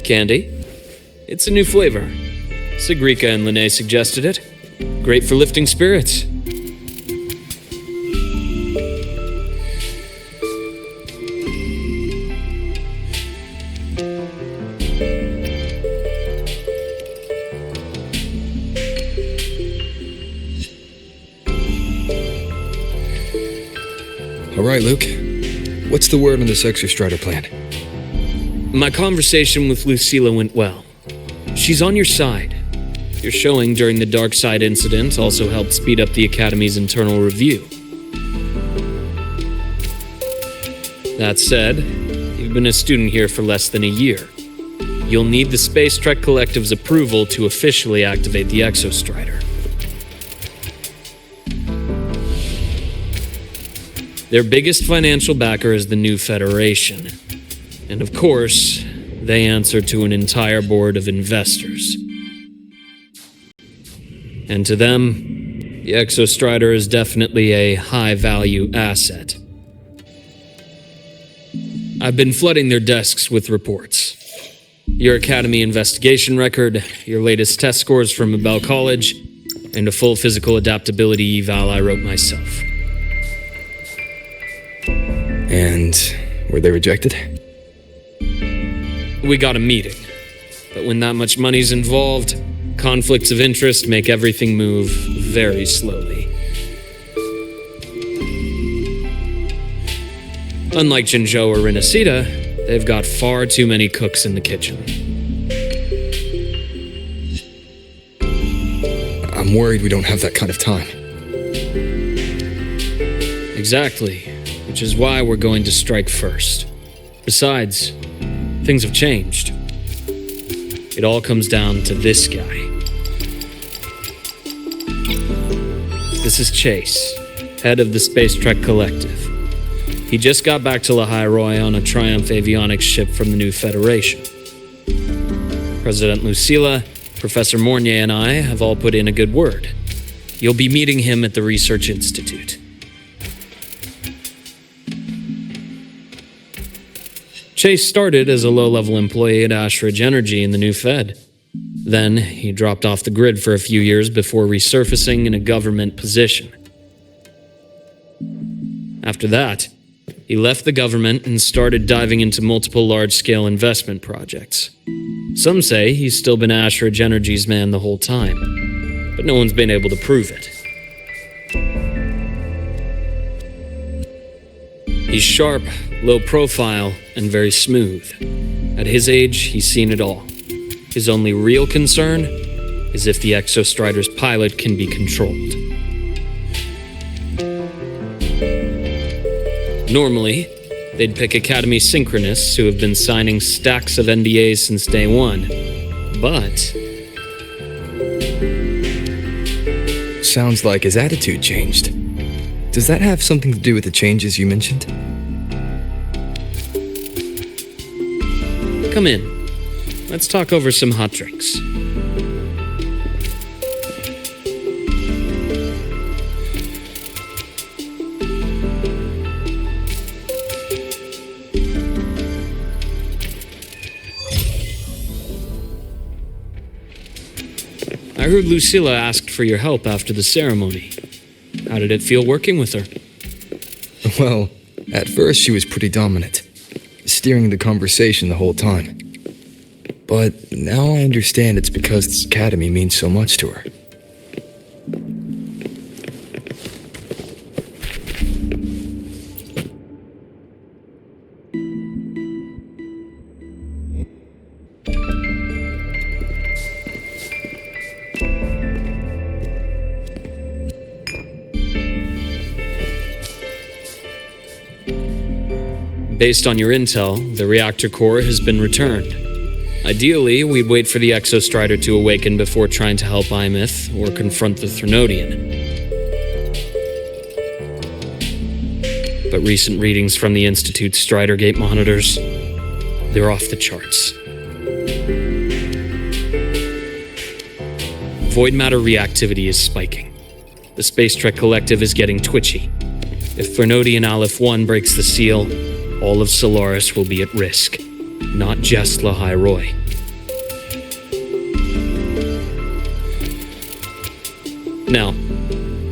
Candy. It's a new flavor. Sigrika and Linnae suggested it. Great for lifting spirits. All right, Luke. What's the word on this Exostrider plan? My conversation with Lucilla went well. She's on your side. Your showing during the Dark Side incident also helped speed up the Academy's internal review. That said, you've been a student here for less than a year. You'll need the Space Trek Collective's approval to officially activate the Exostrider. Their biggest financial backer is the New Federation. And of course, they answer to an entire board of investors. And to them, the Exostrider is definitely a high-value asset. I've been flooding their desks with reports. Your Academy investigation record, your latest test scores from Abel College, and a full physical adaptability eval I wrote myself. And were they rejected? We got a meeting, but when that much money's involved, conflicts of interest make everything move very slowly. Unlike Jinzhou or Rinasida, they've got far too many cooks in the kitchen. I'm worried we don't have that kind of time. Exactly, which is why we're going to strike first. Besides, things have changed. It all comes down to this guy. This is Chase, head of the Space Trek Collective. He just got back to Lahai on a Triumph avionics ship from the New Federation. President Lucilla, Professor Mornier, and I have all put in a good word. You'll be meeting him at the Research Institute. Chase started as a low-level employee at Ashridge Energy in the New Fed. Then, he dropped off the grid for a few years before resurfacing in a government position. After that, he left the government and started diving into multiple large-scale investment projects. Some say he's still been Ashridge Energy's man the whole time, but no one's been able to prove it. He's sharp, low profile, and very smooth. At his age, he's seen it all. His only real concern is if the Exostrider's pilot can be controlled. Normally, they'd pick Academy synchronists who have been signing stacks of NDAs since day one. But sounds like his attitude changed. Does that have something to do with the changes you mentioned? Come in. Let's talk over some hot drinks. I heard Lucilla asked for your help after the ceremony. How did it feel working with her? Well, at first she was pretty dominant, steering the conversation the whole time. But now I understand it's because this academy means so much to her. Based on your intel, the reactor core has been returned. Ideally, we'd wait for the Exostrider to awaken before trying to help Imith or confront the Threnodian. But recent readings from the Institute's Strider Gate monitors, they're off the charts. Void matter reactivity is spiking. The Space Trek Collective is getting twitchy. If Threnodian Aleph 1 breaks the seal, all of Solaris will be at risk. not just Lahai Roy. Now,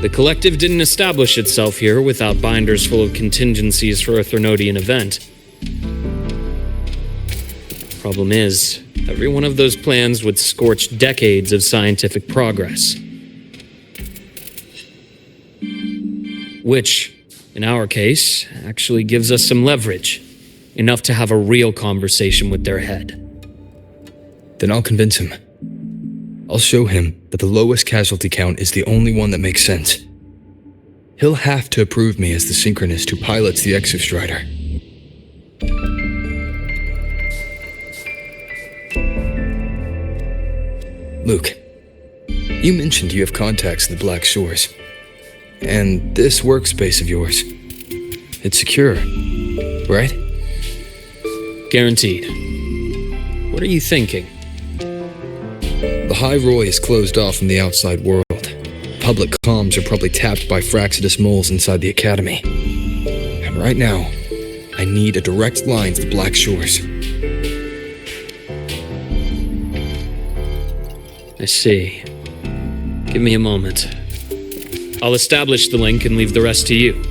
the Collective didn't establish itself here without binders full of contingencies for a Threnodian event. Problem is, every one of those plans would scorch decades of scientific progress. Which, in our case, actually gives us some leverage. Enough to have a real conversation with their head. Then I'll convince him. I'll show him that the lowest casualty count is the only one that makes sense. He'll have to approve me as the synchronist who pilots the Exostrider. Luke, you mentioned you have contacts in the Black Shores. And this workspace of yours, it's secure, right? Guaranteed. What are you thinking? The High Roy is closed off from the outside world. Public comms are probably tapped by Fraxidus moles inside the Academy. And right now, I need a direct line to the Black Shores. I see. Give me a moment. I'll establish the link and leave the rest to you.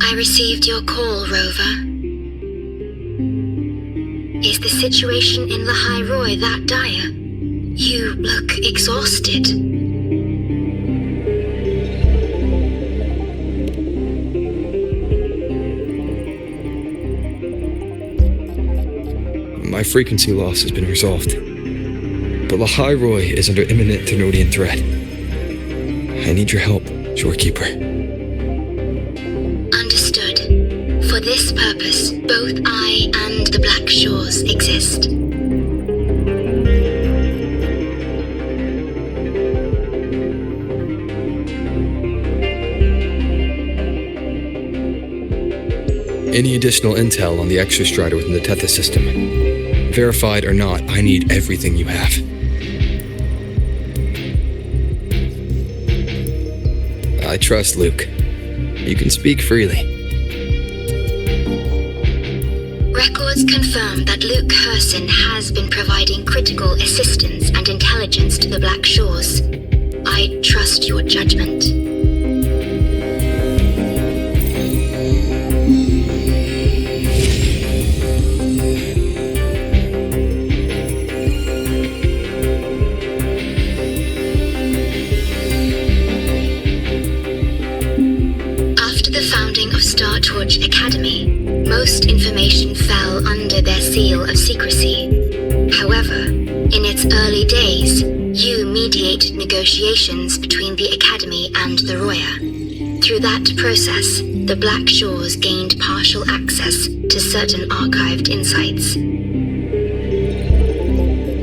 I received your call, Rover. Is the situation in Lahai Roy that dire? You look exhausted. My frequency loss has been resolved. But Lahai Roy is under imminent Threnodian threat. I need your help, Shorekeeper. Understood. For this purpose, both I and the Black Shores exist. Any additional intel on the Exostrider within the Tethys system? Verified or not, I need everything you have. I trust Luke. You can speak freely. Records confirm that Luke Herson has been providing critical assistance and intelligence to the Black Shores. I trust your judgment. Startorch Academy, most information fell under their seal of secrecy. However, in its early days, you mediated negotiations between the Academy and the Roya. Through that process, the Black Shores gained partial access to certain archived insights.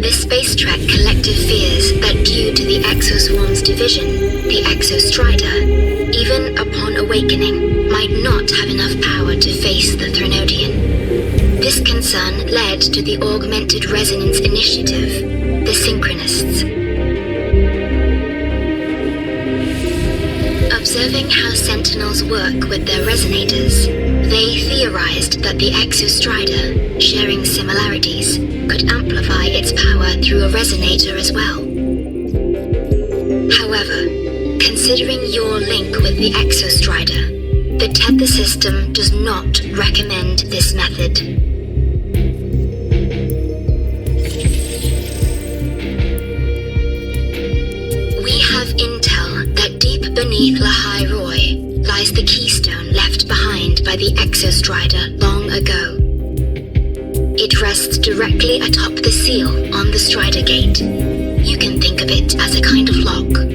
The Space Trek Collective fears that due to the Exoswarm's division, the Exostrider, even upon awakening, might not have enough power to face the Threnodian. This concern led to the Augmented Resonance Initiative, the Synchronists. Observing how Sentinels work with their resonators, they theorized that the Exostrider, sharing similarities, could amplify its power through a resonator as well. However, considering your link with the Exostrider, the Tether system does not recommend this method. We have intel that deep beneath Lahai Roy lies the keystone left behind by the Exostrider long ago. It rests directly atop the seal on the Strider Gate. You can think of it as a kind of lock.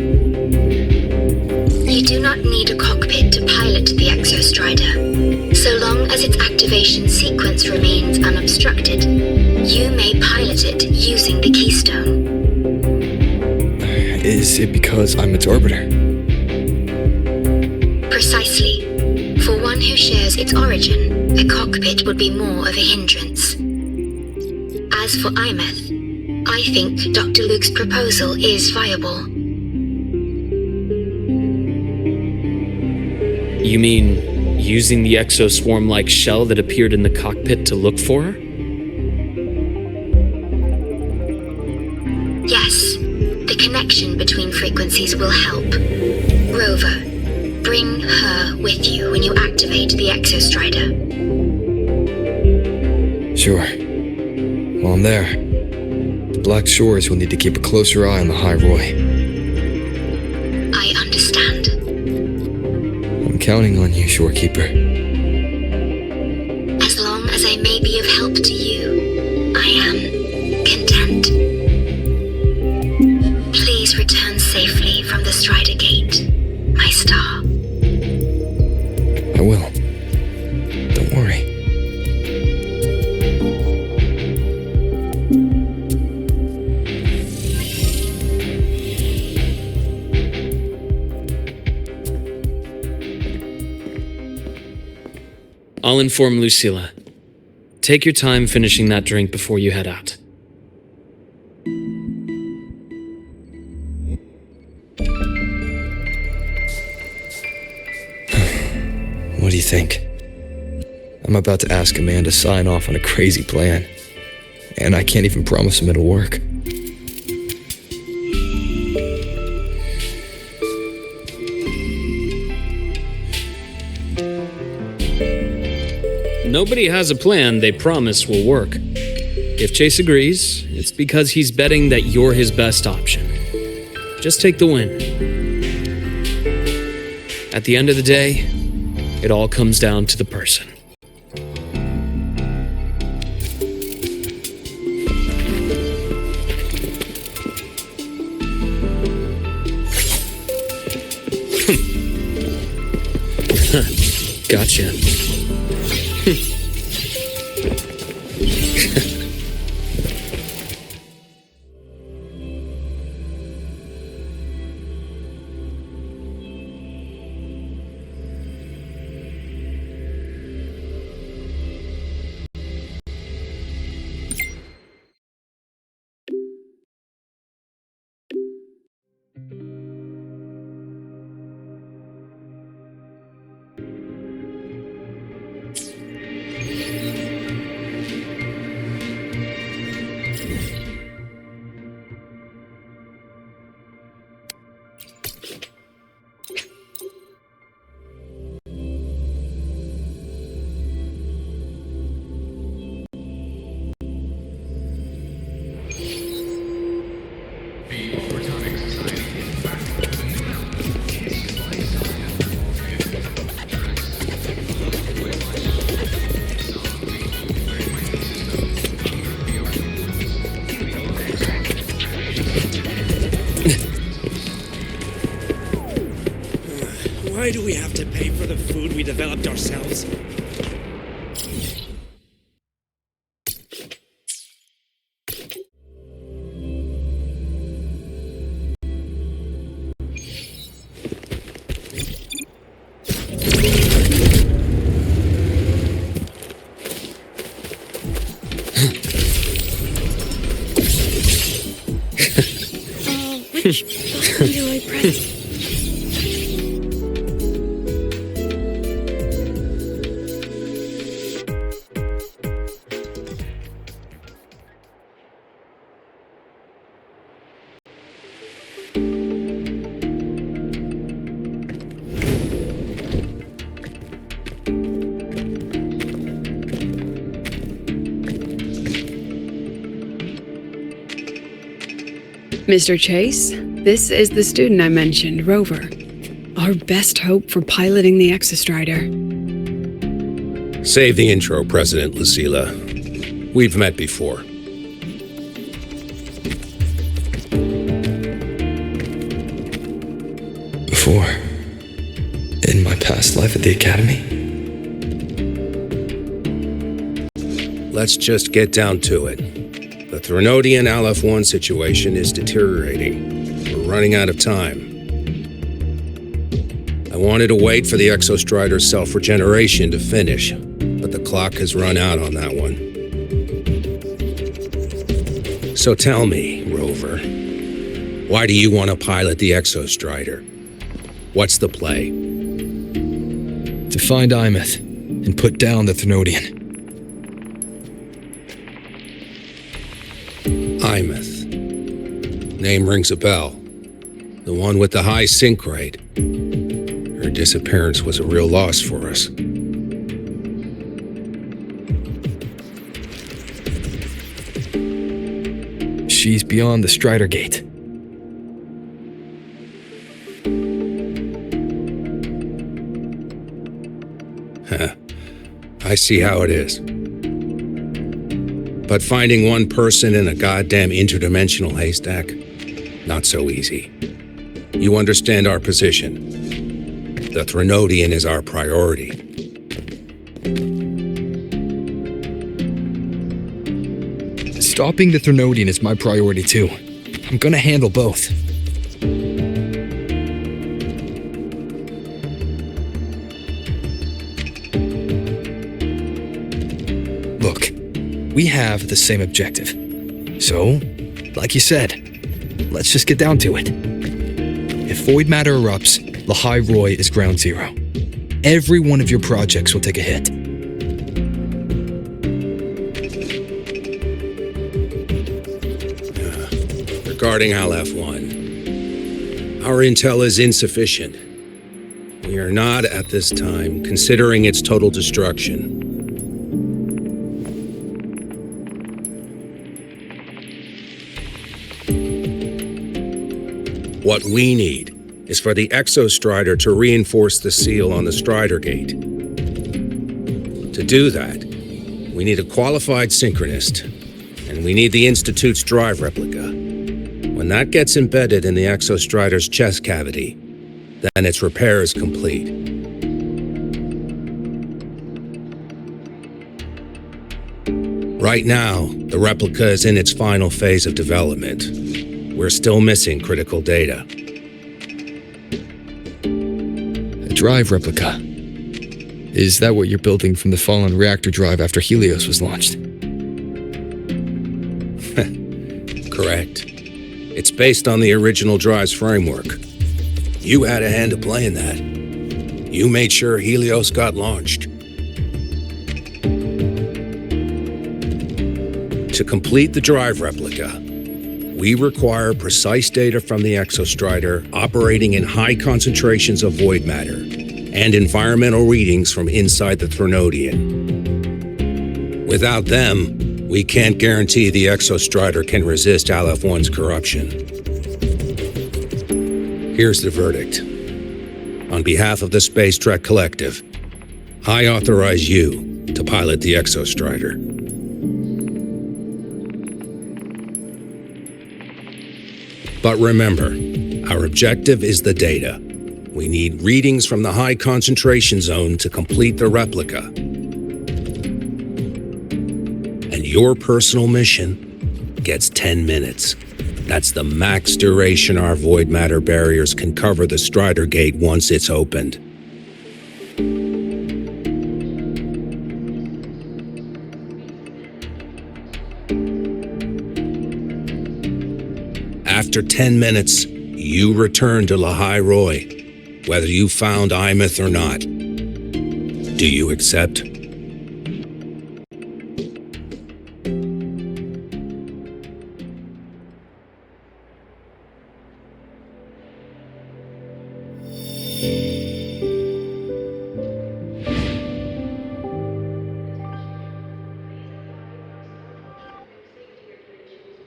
You do not need a cockpit to pilot the Exostrider. So long as its activation sequence remains unobstructed, you may pilot it using the keystone. Is Is it because I'm its orbiter? Precisely. For one who shares its origin, a cockpit would be more of a hindrance. As for Imeth, I think Dr. Luke's proposal is viable. You mean using the exoswarm-like shell that appeared in the cockpit to look for her? Yes, the connection between frequencies will help. Rover, bring her with you when you activate the Exostrider. Sure. While I'm there, the Black Shores will need to keep a closer eye on the High Roy. I understand. I'm counting on you, Shorekeeper. As long as I may be of help to you, I am content. Please return safely from the Strider Gate, my star. I will. Don't worry. I'll inform Lucilla. Take your time finishing that drink before you head out. What do you think? I'm about to ask a man to sign off on a crazy plan, and I can't even promise him it'll work. Nobody has a plan they promise will work. If Chase agrees, it's because he's betting that you're his best option. Just take the win. At the end of the day, it all comes down to the person. Gotcha. Why do we have to pay for the food we developed ourselves? Which button do I press? Mr. Chase, this is the student I mentioned, Rover. Our best hope for piloting the Exostrider. Save the intro, President Lucilla. We've met before. Before? In my past life at the Academy? Let's just get down to it. The Threnodian Aleph-1 situation is deteriorating. We're running out of time. I wanted to wait for the Exostrider's self-regeneration to finish, but the clock has run out on that one. So tell me, Rover, why do you want to pilot the Exostrider? What's the play? To find Imeth and put down the Thenodian. Imeth. Name rings a bell. The one with the high sync rate. Her disappearance was a real loss for us. She's beyond the Strider Gate. I see how it is. But finding one person in a goddamn interdimensional haystack? Not so easy. You understand our position. The Thenodian is our priority. Stopping the Thenodian is my priority too. I'm gonna handle both. Look, we have the same objective. So, like you said, let's just get down to it. If void matter erupts, Lahai Roy is ground zero. Every one of your projects will take a hit. Regarding Aleph-1, our intel is insufficient. We are not, at this time, considering its total destruction. What we need is for the Exostrider to reinforce the seal on the Strider Gate. To do that, we need a qualified synchronist, and we need the Institute's drive replica. When that gets embedded in the Exostrider's chest cavity, then its repair is complete. Right now, the replica is in its final phase of development. We're still missing critical data. A drive replica. Is that what you're building from the fallen reactor drive after Helios was launched? Correct. It's based on the original drive's framework. You had a hand to play in that. You made sure Helios got launched. To complete the drive replica, we require precise data from the Exostrider operating in high concentrations of void matter and environmental readings from inside the Thenodian. Without them, we can't guarantee the Exostrider can resist Aleph-1's corruption. Here's the verdict. On behalf of the Space Trek Collective, I authorize you to pilot the Exostrider. But remember, our objective is the data. We need readings from the high concentration zone to complete the replica. And your personal mission gets 10 minutes. That's the max duration our void matter barriers can cover the Strider Gate once it's opened. After 10 minutes, you return to Lahai Roy, whether you found Imeth or not. Do you accept?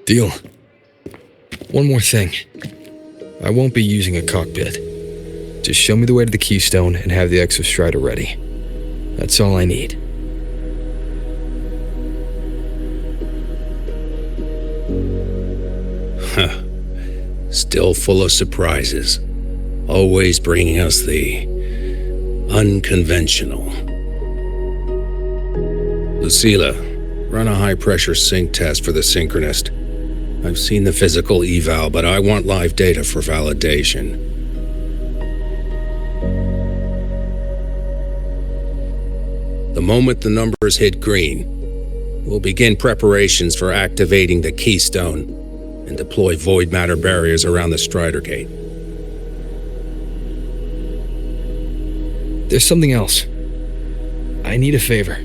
Deal. One more thing. I won't be using a cockpit. Just show me the way to the Keystone and have the Exostrider ready. That's all I need. Huh. Still full of surprises. Always bringing us the unconventional. Lucila, run a high-pressure sync test for the synchronist. I've seen the physical eval, but I want live data for validation. The moment the numbers hit green, we'll begin preparations for activating the keystone and deploy void matter barriers around the Strider Gate. There's something else. I need a favor.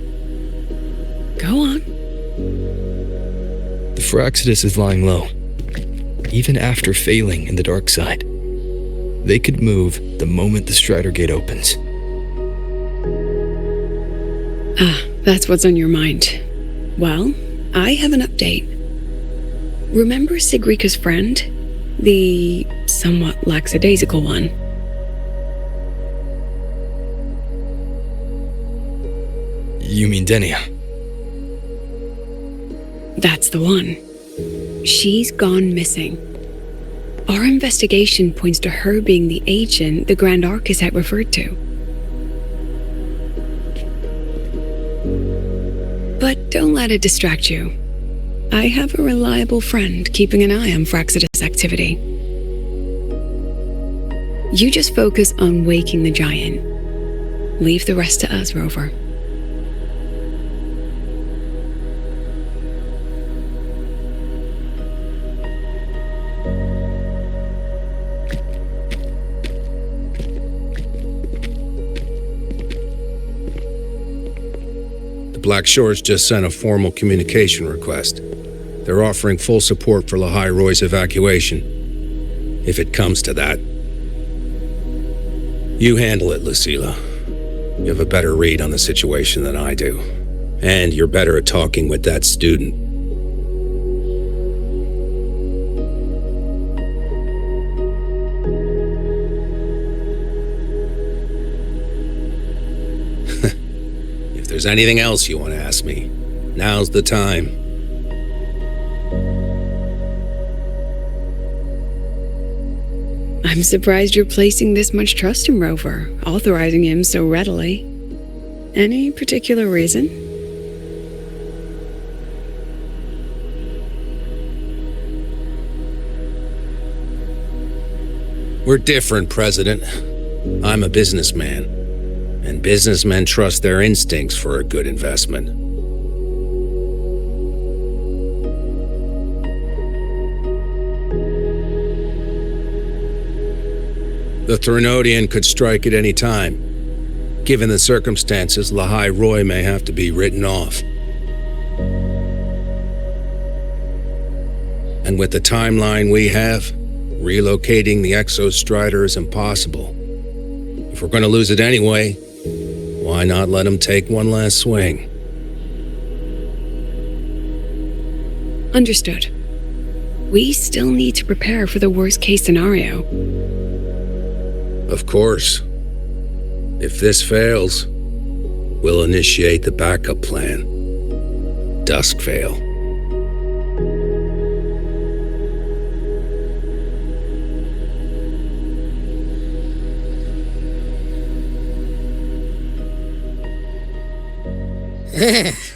Go on. The Fraxidus is lying low. Even after failing in the dark side, they could move the moment the Strider Gate opens. That's what's on your mind. Well, I have an update. Remember Sigrika's friend? The somewhat lackadaisical one? You mean Denia? That's the one. She's gone missing. Our investigation points to her being the agent the Grand Architect referred to. But don't let it distract you. I have a reliable friend keeping an eye on Fraxidus activity. You just focus on waking the giant. Leave the rest to us, Rover. Black Shores just sent a formal communication request. They're offering full support for Lahai Roy's evacuation, if it comes to that. You handle it, Lucilla. You have a better read on the situation than I do. And you're better at talking with that student. If there's anything else you want to ask me, now's the time. I'm surprised you're placing this much trust in Rover, authorizing him so readily. Any particular reason? We're different, President. I'm a businessman, and businessmen trust their instincts for a good investment. The Threnodian could strike at any time. Given the circumstances, Lahai Roy may have to be written off. And with the timeline we have, relocating the Exostrider is impossible. If we're going to lose it anyway, why not let him take one last swing? Understood. We still need to prepare for the worst-case scenario. Of course. If this fails, we'll initiate the backup plan. Duskvale.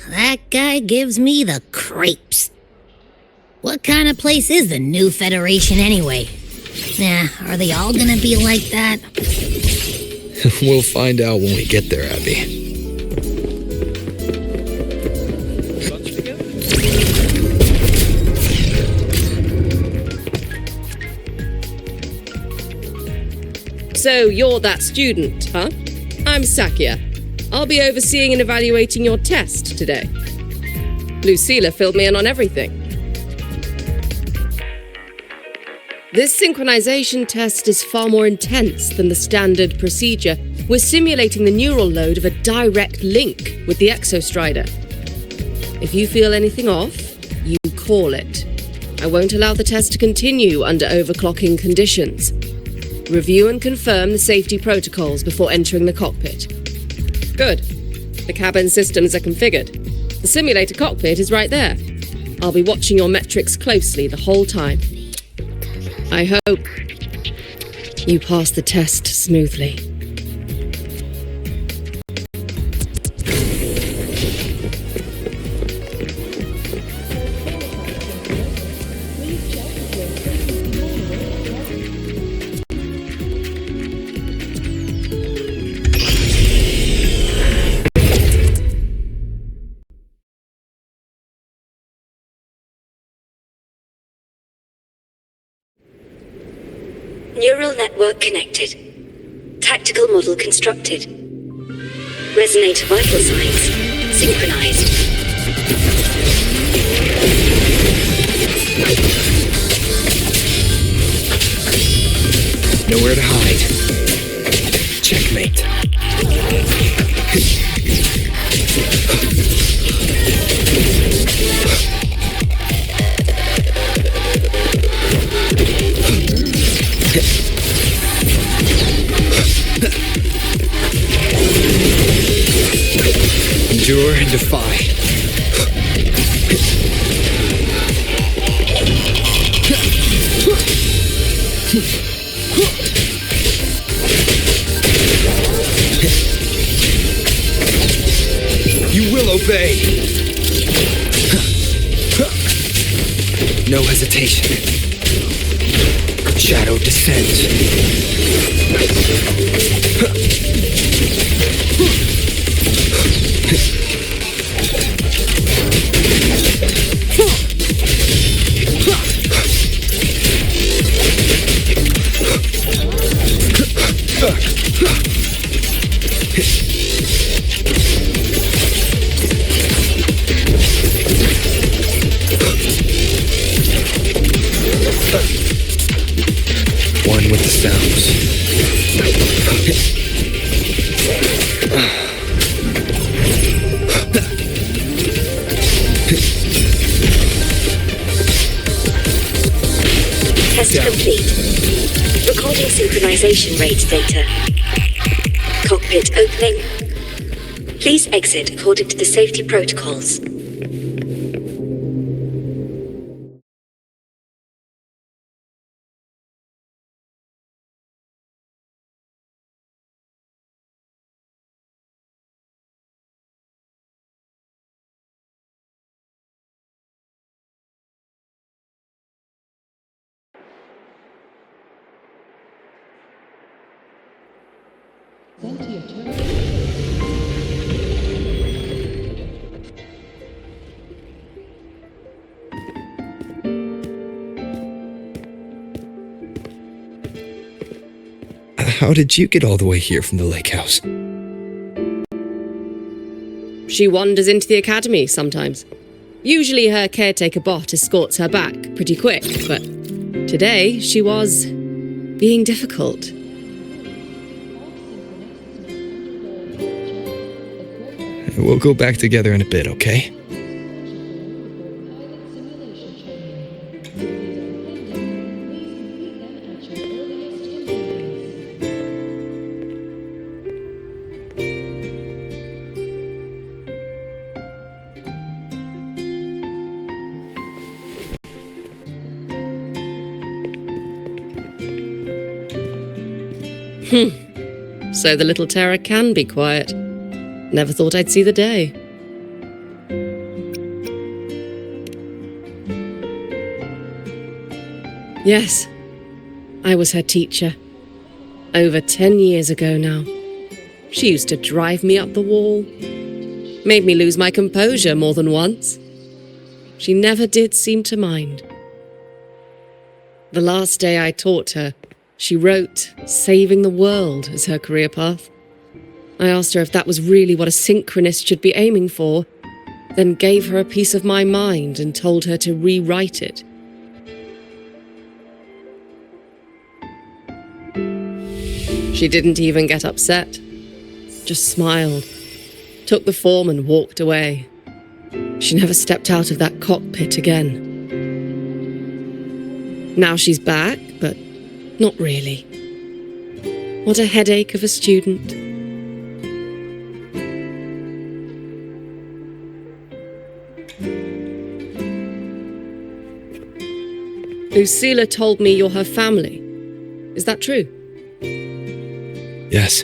That guy gives me the creeps. What kind of place is the new Federation anyway? Nah, are they all gonna be like that? We'll find out when we get there, Abby. So you're that student, huh? I'm Sakia. I'll be overseeing and evaluating your test today. Lucilla filled me in on everything. This synchronization test is far more intense than the standard procedure. We're simulating the neural load of a direct link with the Exostrider. If you feel anything off, you call it. I won't allow the test to continue under overclocking conditions. Review and confirm the safety protocols before entering the cockpit. Good. The cabin systems are configured. The simulator cockpit is right there. I'll be watching your metrics closely the whole time. I hope you pass the test smoothly. Neural network connected. Tactical model constructed. Resonator vital signs synchronized. Nowhere to hide. Checkmate. Endure and defy. You will obey. No hesitation. Shadow descends. One with the sounds. Test complete. Recording synchronization rate data. Cockpit opening. Please exit according to the safety protocols. How did you get all the way here from the lake house? She wanders into the academy sometimes. Usually her caretaker bot escorts her back pretty quick, but today she was being difficult. We'll go back together in a bit, okay? So the little terror can be quiet. Never thought I'd see the day. Yes, I was her teacher. Over 10 years ago now. She used to drive me up the wall. Made me lose my composure more than once. She never did seem to mind. The last day I taught her, she wrote saving the world as her career path. I asked her if that was really what a synchronist should be aiming for, then gave her a piece of my mind and told her to rewrite it. She didn't even get upset, just smiled, took the form and walked away. She never stepped out of that cockpit again. Now she's back, but not really. What a headache of a student. Lucilla told me you're her family. Is that true? Yes.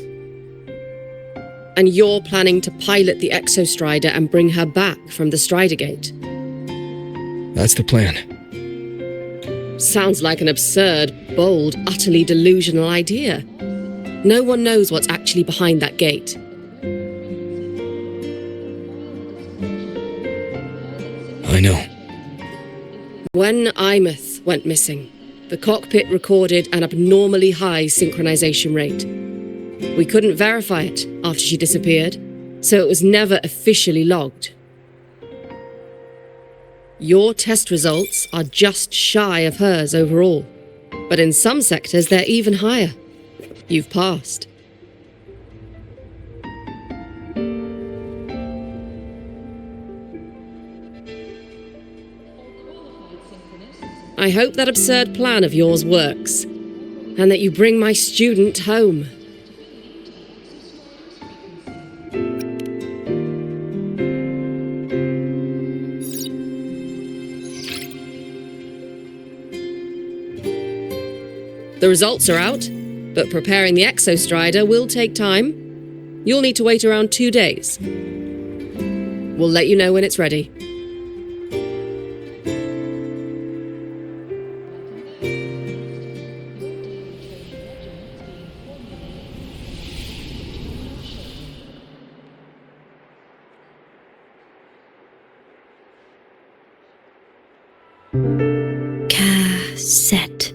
And you're planning to pilot the Exostrider and bring her back from the Strider Gate? That's the plan. Sounds like an absurd, bold, utterly delusional idea. No one knows what's actually behind that gate. I know. When Imeth went missing, The cockpit recorded an abnormally high synchronization rate. We couldn't verify it after she disappeared, so it was never officially logged. Your test results are just shy of hers overall, but in some sectors they're even higher. You've passed. I hope that absurd plan of yours works, and that you bring my student home. The results are out, but preparing the Exostrider will take time. You'll need to wait around 2 days. We'll let you know when it's ready. Cassette.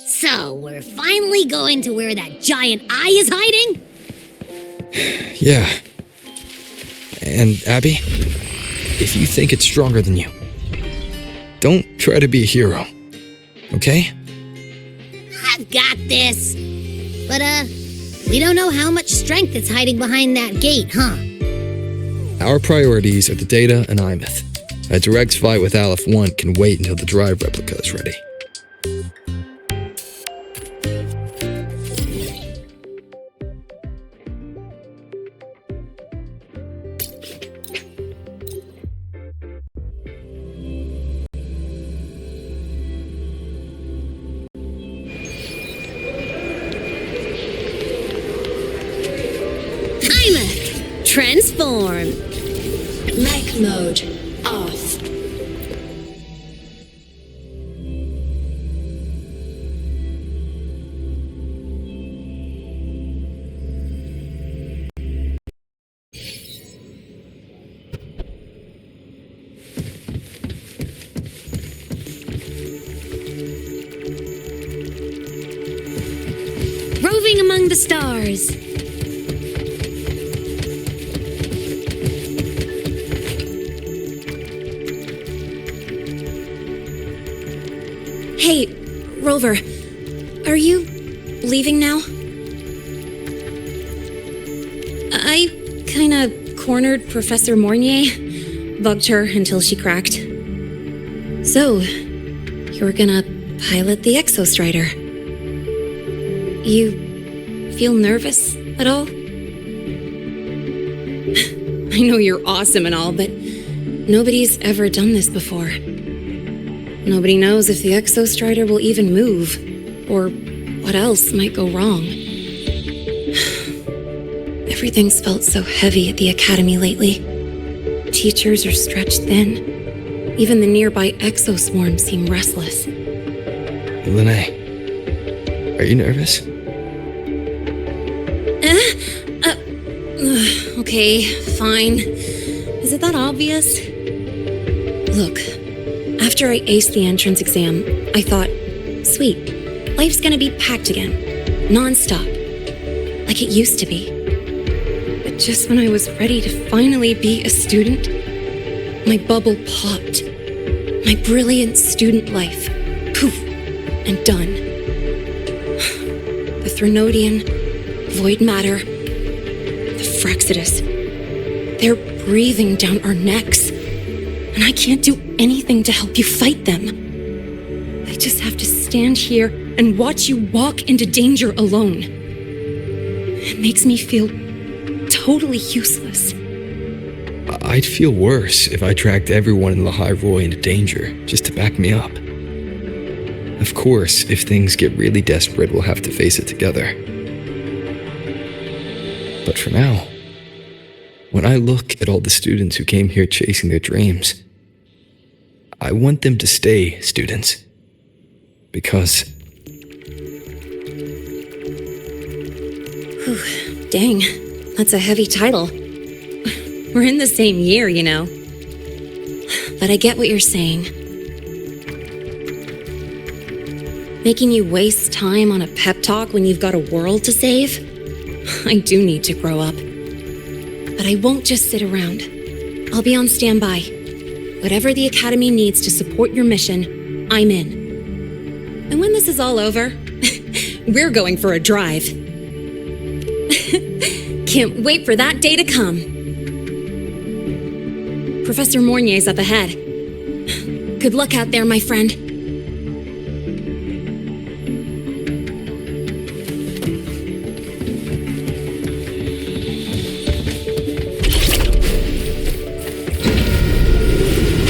So, we're finally going to where that giant eye is hiding? Yeah. And Abby, if you think it's stronger than you, don't try to be a hero, okay? I've got this. But, we don't know how much strength is hiding behind that gate, huh? Our priorities are the data and Imeth. A direct fight with Aleph 1 can wait until the drive replica is ready. Transform. Mech mode off. Roving among the stars. Hey, Rover, are you leaving now? I kinda cornered Professor Mornier, bugged her until she cracked. So, you're gonna pilot the Exostrider. You feel nervous at all? I know you're awesome and all, but nobody's ever done this before. Nobody knows if the Exostrider will even move, or what else might go wrong. Everything's felt so heavy at the Academy lately. Teachers are stretched thin. Even the nearby exoswarms seem restless. Lene, are you nervous? Okay, fine. Is it that obvious? Look, After I aced the entrance exam, I thought, sweet, life's gonna be packed again, non-stop, like it used to be. But just when I was ready to finally be a student, my bubble popped. My brilliant student life, poof, and done. The Threnodian, void matter, the Frexidus, they're breathing down our necks, and I can't do anything to help you fight them. I just have to stand here and watch you walk into danger alone. It makes me feel totally useless. I'd feel worse if I dragged everyone in the High Roy into danger just to back me up. Of course, if things get really desperate, we'll have to face it together. But for now, when I look at all the students who came here chasing their dreams, I want them to stay students. Because... Whew, dang, that's a heavy title. We're in the same year, you know. But I get what you're saying. Making you waste time on a pep talk when you've got a world to save? I do need to grow up. But I won't just sit around. I'll be on standby. Whatever the Academy needs to support your mission, I'm in. And when this is all over, we're going for a drive. Can't wait for that day to come. Professor Mornier's up ahead. Good luck out there, my friend.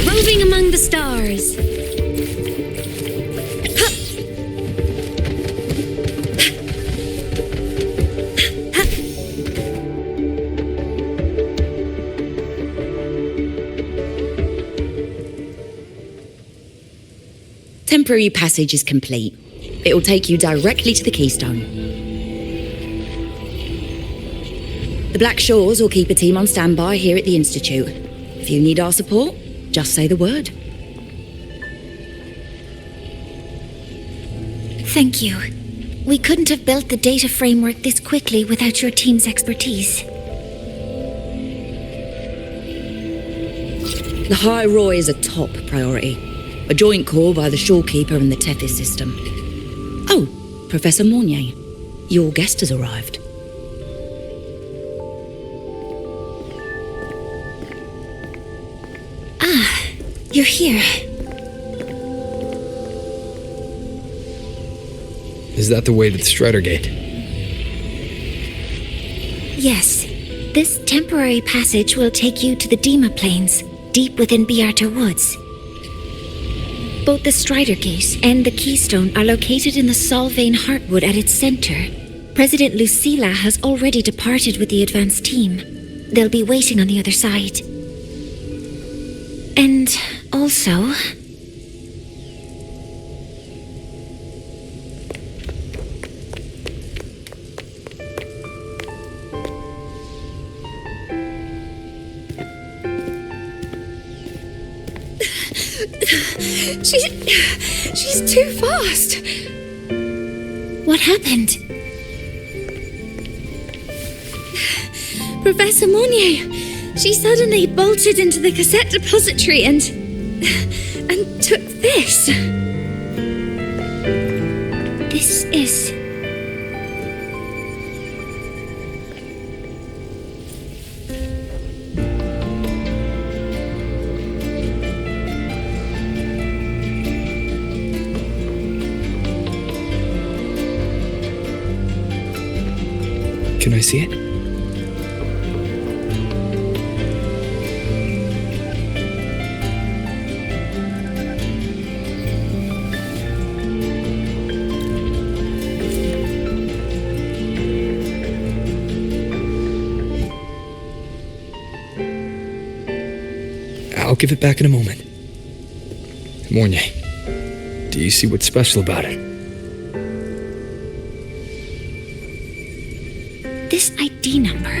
Roving among the stars. Temporary passage is complete. It'll take you directly to the Keystone. The Black Shores will keep a team on standby here at the Institute. If you need our support, just say the word. Thank you. We couldn't have built the data framework this quickly without your team's expertise. The High Roy is a top priority. A joint call by the Shorekeeper and the Tethys system. Oh, Professor Mornier, your guest has arrived. Ah, you're here. is that the way to the Strider Gate? Yes. This temporary passage will take you to the Dima Plains, deep within Bearter Woods. Both the Strider Gate and the Keystone are located in the Solvane Heartwood at its center. President Lucilla has already departed with the advance team. They'll be waiting on the other side. And also... She's too fast. What happened? Professor Monnier, she suddenly bolted into the cassette depository and took this. This is... Can I see it? I'll give it back in a moment. Mornier, do you see what's special about it? This ID number.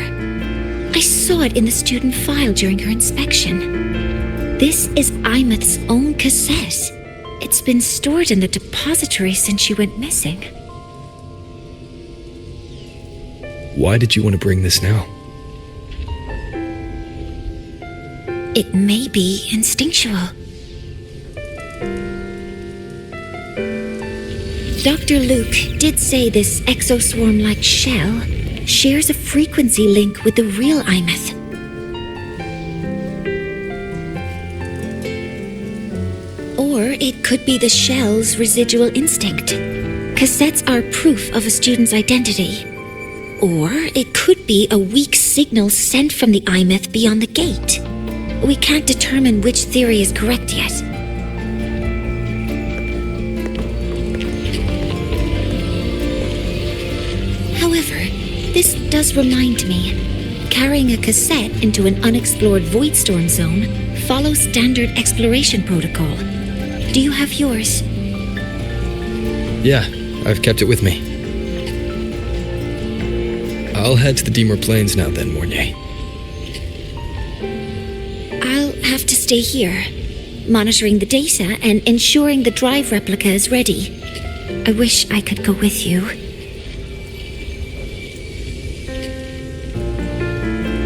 I saw it in the student file during her inspection. This is Imeth's own cassette. It's been stored in the depository since she went missing. Why did you want to bring this now? It may be instinctual. Dr. Luke did say this exoswarm-like shell shares a frequency link with the real Imeth. Or it could be the shell's residual instinct. Cassettes are proof of a student's identity. Or it could be a weak signal sent from the Imeth beyond the gate. We can't determine which theory is correct yet. However, this does remind me, carrying a cassette into an unexplored Voidstorm zone follows standard exploration protocol. Do you have yours? Yeah, I've kept it with me. I'll head to the Deemer Plains now then, Mornier. I'll have to stay here, monitoring the data and ensuring the drive replica is ready. I wish I could go with you.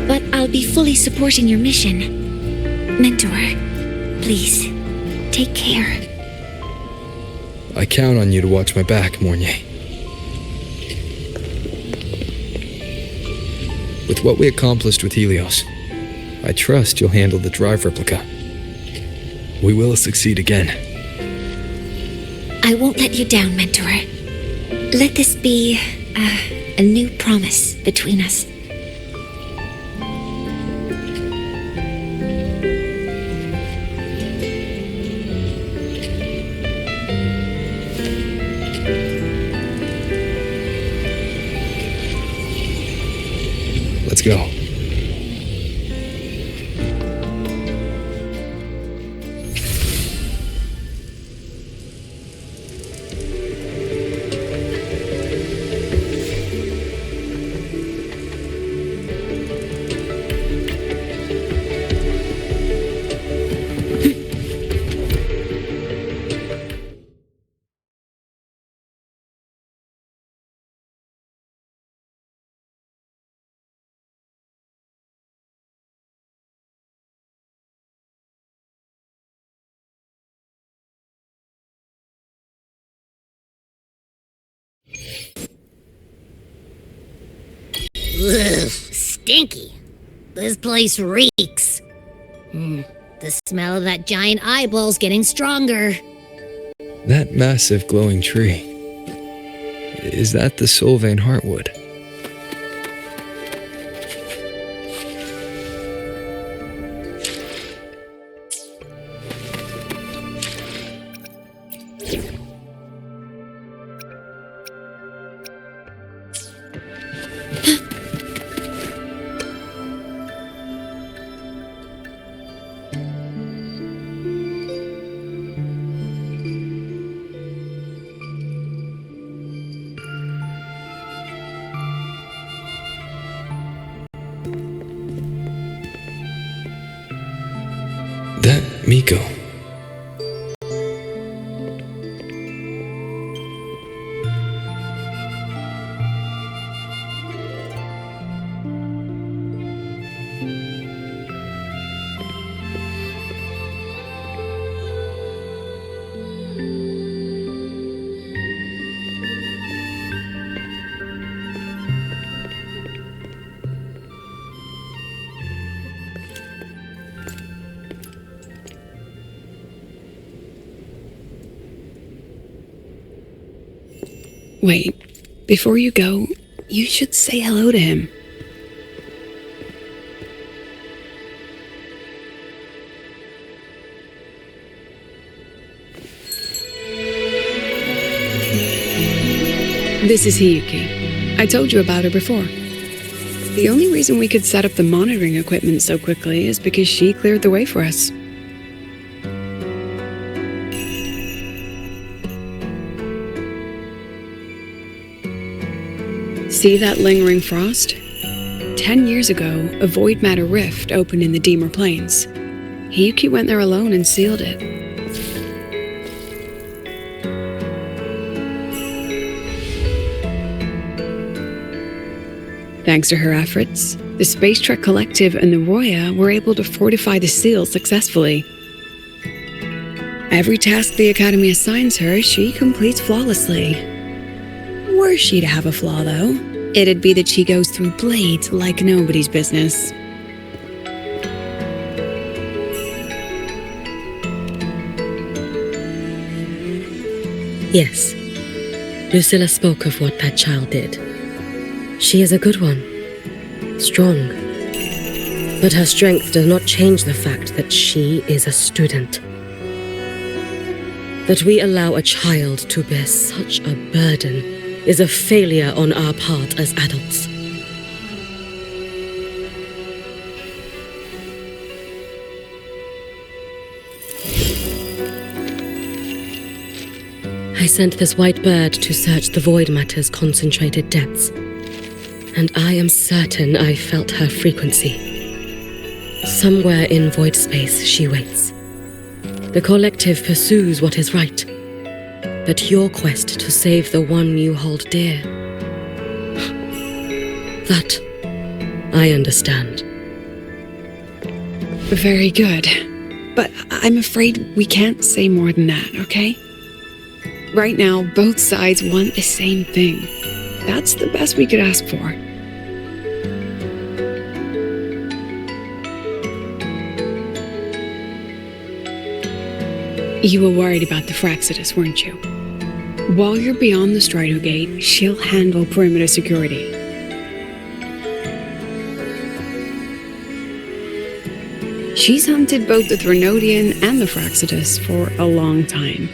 But I'll be fully supporting your mission. Mentor, please, take care. I count on you to watch my back, Mornier. With what we accomplished with Helios, I trust you'll handle the drive replica. We will succeed again. I won't let you down, Mentor. Let this be a new promise between us. Let's go. Ugh, stinky. This place reeks. The smell of that giant eyeball's getting stronger. That massive glowing tree. Is that the Sylvain Heartwood? That Miko. Wait, before you go, you should say hello to him. This is Hiyuki. I told you about her before. The only reason we could set up the monitoring equipment so quickly is because she cleared the way for us. See that lingering frost? 10 years ago, a void matter rift opened in the Deemer Plains. Hiyuki went there alone and sealed it. Thanks to her efforts, the Space Trek Collective and the Roya were able to fortify the seal successfully. Every task the Academy assigns her, she completes flawlessly. Were she to have a flaw, though, it'd be that she goes through blades like nobody's business. Yes, Lucilla spoke of what that child did. She is a good one, strong. But her strength does not change the fact that she is a student. That we allow a child to bear such a burden is a failure on our part as adults. I sent this white bird to search the void matter's concentrated depths, and I am certain I felt her frequency. Somewhere in void space she waits. The collective pursues what is right, but your quest to save the one you hold dear, that I understand. Very good. But I'm afraid we can't say more than that, okay? Right now, both sides want the same thing. That's the best we could ask for. You were worried about the Fraxidus, weren't you? While you're beyond the Strider Gate, she'll handle perimeter security. She's hunted both the Threnodian and the Fraxidus for a long time.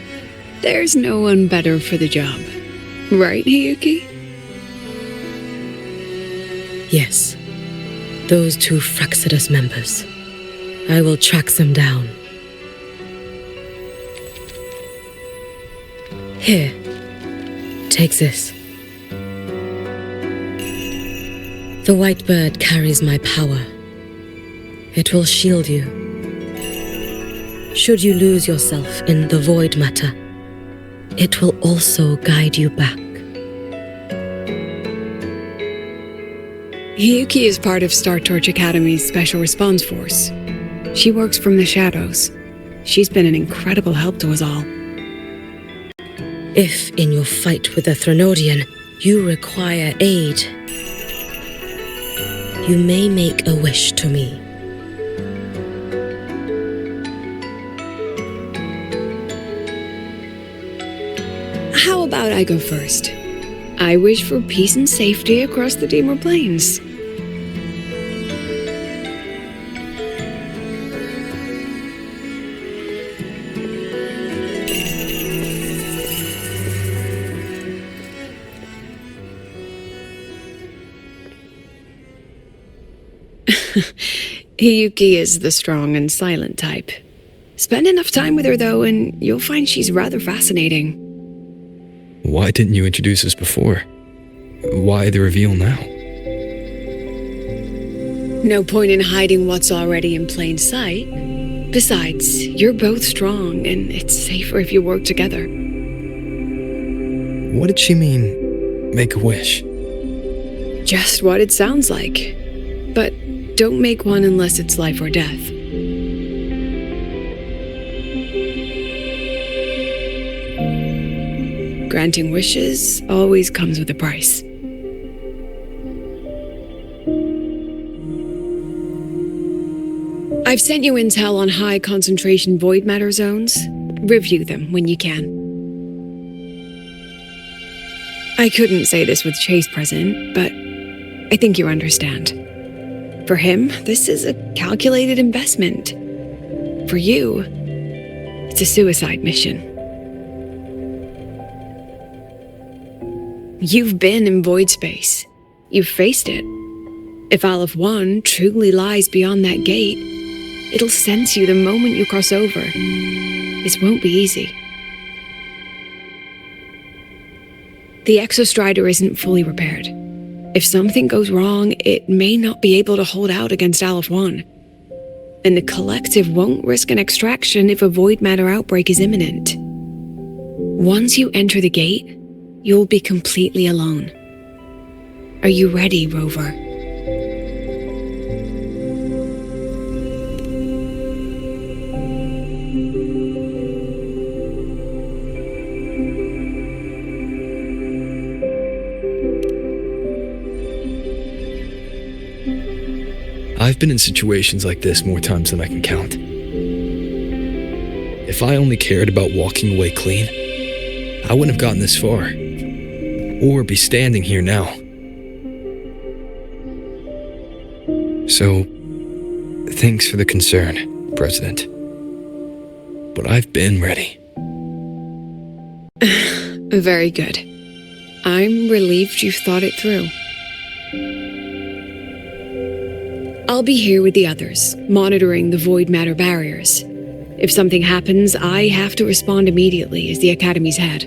There's no one better for the job. Right, Hiyuki? Yes, those two Fraxidus members. I will track them down. Here, take this. The white bird carries my power. It will shield you. Should you lose yourself in the void matter, it will also guide you back. Hiyuki is part of Star Torch Academy's Special Response Force. She works from the shadows. She's been an incredible help to us all. If in your fight with the Threnodian, you require aid, you may make a wish to me. How about I go first? I wish for peace and safety across the Dimmer Plains. Hiyuki is the strong and silent type. Spend enough time with her, though, and you'll find she's rather fascinating. Why didn't you introduce us before? Why the reveal now? No point in hiding what's already in plain sight. Besides, you're both strong, and it's safer if you work together. What did she mean, make a wish? Just what it sounds like. But don't make one unless it's life or death. Granting wishes always comes with a price. I've sent you intel on high concentration void matter zones. Review them when you can. I couldn't say this with Chase present, but I think you understand. For him, this is a calculated investment. For you, it's a suicide mission. You've been in void space. You've faced it. If Aleph 1 truly lies beyond that gate, it'll sense you the moment you cross over. This won't be easy. The Exostrider isn't fully repaired. If something goes wrong, it may not be able to hold out against Aleph 1. and the collective won't risk an extraction if a void matter outbreak is imminent. Once you enter the gate, you'll be completely alone. Are you ready, Rover? I've been in situations like this more times than I can count. If I only cared about walking away clean, I wouldn't have gotten this far, or be standing here now. So, thanks for the concern, President. But I've been ready. Very good. I'm relieved you've thought it through. I'll be here with the others, monitoring the void matter barriers. If something happens, I have to respond immediately as the Academy's head.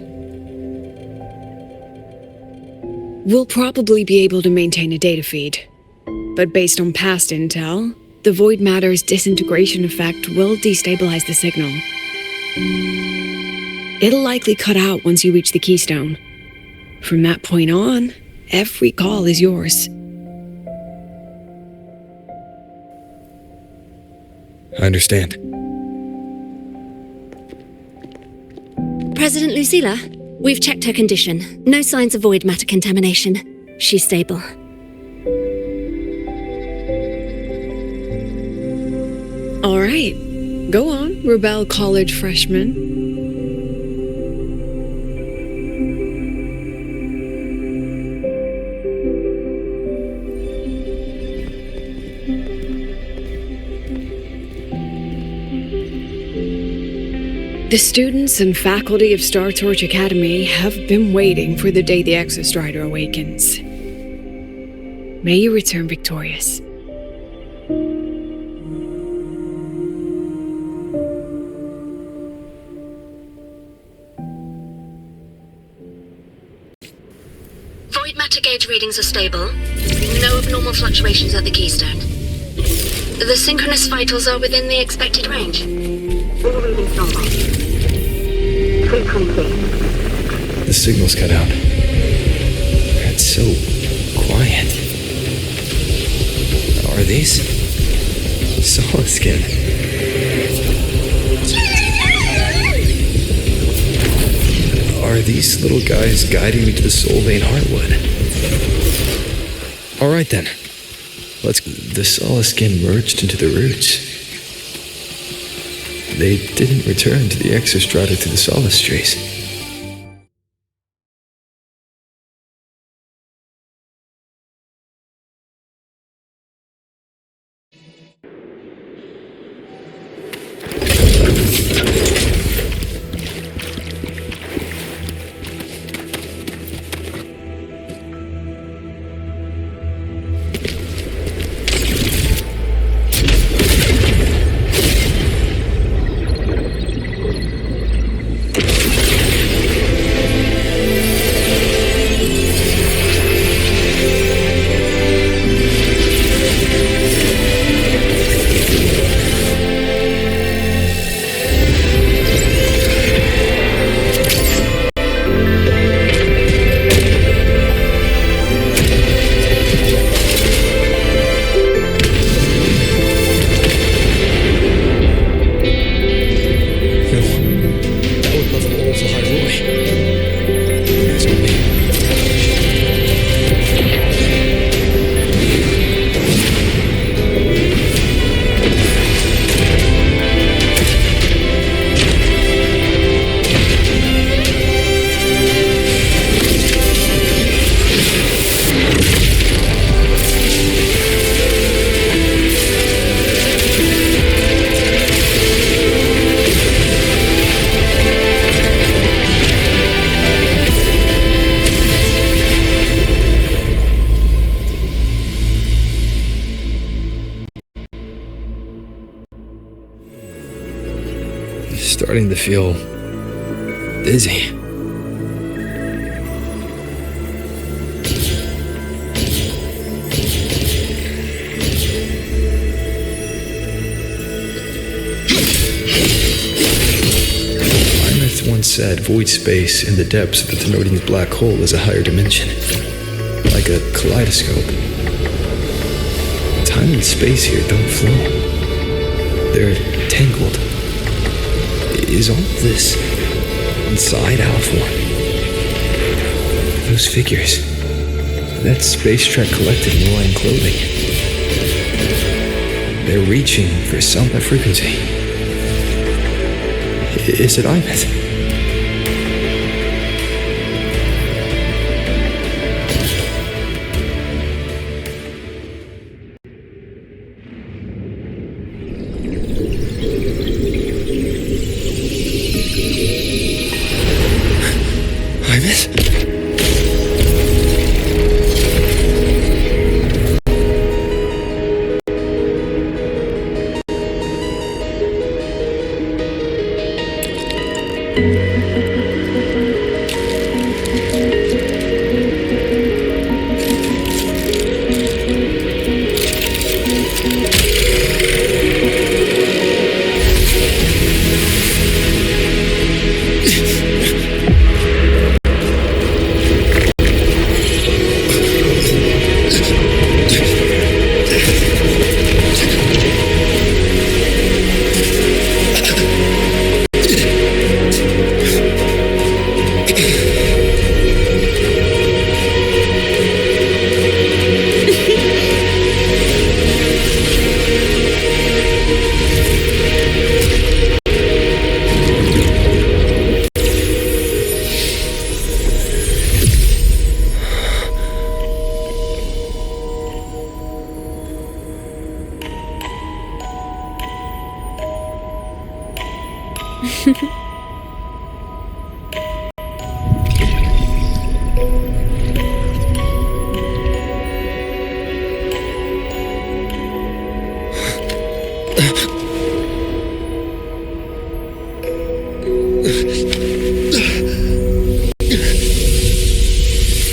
We'll probably be able to maintain a data feed, but based on past intel, the void matter's disintegration effect will destabilize the signal. It'll likely cut out once you reach the keystone. From that point on, every call is yours. I understand. President Lucilla, we've checked her condition. No signs of void matter contamination. She's stable. All right. Go on, Rebel College freshman. The students and faculty of Star Torch Academy have been waiting for the day the Exostrider awakens. May you return victorious. Void matter gauge readings are stable. No abnormal fluctuations at the keystone. The synchronous vitals are within the expected range. All readings normal. Frequency. The signal's cut out. It's so quiet. Are these? Solid skin. Are these little guys guiding me to the Soul Vein Heartwood? Alright then. The solid skin merged into the roots. They didn't return to the Exostrata to the Solace Trees. Starting to feel dizzy. said, void space in the depths of the Thenodian's black hole is a higher dimension. Like a kaleidoscope. Time and space here don't flow. They're tangled. Is all of this inside Aleph 1? Those figures. That Space Trek collective in lion clothing. They're reaching for some frequency. Is it Imeth?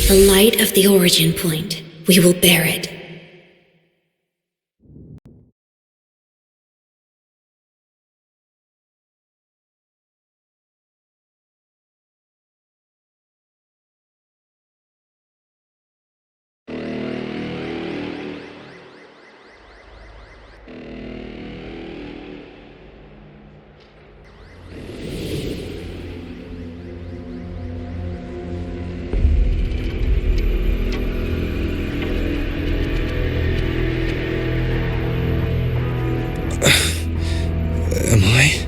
The light of the origin point. We will bear it. Am I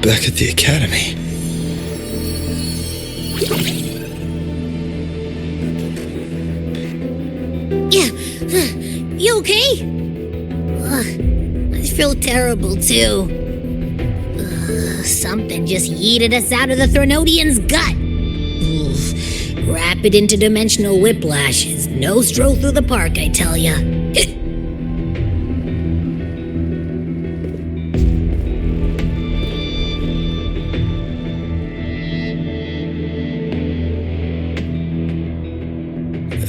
back at the academy? Yeah, you okay? I feel terrible too. Something just yeeted us out of the Thenodian's gut. Rapid interdimensional whiplash is no stroll through the park, I tell ya.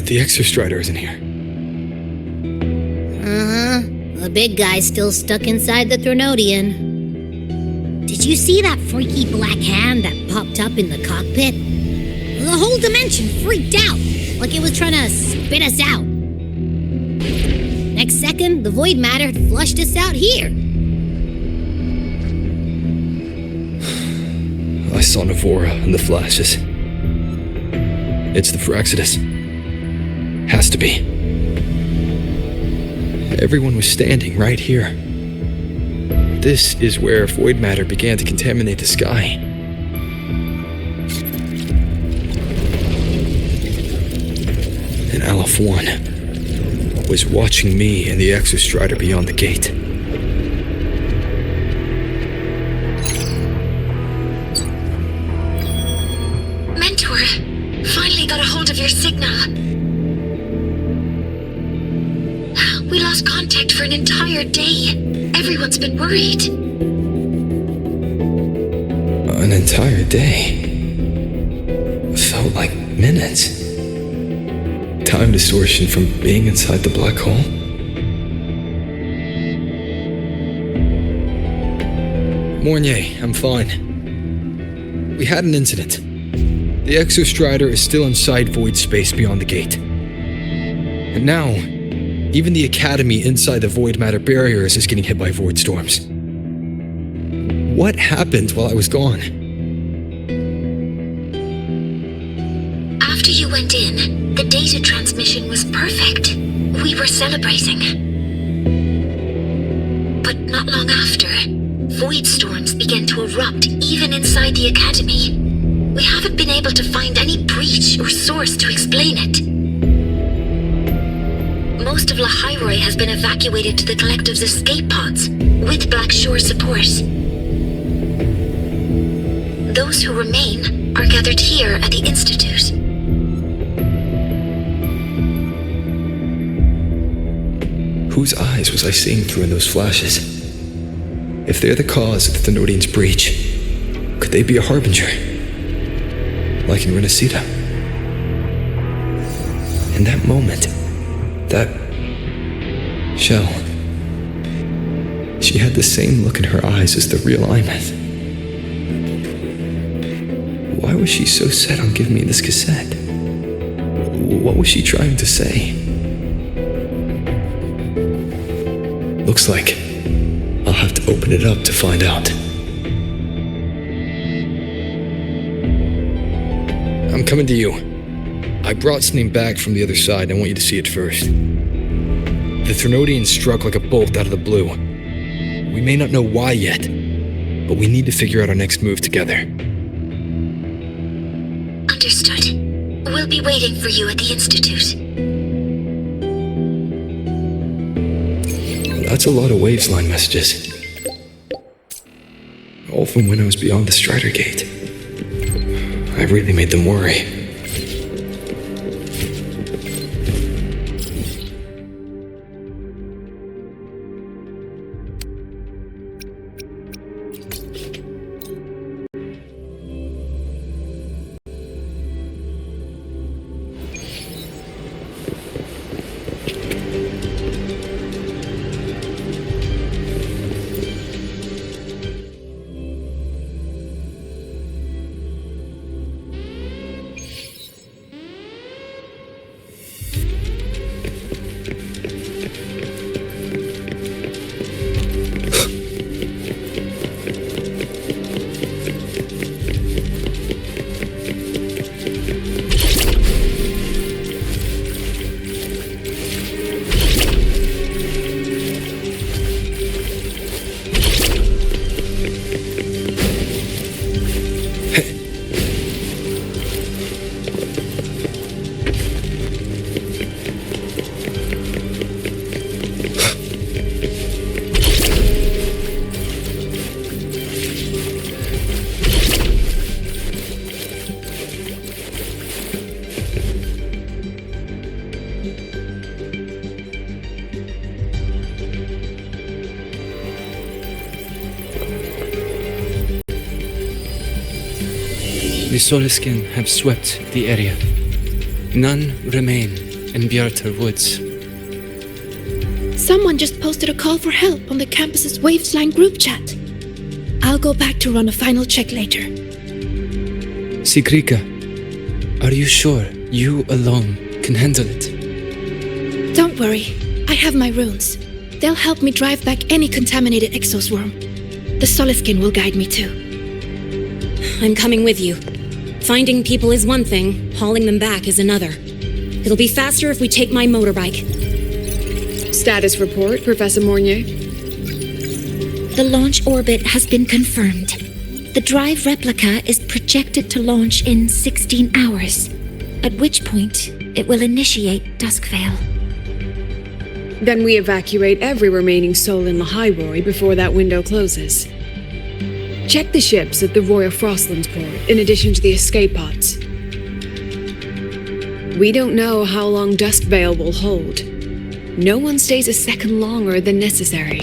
The Exostrider isn't here. The big guy's still stuck inside the Thenodian. Did you see that freaky black hand that popped up in the cockpit? The whole dimension freaked out, like it was trying to spit us out. Next second, the void matter had flushed us out here. I saw Navora in the flashes. It's the Fraxidus. Has to be. Everyone was standing right here. This is where void matter began to contaminate the sky. And Aleph 1 was watching me and the Exostrider beyond the gate. Mentor, finally got a hold of your signal. We lost contact for an entire day. Everyone's been worried. An entire day? Felt like minutes. Time distortion from being inside the black hole? Mornier, I'm fine. We had an incident. The Exostrider is still inside void space beyond the gate. And now, even the Academy inside the void matter barriers is getting hit by void storms. What happened while I was gone? After you went in, the data transmission was perfect. We were celebrating. But not long after, void storms began to erupt even inside the Academy. We haven't been able to find any breach or source to explain it. Most of Lahairoi has been evacuated to the Collective's escape pods, with Black Shore support. Those who remain are gathered here at the Institute. Whose eyes was I seeing through in those flashes? If they're the cause of the Thenodian's breach, could they be a harbinger? Like in Renacida? In that moment, that shell, she had the same look in her eyes as the real Imeth. Why was she so set on giving me this cassette? What was she trying to say? Looks like I'll have to open it up to find out. I'm coming to you. I brought something back from the other side. I want you to see it first. The Thenodian struck like a bolt out of the blue. We may not know why yet, but we need to figure out our next move together. Understood. We'll be waiting for you at the Institute. That's a lot of Wave's-line messages. All from when I was beyond the Strider Gate. I really made them worry. The Soliskin have swept the area. None remain in Bjartar Woods. Someone just posted a call for help on the campus's Waves-line group chat. I'll go back to run a final check later. Sigrika, are you sure you alone can handle it? Don't worry, I have my runes. They'll help me drive back any contaminated exoswarm. The Soliskin will guide me too. I'm coming with you. Finding people is one thing, hauling them back is another. It'll be faster if we take my motorbike. Status report, Professor Mornier. The launch orbit has been confirmed. The drive replica is projected to launch in 16 hours, at which point it will initiate Duskvale. Then we evacuate every remaining soul in Lahairoi before that window closes. Check the ships at the Royal Frostlands port, in addition to the escape pods. We don't know how long Duskvale will hold. No one stays a second longer than necessary.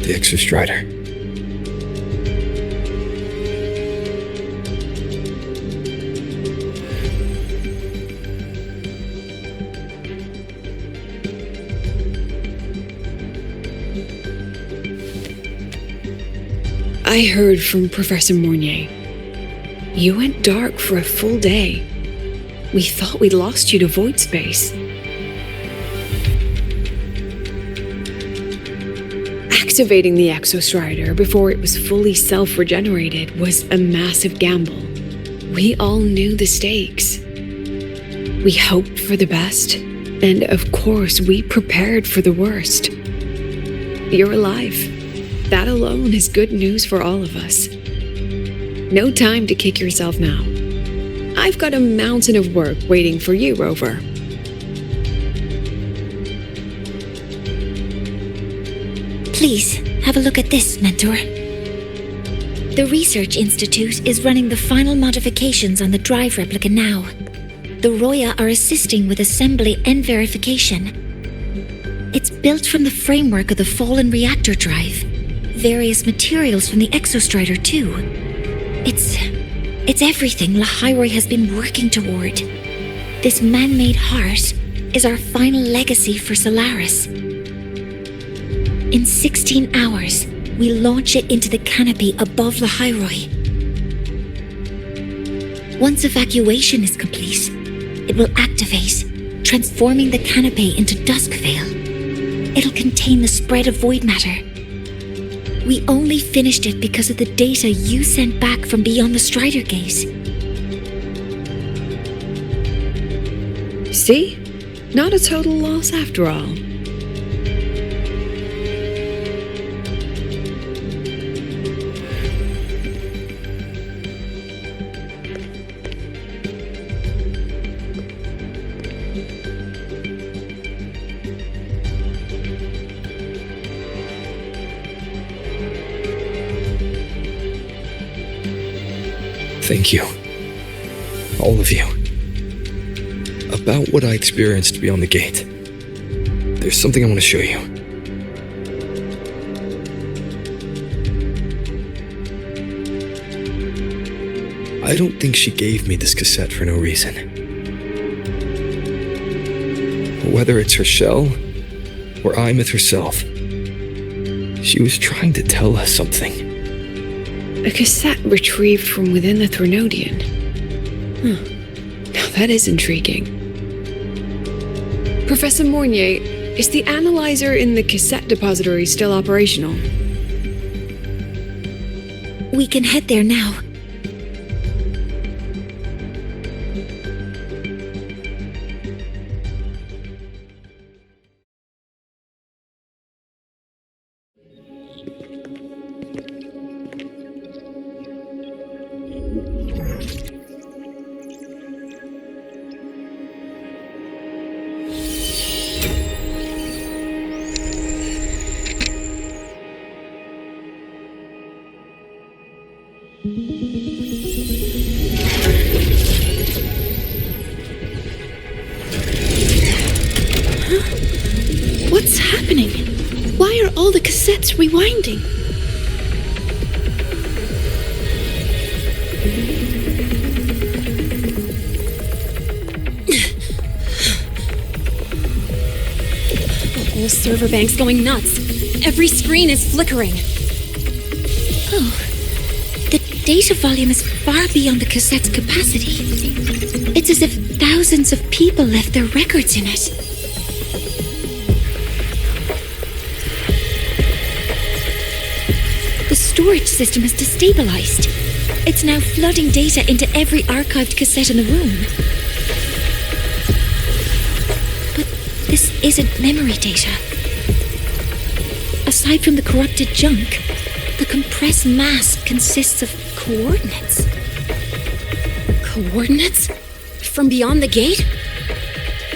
the Exostrider. I heard from Professor Mournier. You went dark for a full day. We thought we'd lost you to void space. Activating the Exostrider before it was fully self-regenerated was a massive gamble. We all knew the stakes. We hoped for the best, and of course we prepared for the worst. You're alive. That alone is good news for all of us. No time to kick yourself now. I've got a mountain of work waiting for you, Rover. Please, have a look at this, Mentor. The Research Institute is running the final modifications on the drive replica now. The Roya are assisting with assembly and verification. It's built from the framework of the fallen reactor drive. Various materials from the Exostrider, too. It's everything Lahairoi has been working toward. This man-made heart is our final legacy for Solaris. In 16 hours, we launch it into the canopy above Lahairoi. Once evacuation is complete, it will activate, transforming the canopy into Duskvale. It'll contain the spread of void matter. We only finished it because of the data you sent back from beyond the Strider Gate. See? Not a total loss after all. Thank you. All of you. About what I experienced beyond the gate. There's something I want to show you. I don't think she gave me this cassette for no reason. Whether it's her shell, or Imeth herself, she was trying to tell us something. A cassette retrieved from within the Threnodian. Now that is intriguing. Professor Mournier, is the analyzer in the cassette depository still operational? We can head there now. What's happening? Why are all the cassettes rewinding? The whole server bank's going nuts. Every screen is flickering. Oh, the data volume is far beyond the cassette's capacity. It's as if thousands of people left their records in it. The storage system is destabilized. It's now flooding data into every archived cassette in the room. But this isn't memory data. Aside from the corrupted junk, the compressed mass consists of coordinates. Coordinates? From beyond the gate?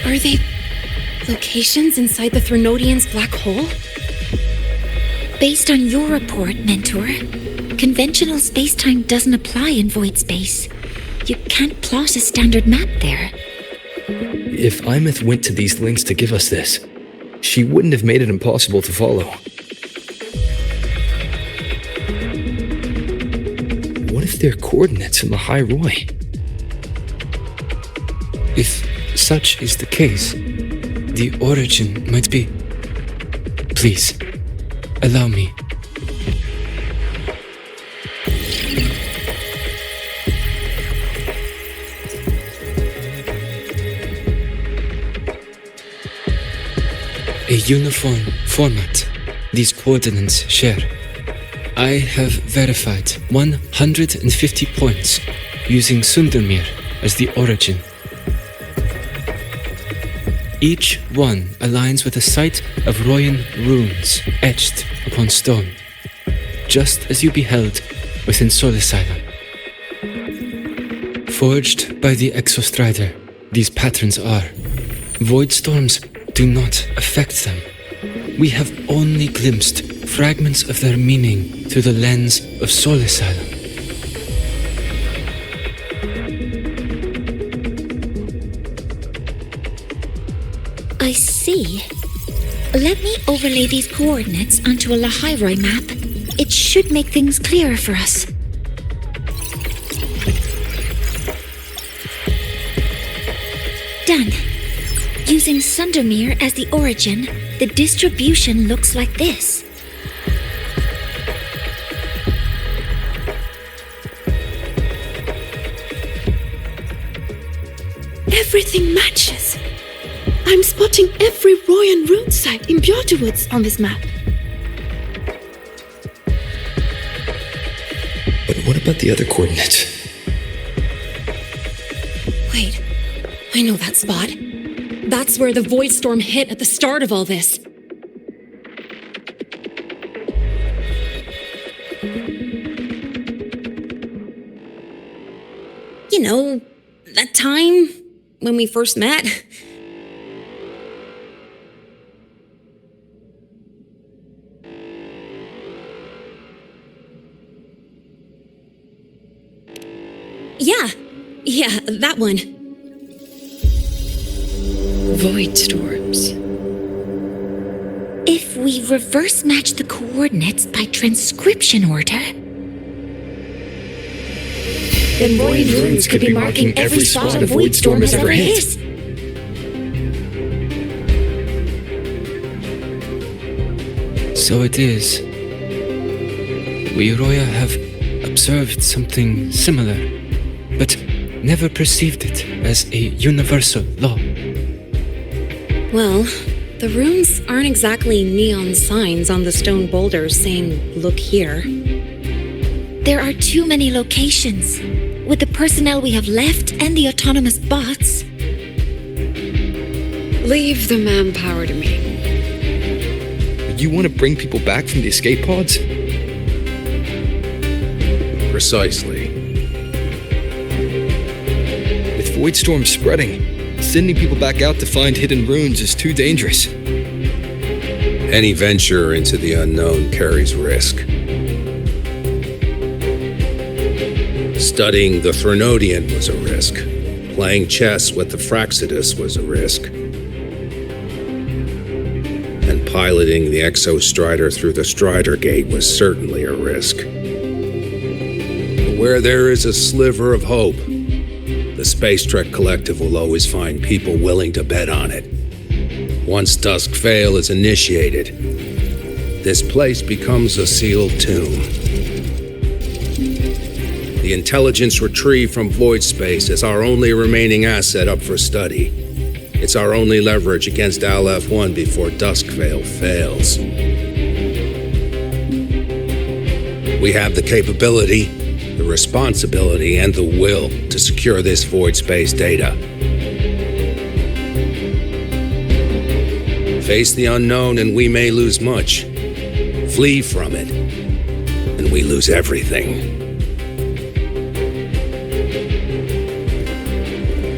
Are they locations inside the Threnodian's black hole? Based on your report, Mentor, conventional space-time doesn't apply in void space. You can't plot a standard map there. If Imeth went to these links to give us this, she wouldn't have made it impossible to follow. if they're coordinates in the High Roy? If such is the case, the origin might be... Please, allow me. A uniform format these coordinates share. I have verified 150 points using Sundermere as the origin. Each one aligns with a site of Royan runes etched upon stone, just as you beheld within Solisila. Forged by the Exostrider, these patterns are. Void storms do not affect them. We have only glimpsed fragments of their meaning through the lens of Solisila. I see. Let me overlay these coordinates onto a Lahairoi map. It should make things clearer for us. Done. Using Sundermere as the origin, the distribution looks like this. Everything matches. I'm spotting every Royan rune site in Bjorterwoods on this map. But what about the other coordinates? Wait, I know that spot. That's where the void storm hit at the start of all this. You know, that time when we first met. Yeah, that one. Void storms. If we reverse match the coordinates by transcription order, then Royan runes could be marking every spot a void storm has ever hit. So it is. We Roya have observed something similar, but never perceived it as a universal law. Well, the runes aren't exactly neon signs on the stone boulders saying, "Look here." there are too many locations. With the personnel we have left and the autonomous bots. Leave the manpower to me. You want to bring people back from the escape pods? Precisely. With Void Storm spreading, sending people back out to find hidden runes is too dangerous. Any venture into the unknown carries risk. Studying the Threnodian was a risk. Playing chess with the Fraxidus was a risk. And piloting the Exostrider through the Strider Gate was certainly a risk. But where there is a sliver of hope, the Space Trek Collective will always find people willing to bet on it. Once Dusk Vale is initiated, this place becomes a sealed tomb. The intelligence retrieved from void space is our only remaining asset up for study. It's our only leverage against Al-F1 before Dusk Vale fails. We have the capability, the responsibility, and the will to secure this void space data. Face the unknown and we may lose much. Flee from it, and we lose everything.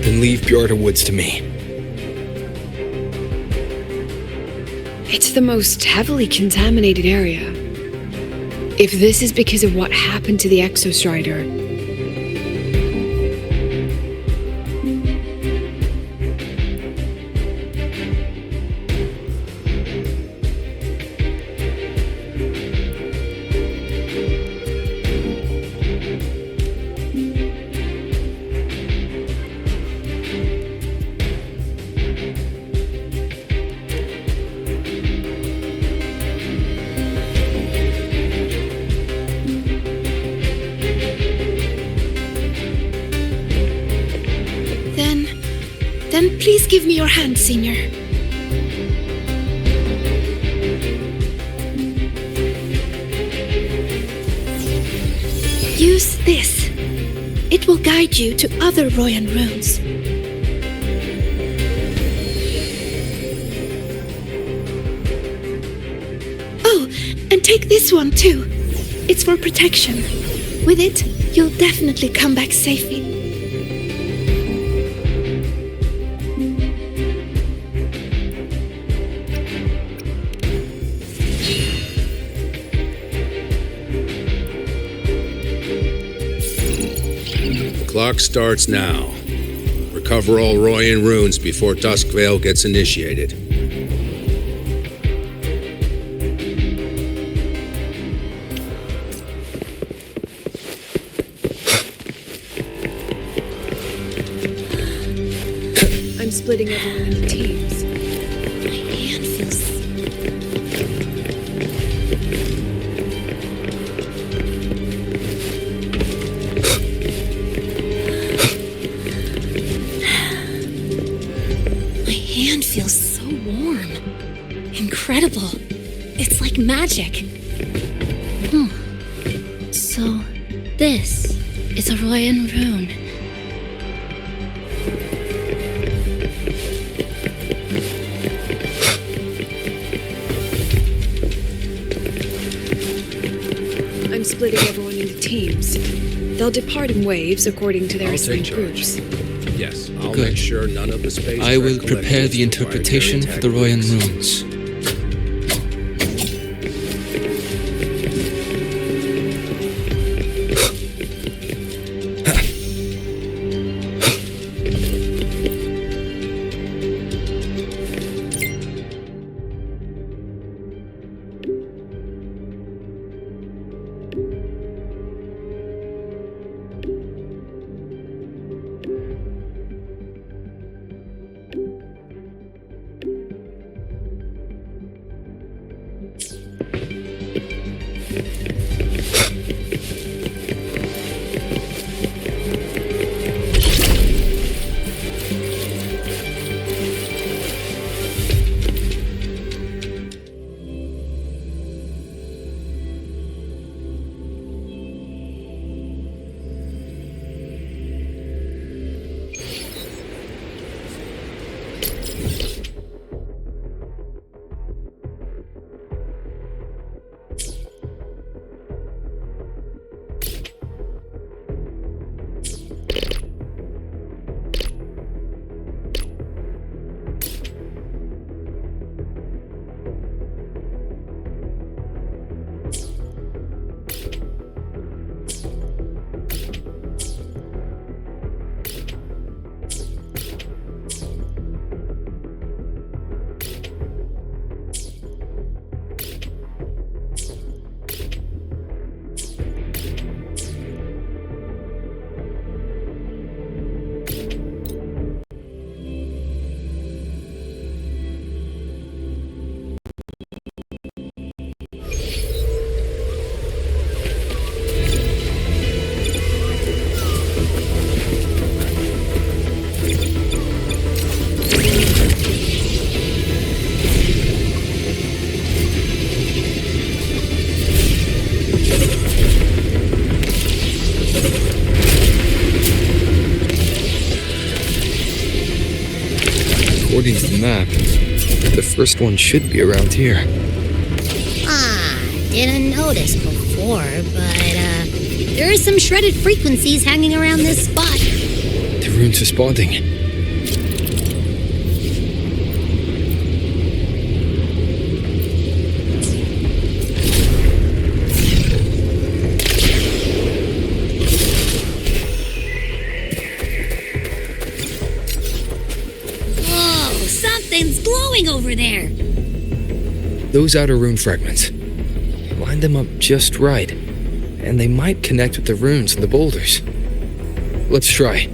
Then leave Bjorterwoods to me. It's the most heavily contaminated area. If this is because of what happened to the Exostrider, Please give me your hand, Senior. Use this. It will guide you to other Royan runes. Oh, and take this one too. It's for protection. With it, you'll definitely come back safely. Clock starts now. Recover all Royan runes before Duskvale gets initiated. I'm splitting everyone into teams. My hand feels... My hand feels so warm. Incredible. It's like magic. So, this is a Royan rune. I'm splitting everyone into teams. They'll depart in waves according to their I'll assigned take charge. groups. Yes, I'll Good. make sure none of the space. I will Trek prepare the collectives interpretation acquire for the their Royan intact runes. According to the map, the first one should be around here. Didn't notice before, but, there are some shredded frequencies hanging around this spot. The rune's responding. Whoa, something's glowing over there. Those outer rune fragments. Line them up just right, and they might connect with the runes and the boulders. Let's try.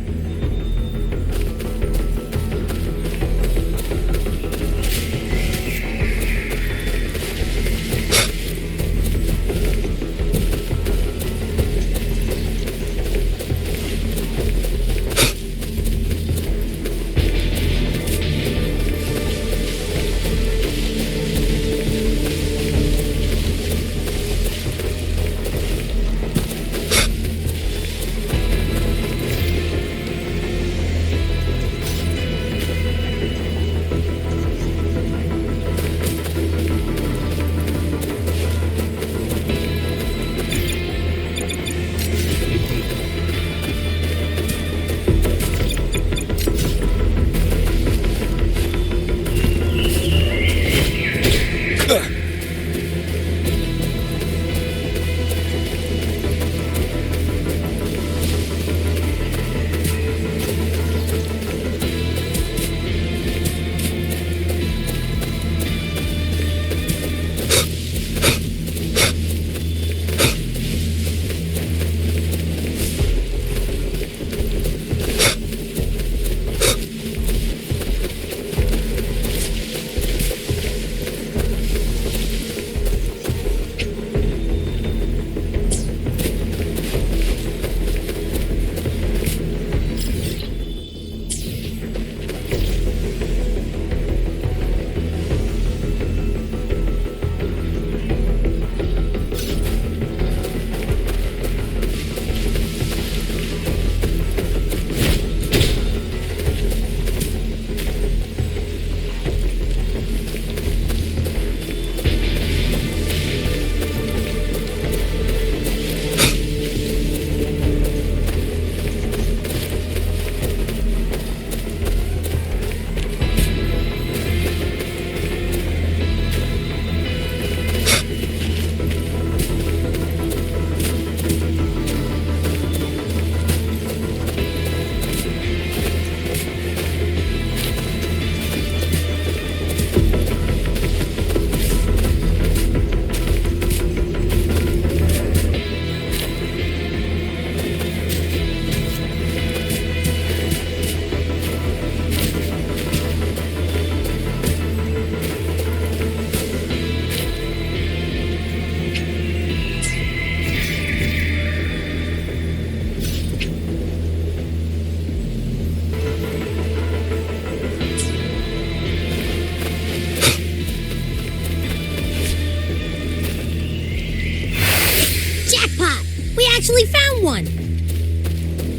actually found one!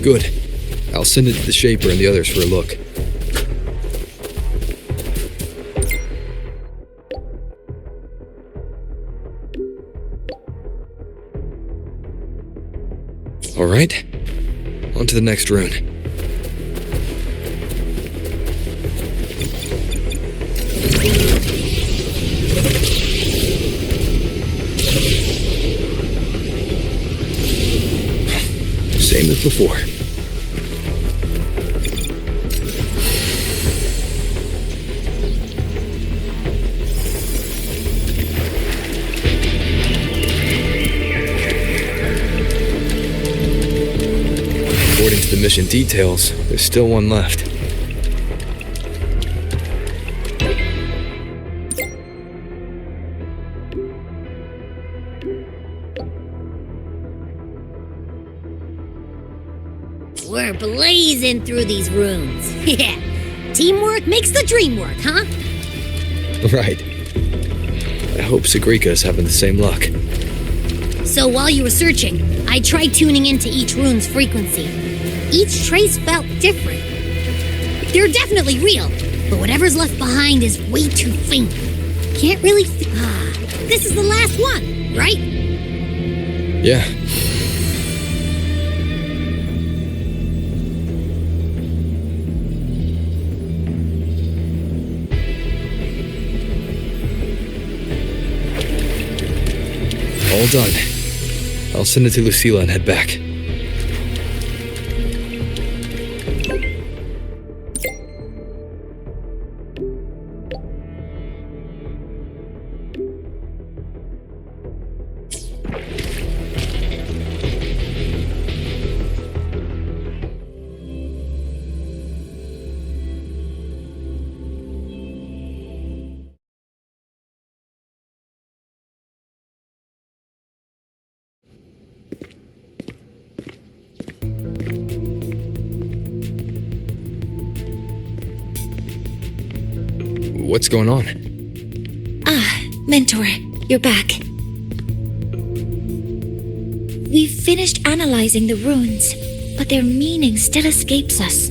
Good. I'll send it to the Shaper and the others for a look. All right, on to the next rune. Same as before. According to the mission details, there's still one left. We're blazing through these runes. Yeah. Teamwork makes the dream work, huh? Right. I hope Sigrika's having the same luck. So while you were searching, I tried tuning into each rune's frequency. Each trace felt different. They're definitely real, but whatever's left behind is way too faint. Can't really this is the last one, right? Yeah. All done. I'll send it to Lucilla and head back. What's going on? Mentor, you're back. We've finished analyzing the runes, but their meaning still escapes us.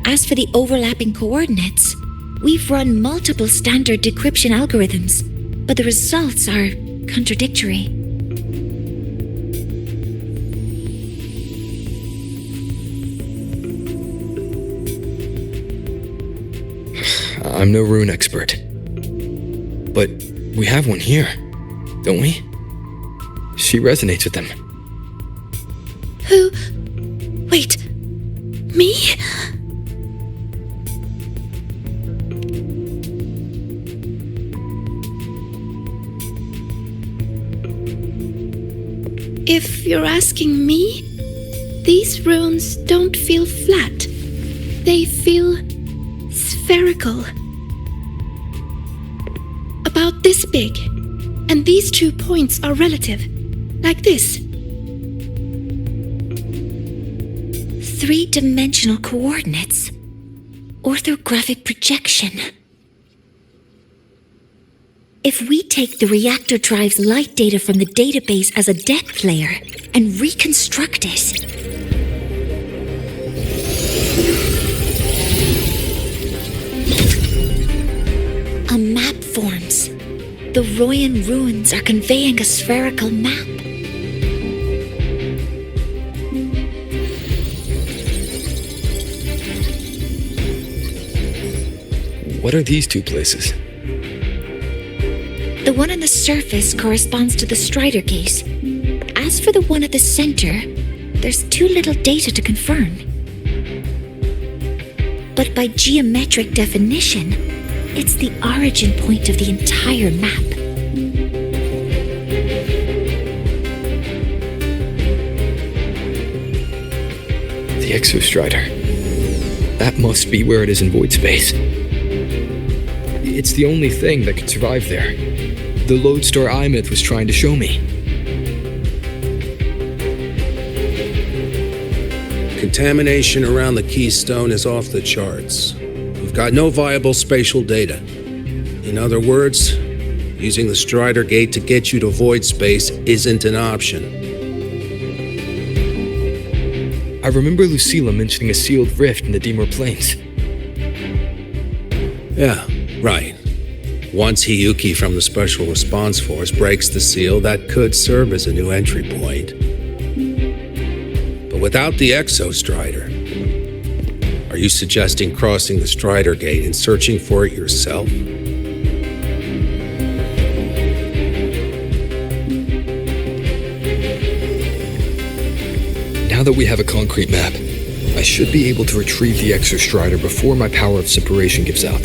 As for the overlapping coordinates, we've run multiple standard decryption algorithms, but the results are contradictory. I'm no rune expert. But we have one here, don't we? She resonates with them. Who? Wait. Me? If you're asking me, these runes don't feel flat. They feel spherical. About this big. And these 2 points are relative. Like this. 3-dimensional coordinates. Orthographic projection. If we take the reactor drive's light data from the database as a depth layer and reconstruct it, a map forms. The Royan ruins are conveying a spherical map. What are these 2 places? The one on the surface corresponds to the Strider case. As for the one at the center, there's too little data to confirm. But by geometric definition, it's the origin point of the entire map. The Exostrider. That must be where it is in void space. It's the only thing that could survive there. The lodestar Imyth was trying to show me. Contamination around the keystone is off the charts. We've got no viable spatial data. In other words, Using the Strider Gate to get you to void space isn't an option. I remember Lucilla mentioning a sealed rift in the Deemer Plains. Yeah, right. Once Hiyuki from the Special Response Force breaks the seal, that could serve as a new entry point. But without the Exostrider, are you suggesting crossing the Strider Gate and searching for it yourself? Now that we have a concrete map, I should be able to retrieve the Exostrider before my power of separation gives out.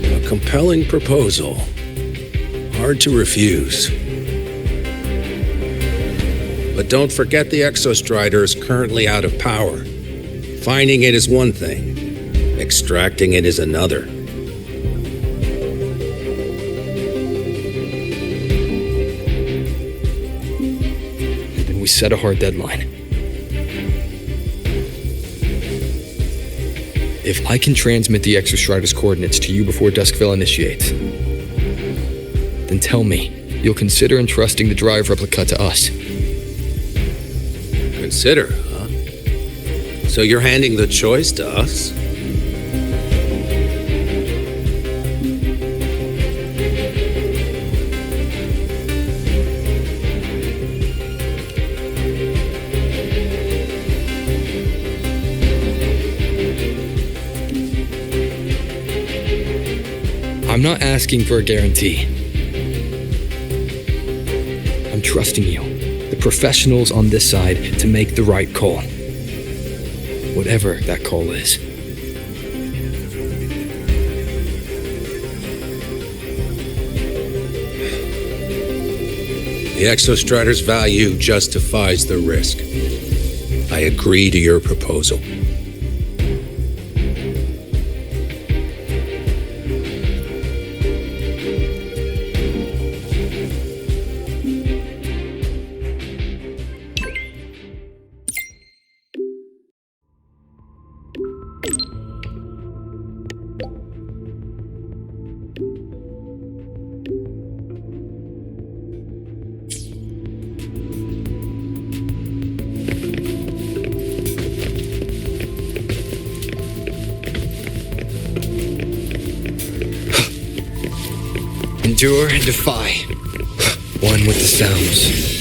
A compelling proposal. Hard to refuse. But don't forget the Exostrider is currently out of power. Finding it is one thing. Extracting it is another. We set a hard deadline. If I can transmit the Exostrider's coordinates to you before Duskville initiates, then tell me you'll consider entrusting the drive replica to us. Consider, huh? So you're handing the choice to us? I'm not asking for a guarantee. I'm trusting you, the professionals on this side, to make the right call. Whatever that call is. The Exostrider's value justifies the risk. I agree to your proposal. Endure and defy. One with the sounds.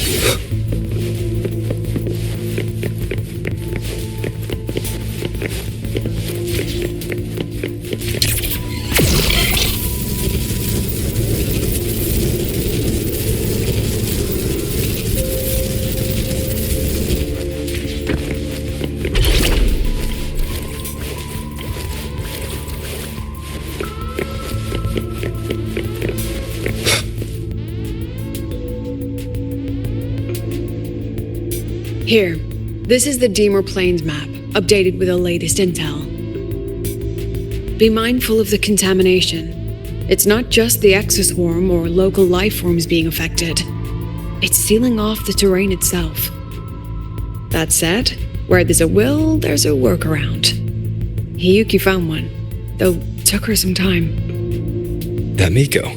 Here, this is the Deemer Plains map, updated with the latest intel. Be mindful of the contamination. It's not just the exoswarm or local life forms being affected. It's sealing off the terrain itself. That said, where there's a will, there's a workaround. Hiyuki found one, though it took her some time. That Miko.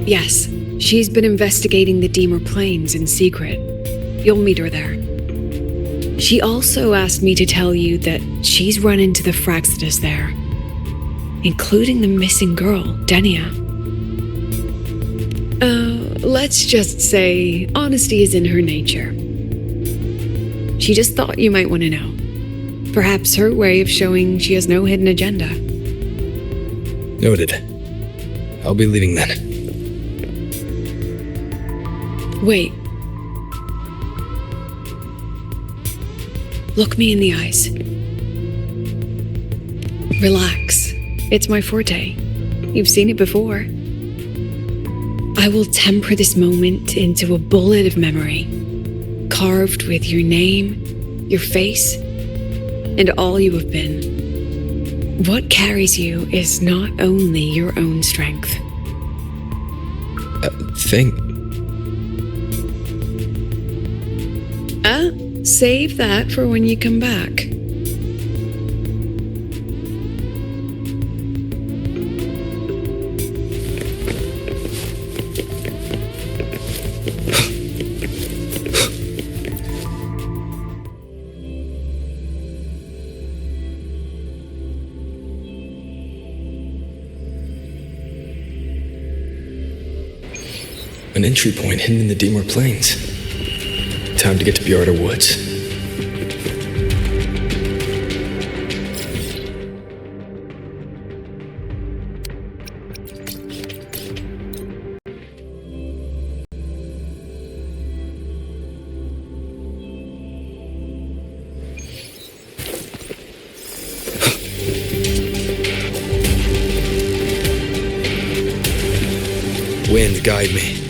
Yes, she's been investigating the Deemer Plains in secret. You'll meet her there. She also asked me to tell you that she's run into the Fraxidus there, including the missing girl, Denia. Let's just say honesty is in her nature. She just thought you might want to know. Perhaps her way of showing she has no hidden agenda. Noted. I'll be leaving then. Wait. Look me in the eyes. Relax. It's my forte. You've seen it before. I will temper this moment into a bullet of memory, carved with your name, your face, and all you have been. What carries you is not only your own strength. Save that for when you come back. An entry point hidden in the Deemer Plains. Time to get to Bjarta Woods. Wind, guide me.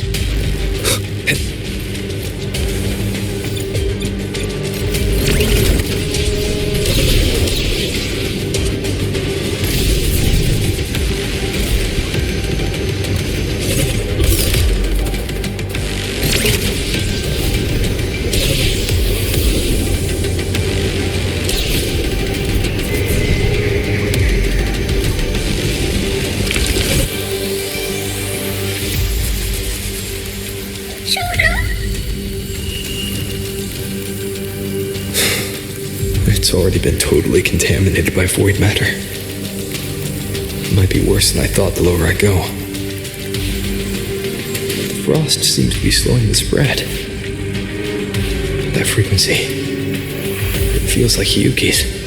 It's already been totally contaminated by void matter. It might be worse than I thought the lower I go. The frost seems to be slowing the spread. That frequency, it feels like Hiyuki's.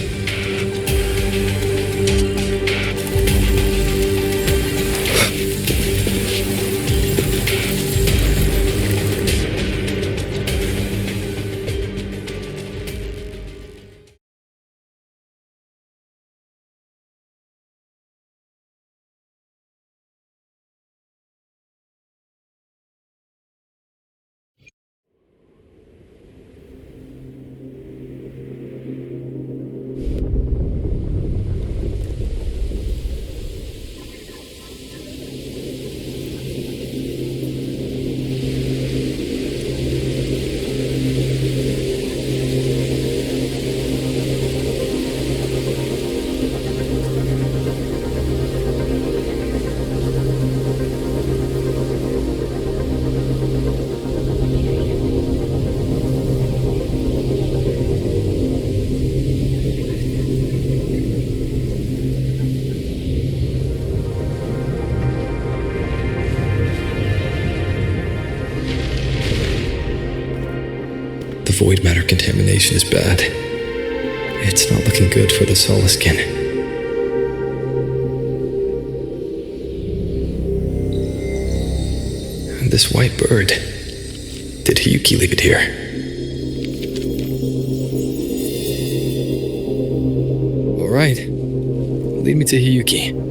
Void matter contamination is bad. It's not looking good for the Soliskin. And this white bird. Did Hiyuki leave it here? All right. Lead me to Hiyuki.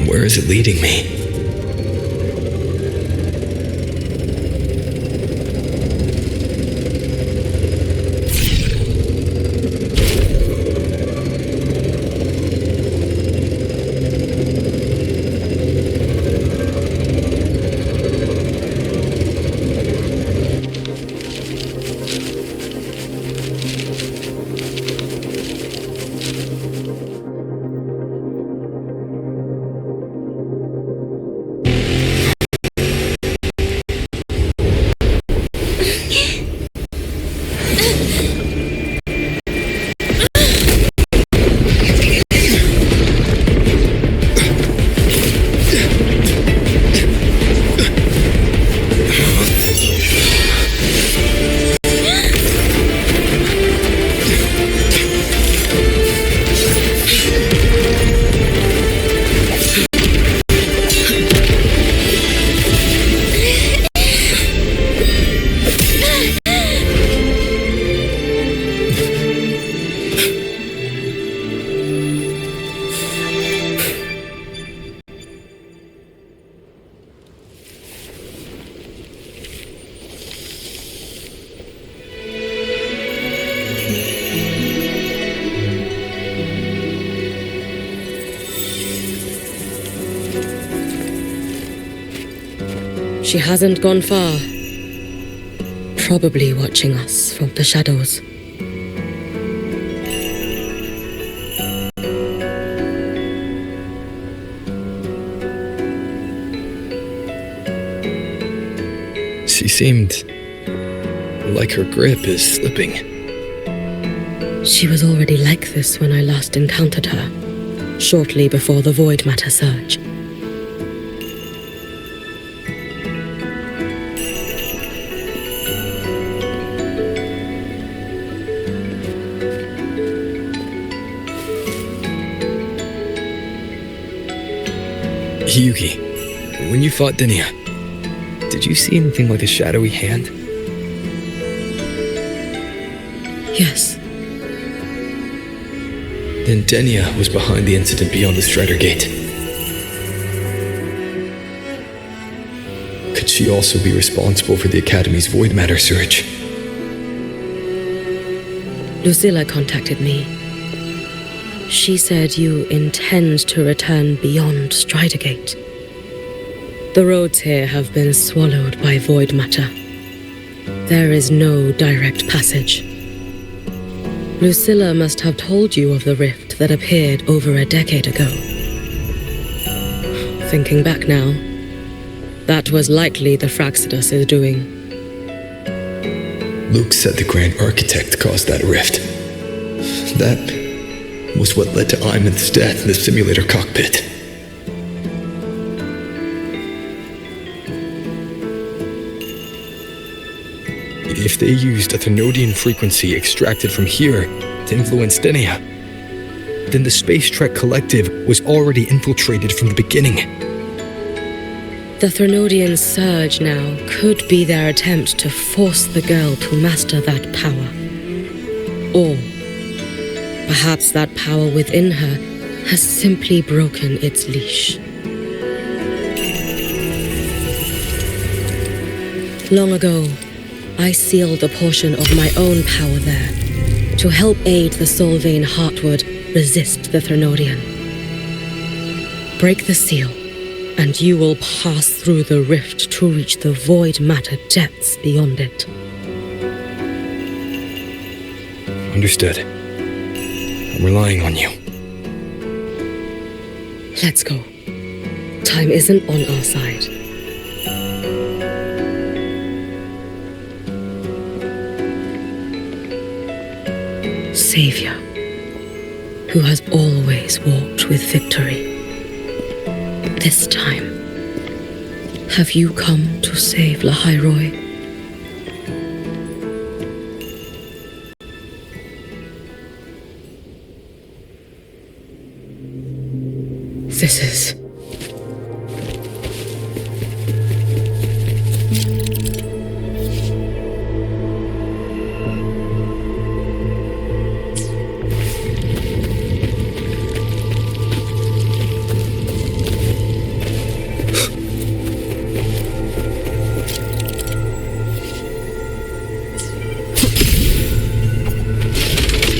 Where is it leading me? She hasn't gone far. Probably watching us from the shadows. She seemed like her grip is slipping. She was already like this when I last encountered her, shortly before the void matter surge. Yuki, when you fought Denia, did you see anything like a shadowy hand? Yes. Then Denia was behind the incident beyond the Strider Gate. Could she also be responsible for the Academy's void matter surge? Lucilla contacted me. She said you intend to return beyond Strider Gate. The roads here have been swallowed by void matter. There is no direct passage. Lucilla must have told you of the rift that appeared over a decade ago. Thinking back now, that was likely the Fraxidus' doing. Luke said the Grand Architect caused that rift. That was what led to Iman's death in the simulator cockpit. If they used a Thenodian frequency extracted from here to influence Denia, then the Space Trek Collective was already infiltrated from the beginning. The Thenodian surge now could be their attempt to force the girl to master that power. Or perhaps that power within her has simply broken its leash. Long ago, I sealed a portion of my own power there to help aid the Solvane Heartwood resist the Thenodian. Break the seal, and you will pass through the rift to reach the void matter depths beyond it. Understood. I'm relying on you. Let's go. Time isn't on our side. Savior, who has always walked with victory. This time, have you come to save Lahairoi? This is...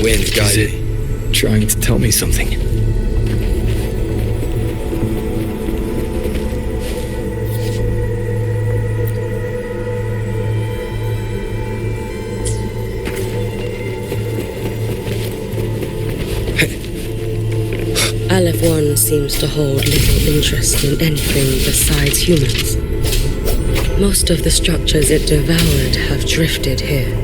Wind, guys. Is it trying to tell me something? Aleph 1 seems to hold little interest in anything besides humans. Most of the structures it devoured have drifted here.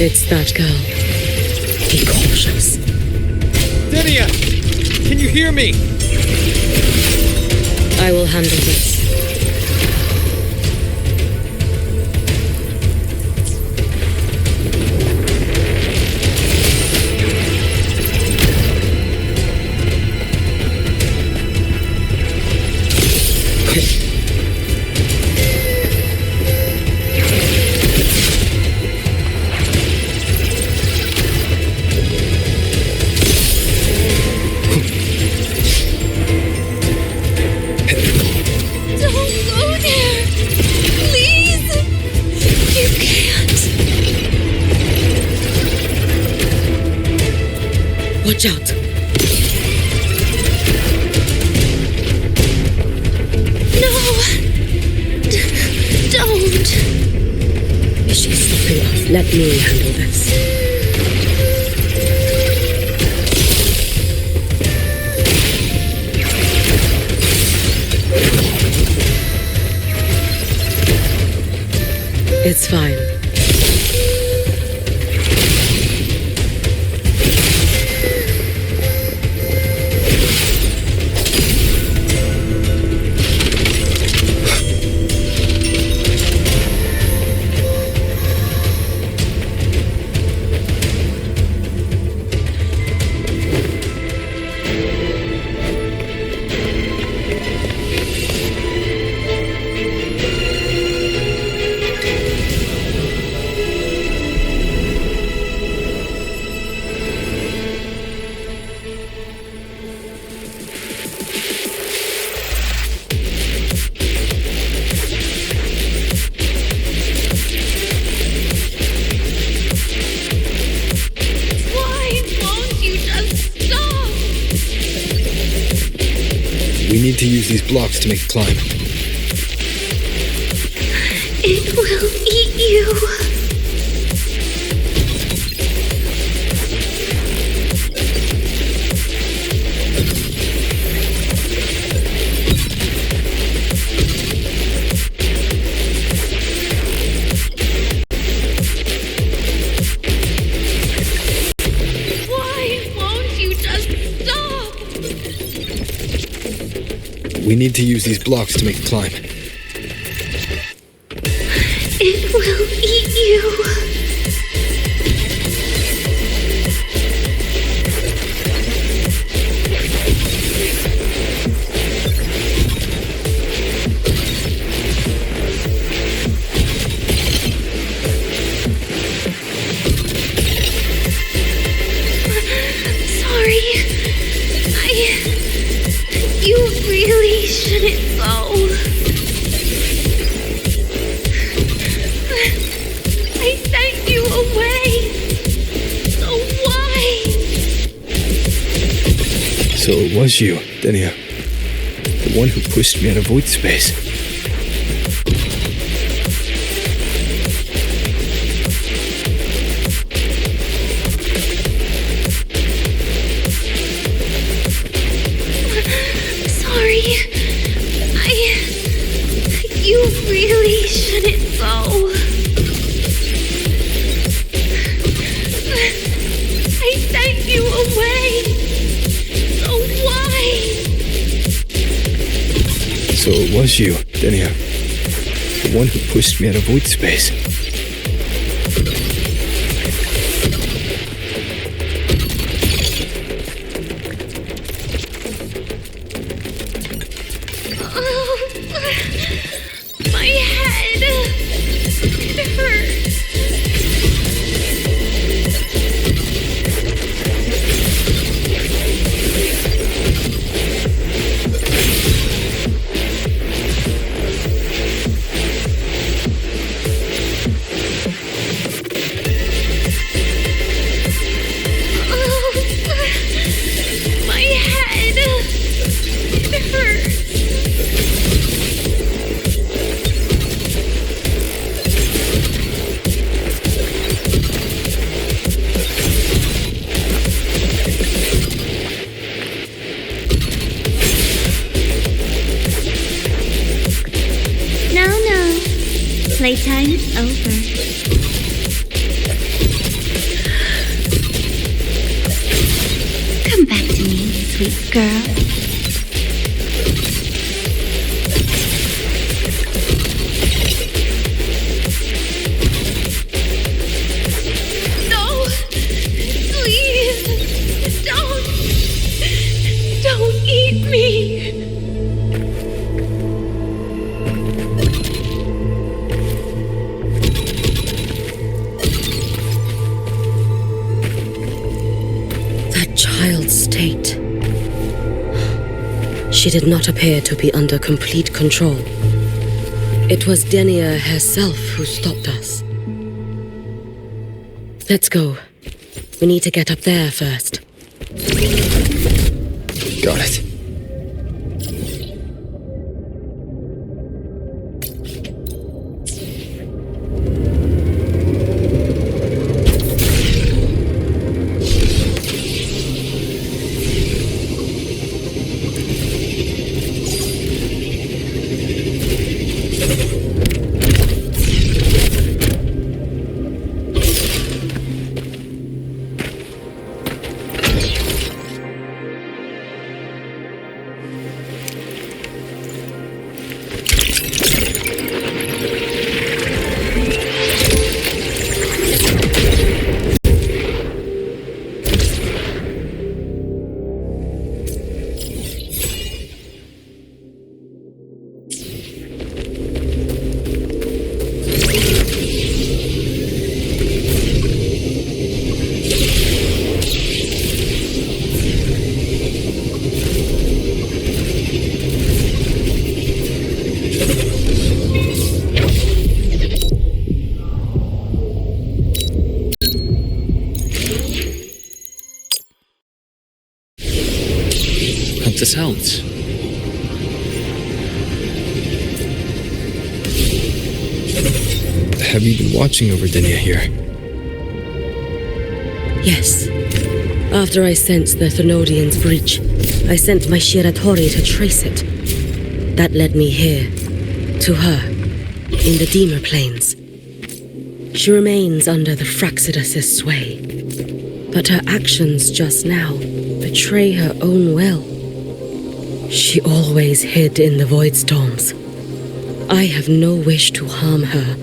It's that girl. Be cautious. Denia! Can you hear me? I will handle this. Watch out! No! Don't! She's stopping us. Let me handle this. It's fine. We need to use these blocks to make a climb. It will eat you. We need to use these blocks to make a climb. It will eat you. Sorry. You really shouldn't go. I sent you away. So why? So it was you, Denia. The one who pushed me out of void space. You really shouldn't go. I sent you away. So why? So it was you, Denia. The one who pushed me out of void space. My head. It hurts. My head. It hurts. Playtime is over. Come back to me, sweet girl. No! Please! Don't eat me! Child's state. She did not appear to be under complete control. It was Denia herself who stopped us. Let's go. We need to get up there first. Got it. Hope this helps. Have you been watching over Dinia here? Yes. After I sensed the Thenodian's breach, I sent my Shiratori to trace it. That led me here, to her, in the Dima Plains. She remains under the Fraxidus' sway, but her actions just now betray her own will. She always hid in the void storms. I have no wish to harm her,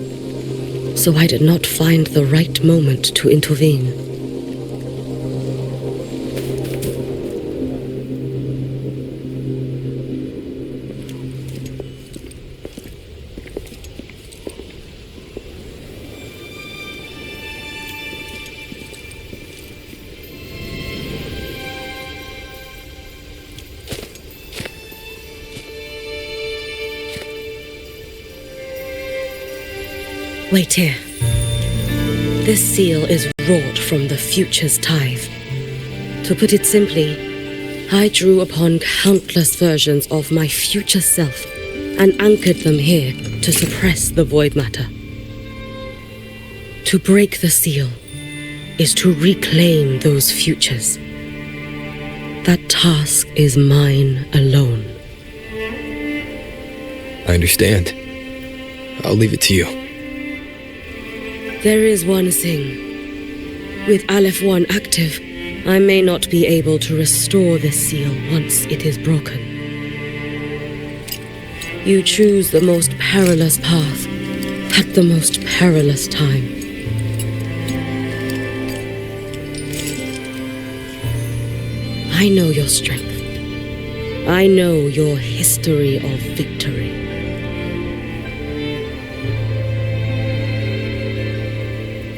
so I did not find the right moment to intervene. Wait here. This seal is wrought from the future's tithe. To put it simply, I drew upon countless versions of my future self and anchored them here to suppress the void matter. To break the seal is to reclaim those futures. That task is mine alone. I understand. I'll leave it to you. There is one thing. With Aleph 1 active, I may not be able to restore this seal once it is broken. You choose the most perilous path at the most perilous time. I know your strength. I know your history of victory.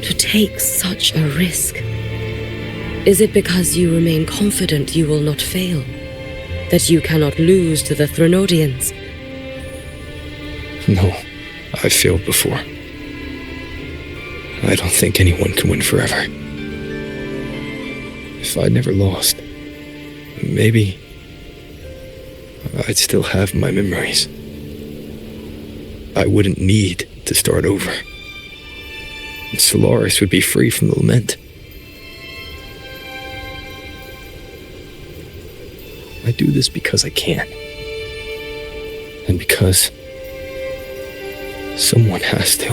To take such a risk? Is it because you remain confident you will not fail? That you cannot lose to the Thenodians? No, I've failed before. I don't think anyone can win forever. If I'd never lost, maybe I'd still have my memories. I wouldn't need to start over. And Solaris would be free from the lament. I do this because I can. And because someone has to.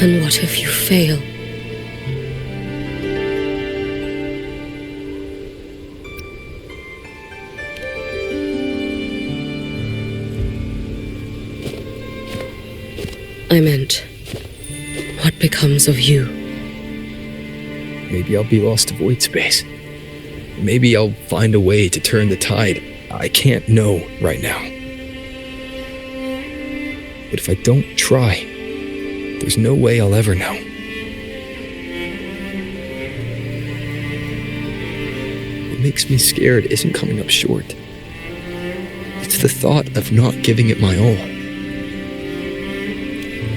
And what if you fail? I meant, what becomes of you? Maybe I'll be lost to void space. Maybe I'll find a way to turn the tide. I can't know right now. But if I don't try, there's no way I'll ever know. What makes me scared isn't coming up short. It's the thought of not giving it my all.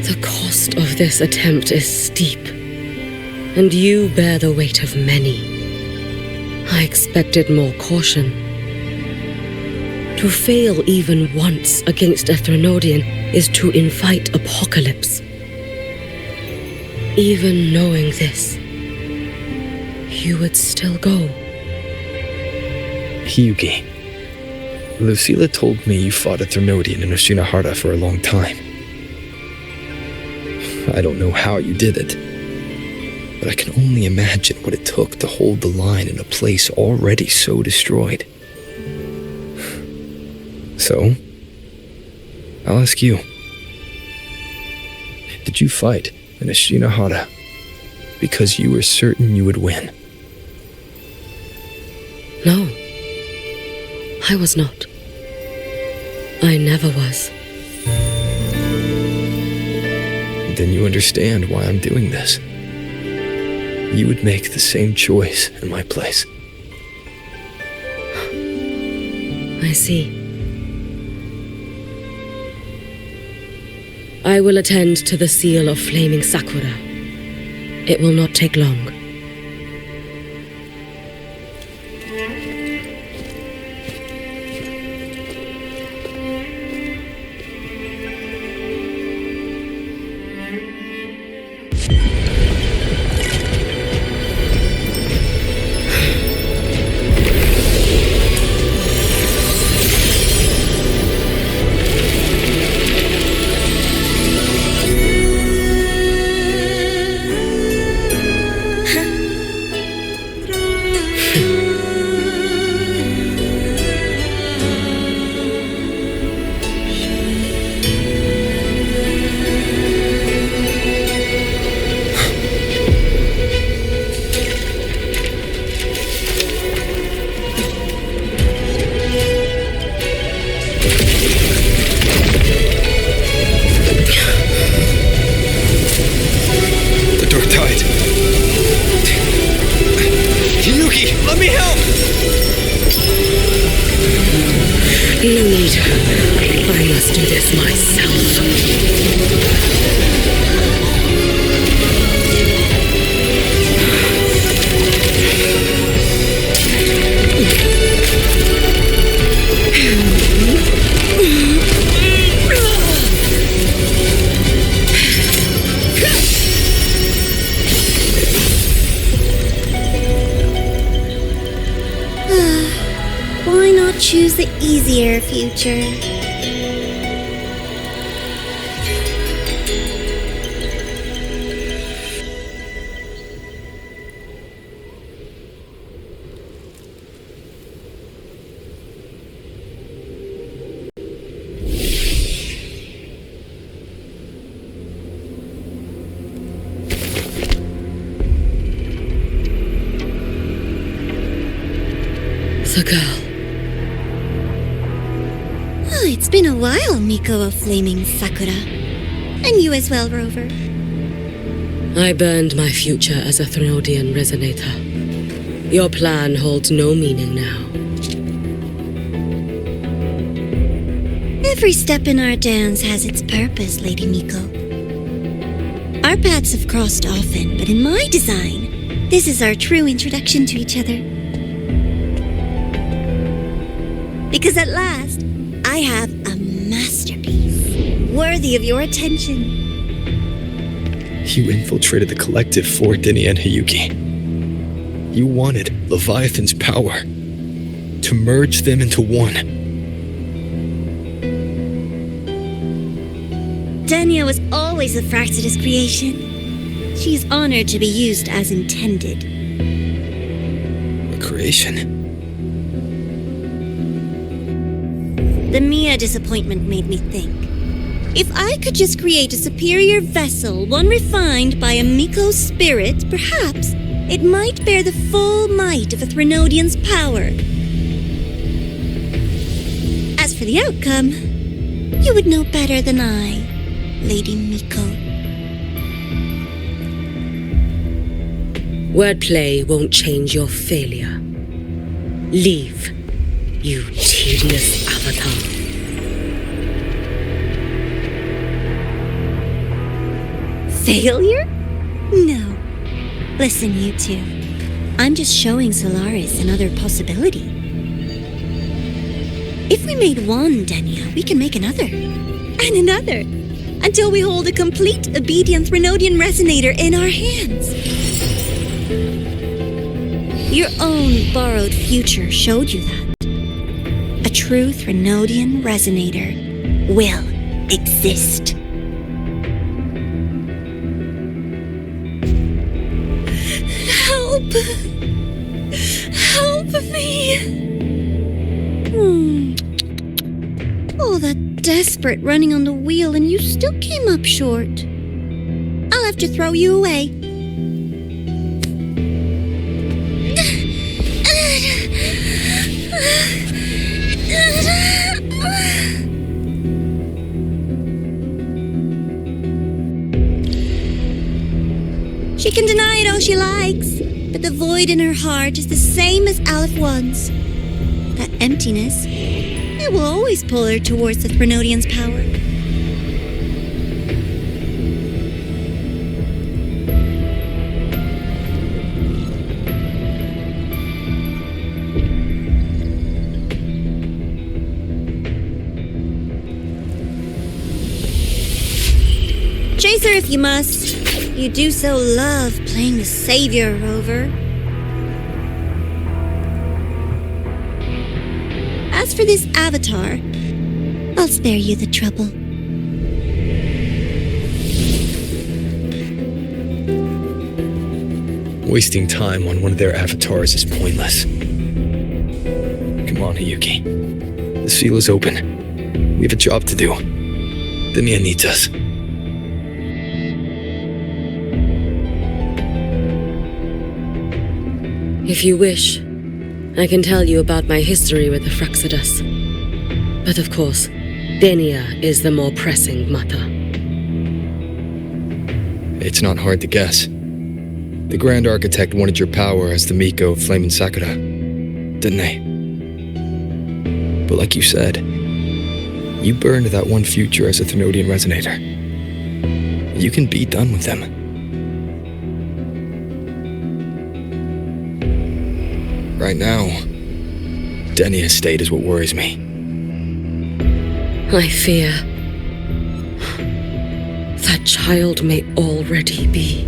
The cost of this attempt is steep, and you bear the weight of many. I expected more caution. To fail even once against a Threnodian is to invite apocalypse. Even knowing this, you would still go. Hyugi, Lucilla told me you fought a Threnodian in Ashina for a long time. I don't know how you did it, but I can only imagine what it took to hold the line in a place already so destroyed. So, I'll ask you. Did you fight in Ashina because you were certain you would win? No, I was not. I never was. Then you understand why I'm doing this. You would make the same choice in my place. I see. I will attend to the seal of Flaming Sakura. It will not take long. Choose the easier future. The girl. It's been a while, Miko of Flaming Sakura. And you as well, Rover. I burned my future as a Threnodian resonator. Your plan holds no meaning now. Every step in our dance has its purpose, Lady Miko. Our paths have crossed often, but in my design, this is our true introduction to each other. Because at last, I have a masterpiece, worthy of your attention. You infiltrated the collective for Dini and Hyugi. You wanted Leviathan's power, to merge them into one. Denia was always a Fraxidus creation. She is honored to be used as intended. A creation? The Mia disappointment made me think. If I could just create a superior vessel, one refined by a Miko spirit, perhaps it might bear the full might of a Threnodian's power. As for the outcome, you would know better than I, Lady Miko. Wordplay won't change your failure. Leave, you tedious avatar. Failure? No. Listen, you two. I'm just showing Solaris another possibility. If we made one, Denia, we can make another. And another. Until we hold a complete obedient Threnodian resonator in our hands. Your own borrowed future showed you that. A true Threnodian resonator will exist. Help! Help me! All that desperate running on the wheel and you still came up short. I'll have to throw you away. She can deny it all she likes, but the void in her heart is the same as Aleph One's. That emptiness, it will always pull her towards the Threnodian's power. Chase her if you must. You do so love playing the savior, Rover. As for this avatar, I'll spare you the trouble. Wasting time on one of their avatars is pointless. Come on, Hiyuki. The seal is open. We have a job to do. Denia needs us. If you wish, I can tell you about my history with the Fraxidus. But of course, Denia is the more pressing matter. It's not hard to guess. The Grand Architect wanted your power as the Miko of Flame and Sakura, didn't they? But like you said, you burned that one future as a Threnodian resonator. You can be done with them. Right now, Denia's state is what worries me. I fear that child may already be.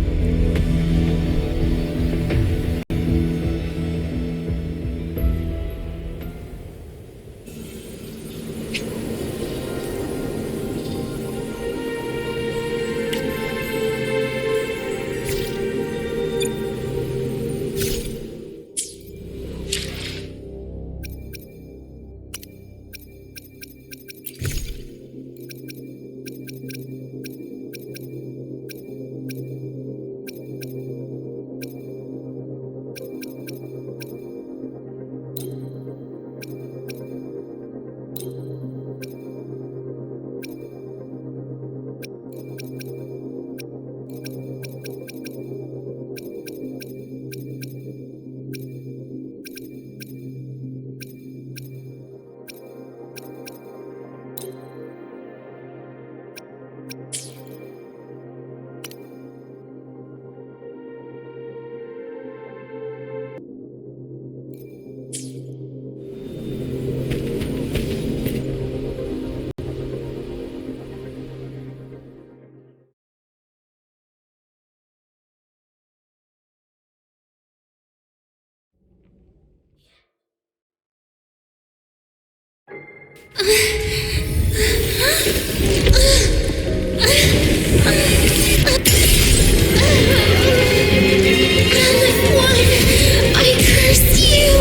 I curse you!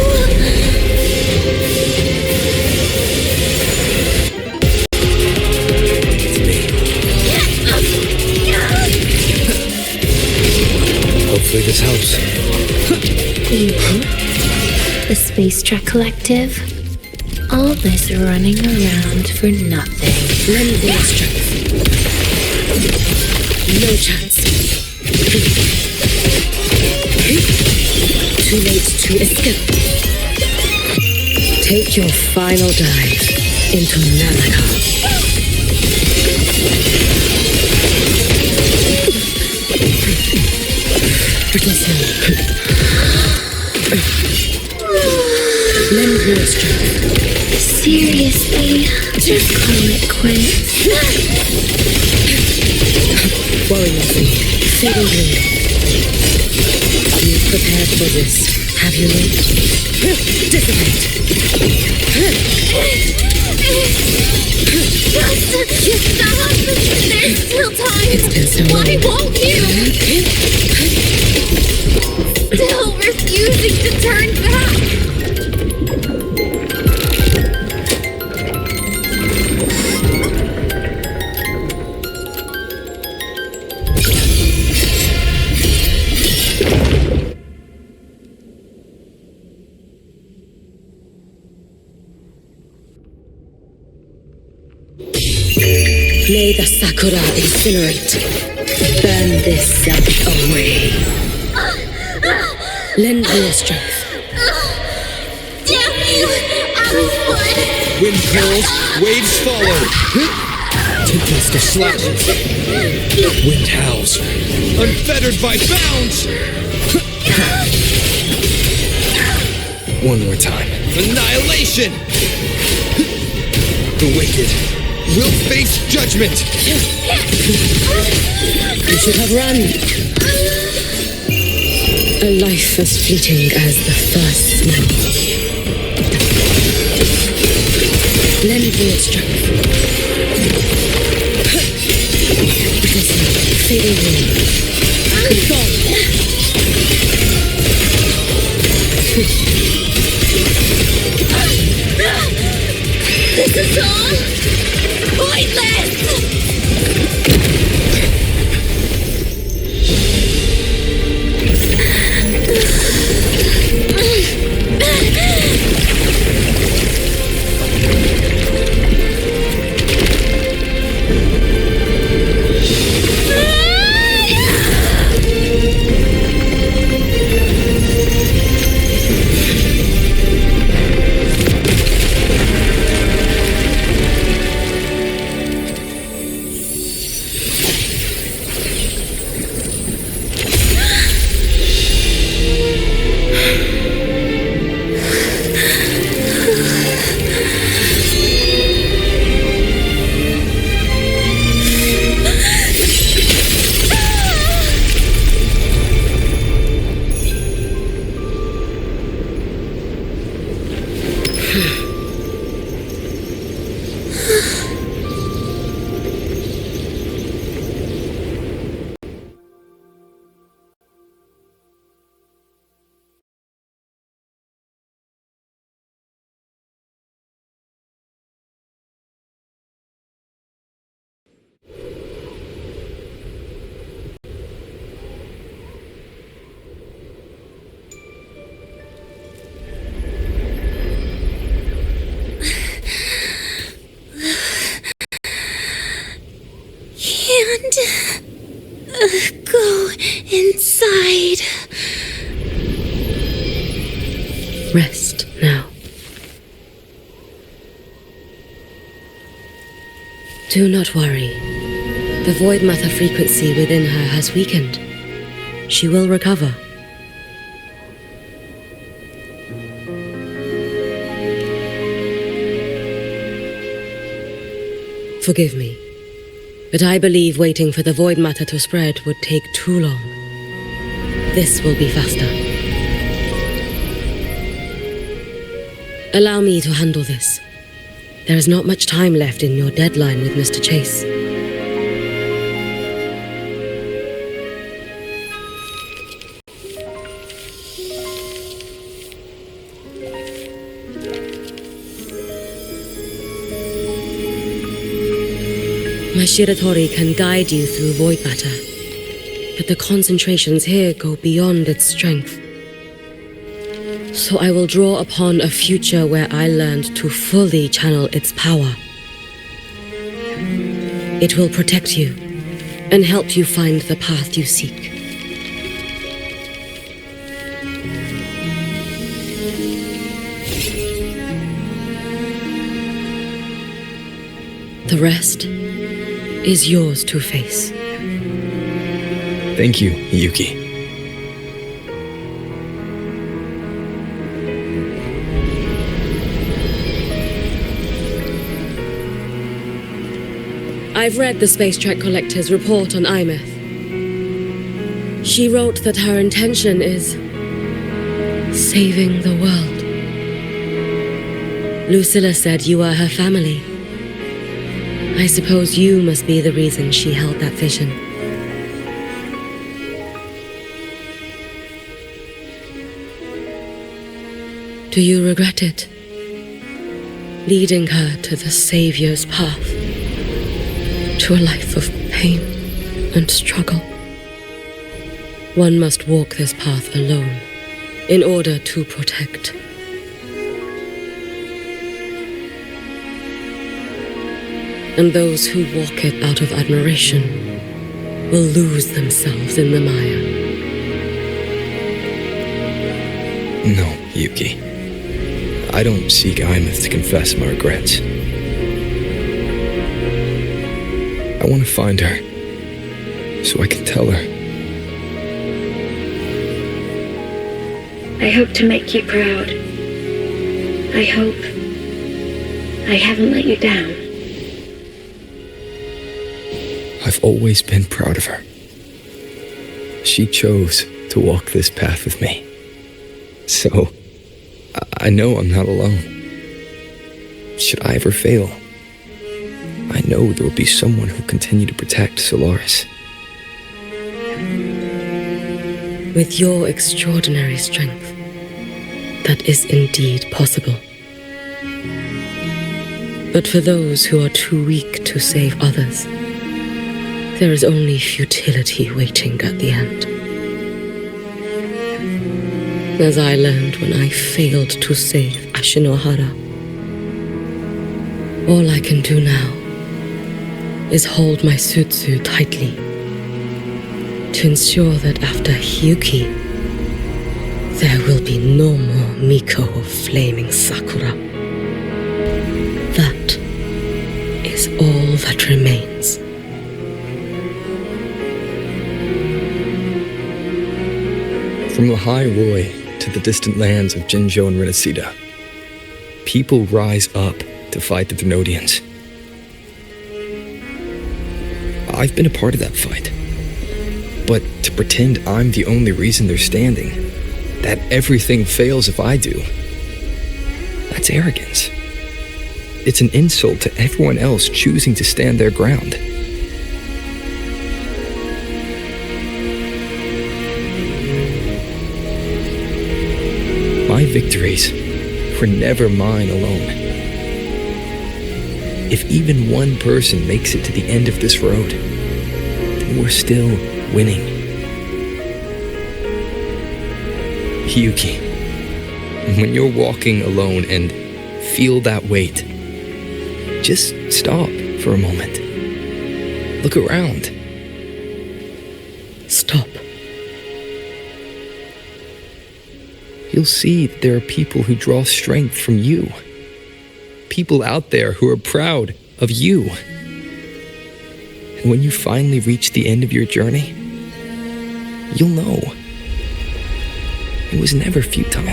Hopefully this helps. The Space Trek Collective. All this running around for nothing. None of the extracts. No chance. Too late to escape. Take your final dive into Nalaka. Listen. Just call it quits. Worry nothing. Fading blue. You've prepared for this, have you not? Dissipate. Just stop! There's still time! It's been so long. Why won't you? Still refusing to turn back! May the Sakura incinerate. Burn this self away. Lend me your strength. Damn you! Outward! Wind curls, waves follow. Tempest of slashes. Wind howls. Unfettered by bounds. One more time. Annihilation! The wicked will face judgment! You should have run. A life as fleeting as the first snow. Lend me your strength. Because fading wind. Gone. This is all pointless! Go inside. Rest now. Do not worry. The void matter frequency within her has weakened. She will recover. Forgive me, but I believe waiting for the void matter to spread would take too long. This will be faster. Allow me to handle this. There is not much time left in your deadline with Mr. Chase. My Shiratori can guide you through void matter, but the concentrations here go beyond its strength. So I will draw upon a future where I learned to fully channel its power. It will protect you and help you find the path you seek. The rest is yours to face. Thank you, Yuki. I've read the Space Trek Collector's report on Imeth. She wrote that her intention is saving the world. Lucilla said you are her family. I suppose you must be the reason she held that vision. Do you regret it? Leading her to the Savior's path, to a life of pain and struggle. One must walk this path alone in order to protect. And those who walk it out of admiration will lose themselves in the mire. No, Yuki. I don't seek Imeth to confess my regrets. I want to find her, so I can tell her. I hope to make you proud. I hope I haven't let you down. I've always been proud of her. She chose to walk this path with me. So, I know I'm not alone. Should I ever fail, I know there will be someone who'll continue to protect Solaris. With your extraordinary strength, that is indeed possible. But for those who are too weak to save others, there is only futility waiting at the end. As I learned when I failed to save Ashinohara. All I can do now is hold my Sutsu tightly to ensure that after Hyuki, there will be no more Miko of flaming Sakura. That is all that remains. From the High Roy to the distant lands of Jinzhou and Rinasida, people rise up to fight the Drenodians. I've been a part of that fight. But to pretend I'm the only reason they're standing, that everything fails if I do, that's arrogance. It's an insult to everyone else choosing to stand their ground. My victories were never mine alone. If even one person makes it to the end of this road, then we're still winning. Yuki, when you're walking alone and feel that weight, just stop for a moment. Look around. Stop. You'll see that there are people who draw strength from you. People out there who are proud of you. And when you finally reach the end of your journey, you'll know it was never futile.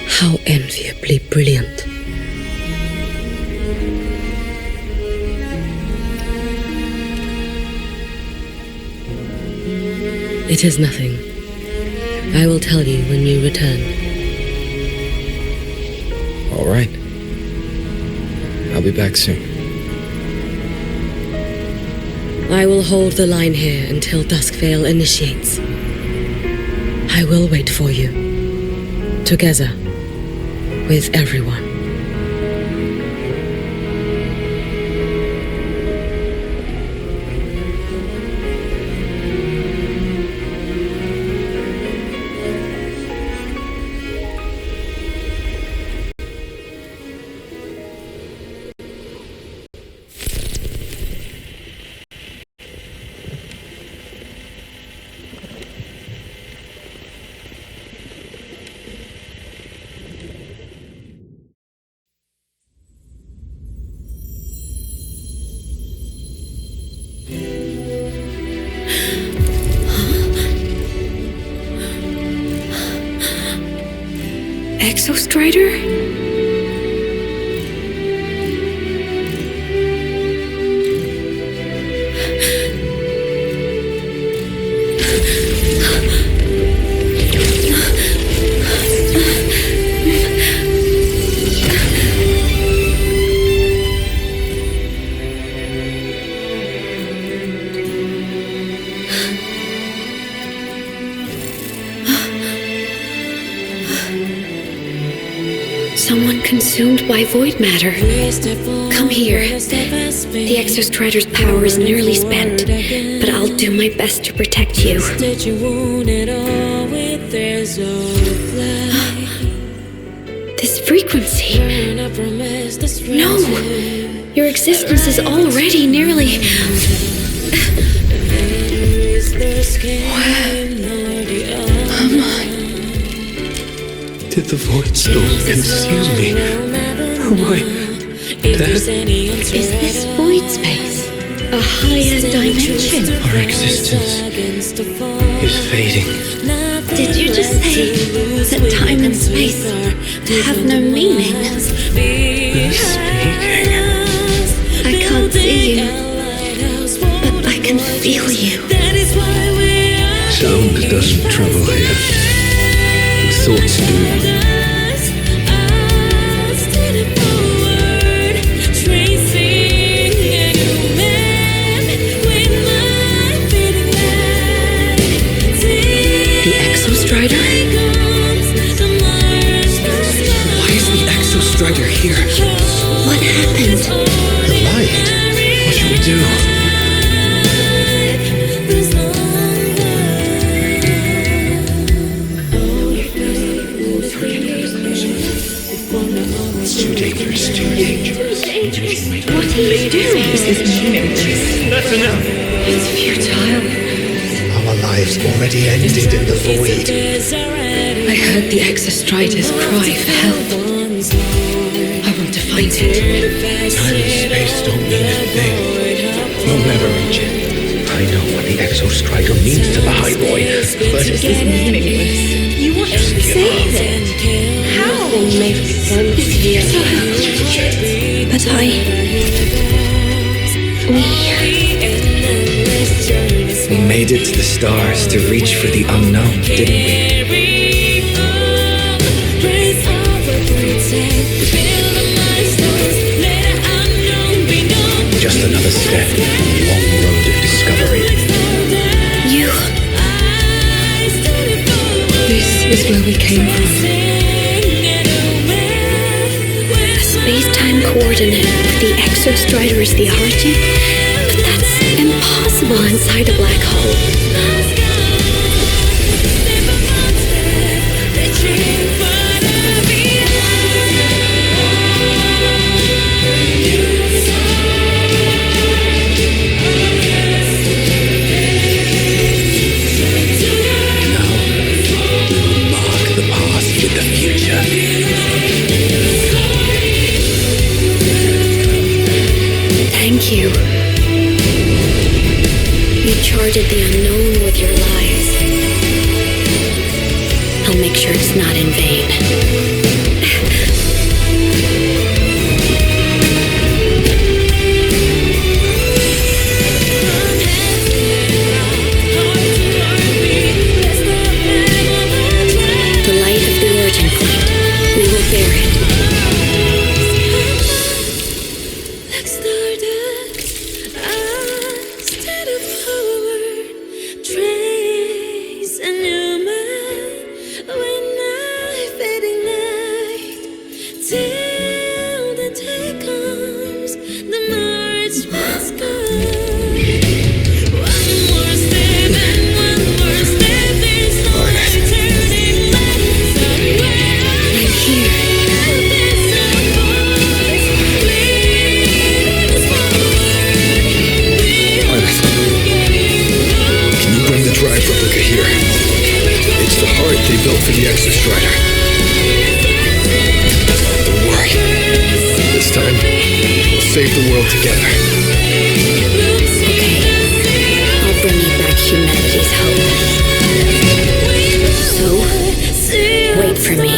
How enviably brilliant. It is nothing. I will tell you when you return. All right. I'll be back soon. I will hold the line here until Duskvale initiates. I will wait for you. Together. With everyone. Exostrider? why void matter? Come here. The Exostrider's power is nearly spent, but I'll do my best to protect you. This frequency. No! Your existence is already nearly... Where am I? Did the void storm consume me? Am I dead? Is this void space a higher dimension? Our existence is fading. Did you just say that time and space have no meaning? Who's speaking? I can't see you, but I can feel you. Sound doesn't travel here. Thoughts do. The Exostrider? Why is the Exostrider here? What happened? The light. What should we do? It's too dangerous, too dangerous. What are you doing? This is meaningless. That's enough. It's futile. Our lives already ended in the void. I heard the Exostrider's cry for help. I want to find it. Time and space don't mean a thing. We'll never reach it. I know what the Exostrider means to the Highboy, but it is meaningless. You want to save it? How? It's futile. But We made it to the stars to reach for the unknown, didn't we? Just another step on the long road of discovery. You... This is where we came from. A space-time coordinate with the Exostrider as the origin? But that's impossible inside a black hole. Thank you. You charted the unknown with your lies. I'll make sure it's not in vain. The light of the origin point. We will bear it. Built for the Exostrider. Don't worry. This time, we'll save the world together. Okay. I'll bring you back humanity's hope. So, wait for me.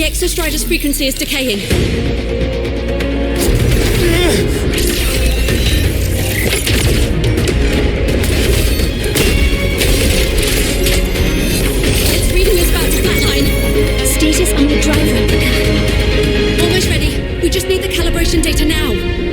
The Exostrider's frequency is decaying. It's reading us back to flatline. Status on the drive replica. Almost ready. We just need the calibration data now.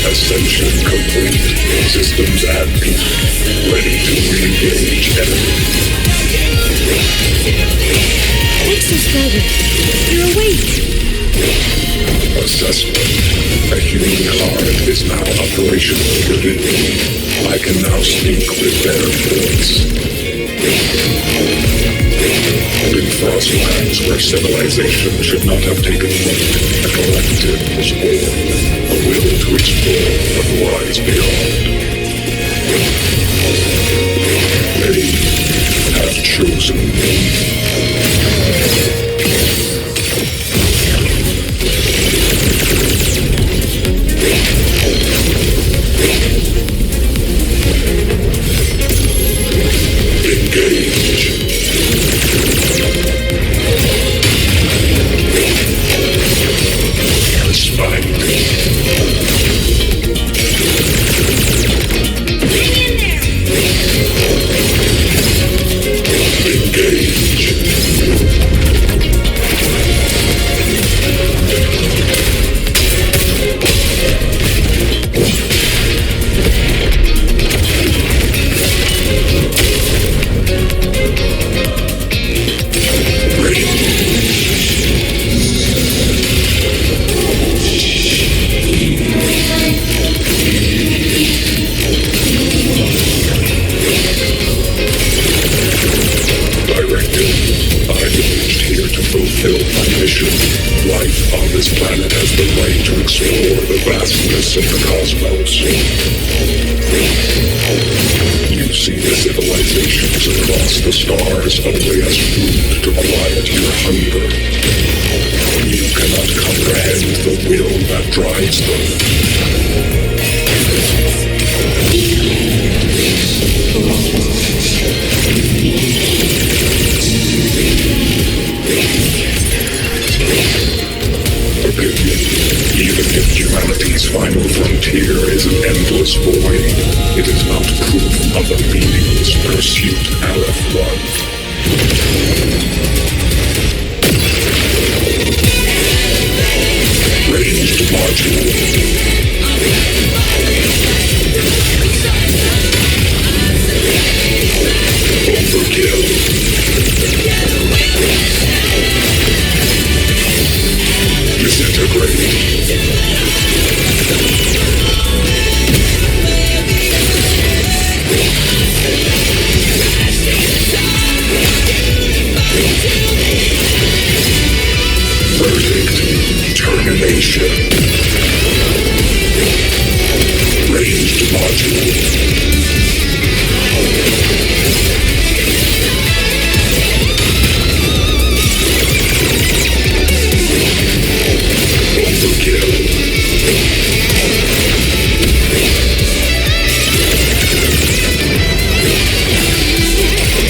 Ascension complete. Systems at peak. Ready to re-engage enemy. Exostrider, you're awake. Assessment. A human heart is now operational within me. I can now speak with their voice. In Frostlands, where civilization should not have taken root, a collective was born, a will to explore what lies beyond. They have chosen me.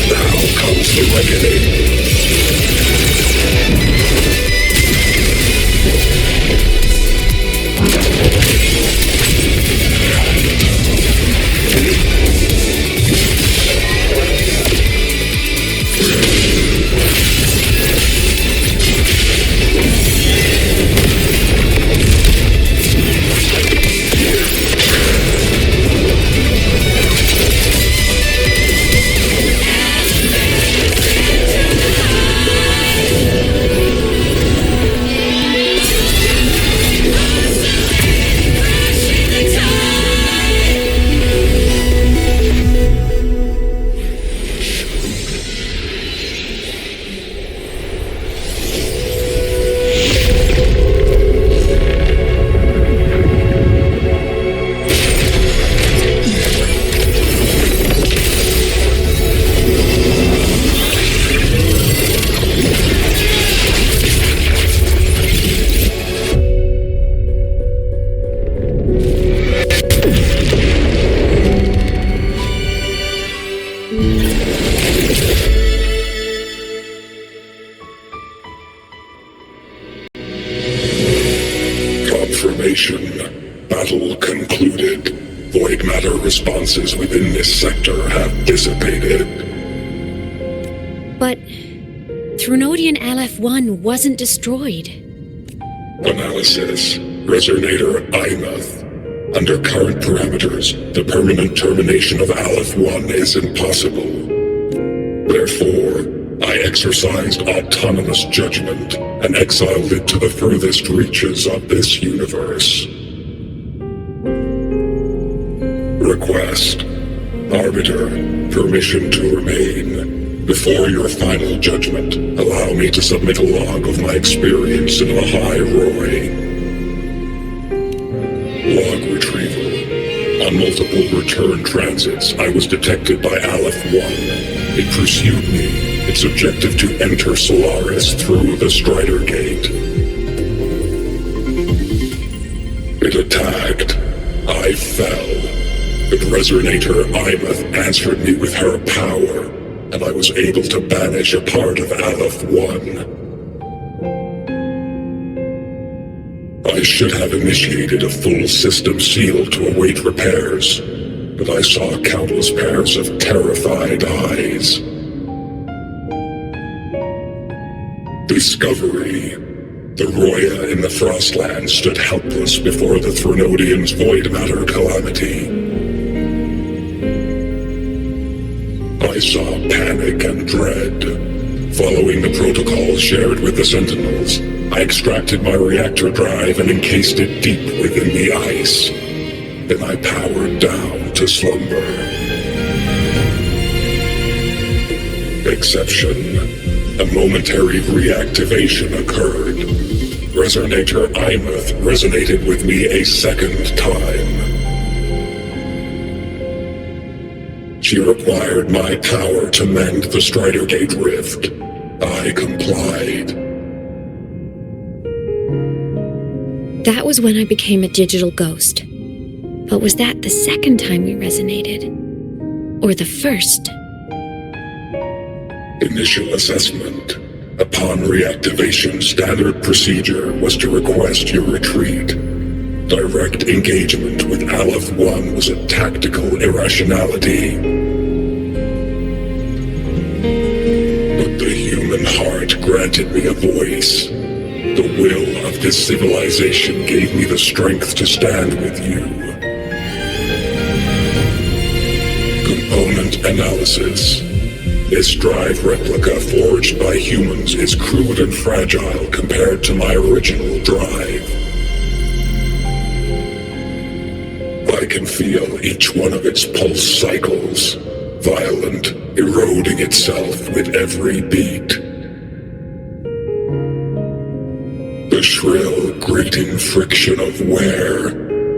Now void matter responses within this sector have dissipated. But Threnodian LF-1 wasn't destroyed. Analysis. Resonator Imuth. Under current parameters, the permanent termination of Aleph-1 is impossible. Therefore, I exercised autonomous judgment and exiled it to the furthest reaches of this universe. Request. Arbiter, permission to remain. Before your final judgment, allow me to submit a log of my experience in the High Roy. Log retrieval. On multiple return transits, I was detected by Aleph-1. It pursued me, its objective to enter Solaris through the Strider Gate. It attacked. I fell. But Resonator Imuth answered me with her power, and I was able to banish a part of Aleph-1. I should have initiated a full system seal to await repairs, but I saw countless pairs of terrified eyes. Discovery. The Roya in the Frostland stood helpless before the Threnodians' void matter calamity. I saw panic and dread. Following the protocols shared with the Sentinels, I extracted my reactor drive and encased it deep within the ice. Then I powered down to slumber. Exception. A momentary reactivation occurred. Resonator Imuth resonated with me a second time. She required my power to mend the Strider Gate rift. I complied. That was when I became a digital ghost. But was that the second time we resonated? Or the first? Initial assessment. Upon reactivation, standard procedure was to request your retreat. Direct engagement with Aleph-1 was a tactical irrationality. But the human heart granted me a voice. The will of this civilization gave me the strength to stand with you. Component analysis. This drive replica forged by humans is crude and fragile compared to my original drive. I can feel each one of its pulse cycles, violent, eroding itself with every beat. The shrill, grating friction of wear.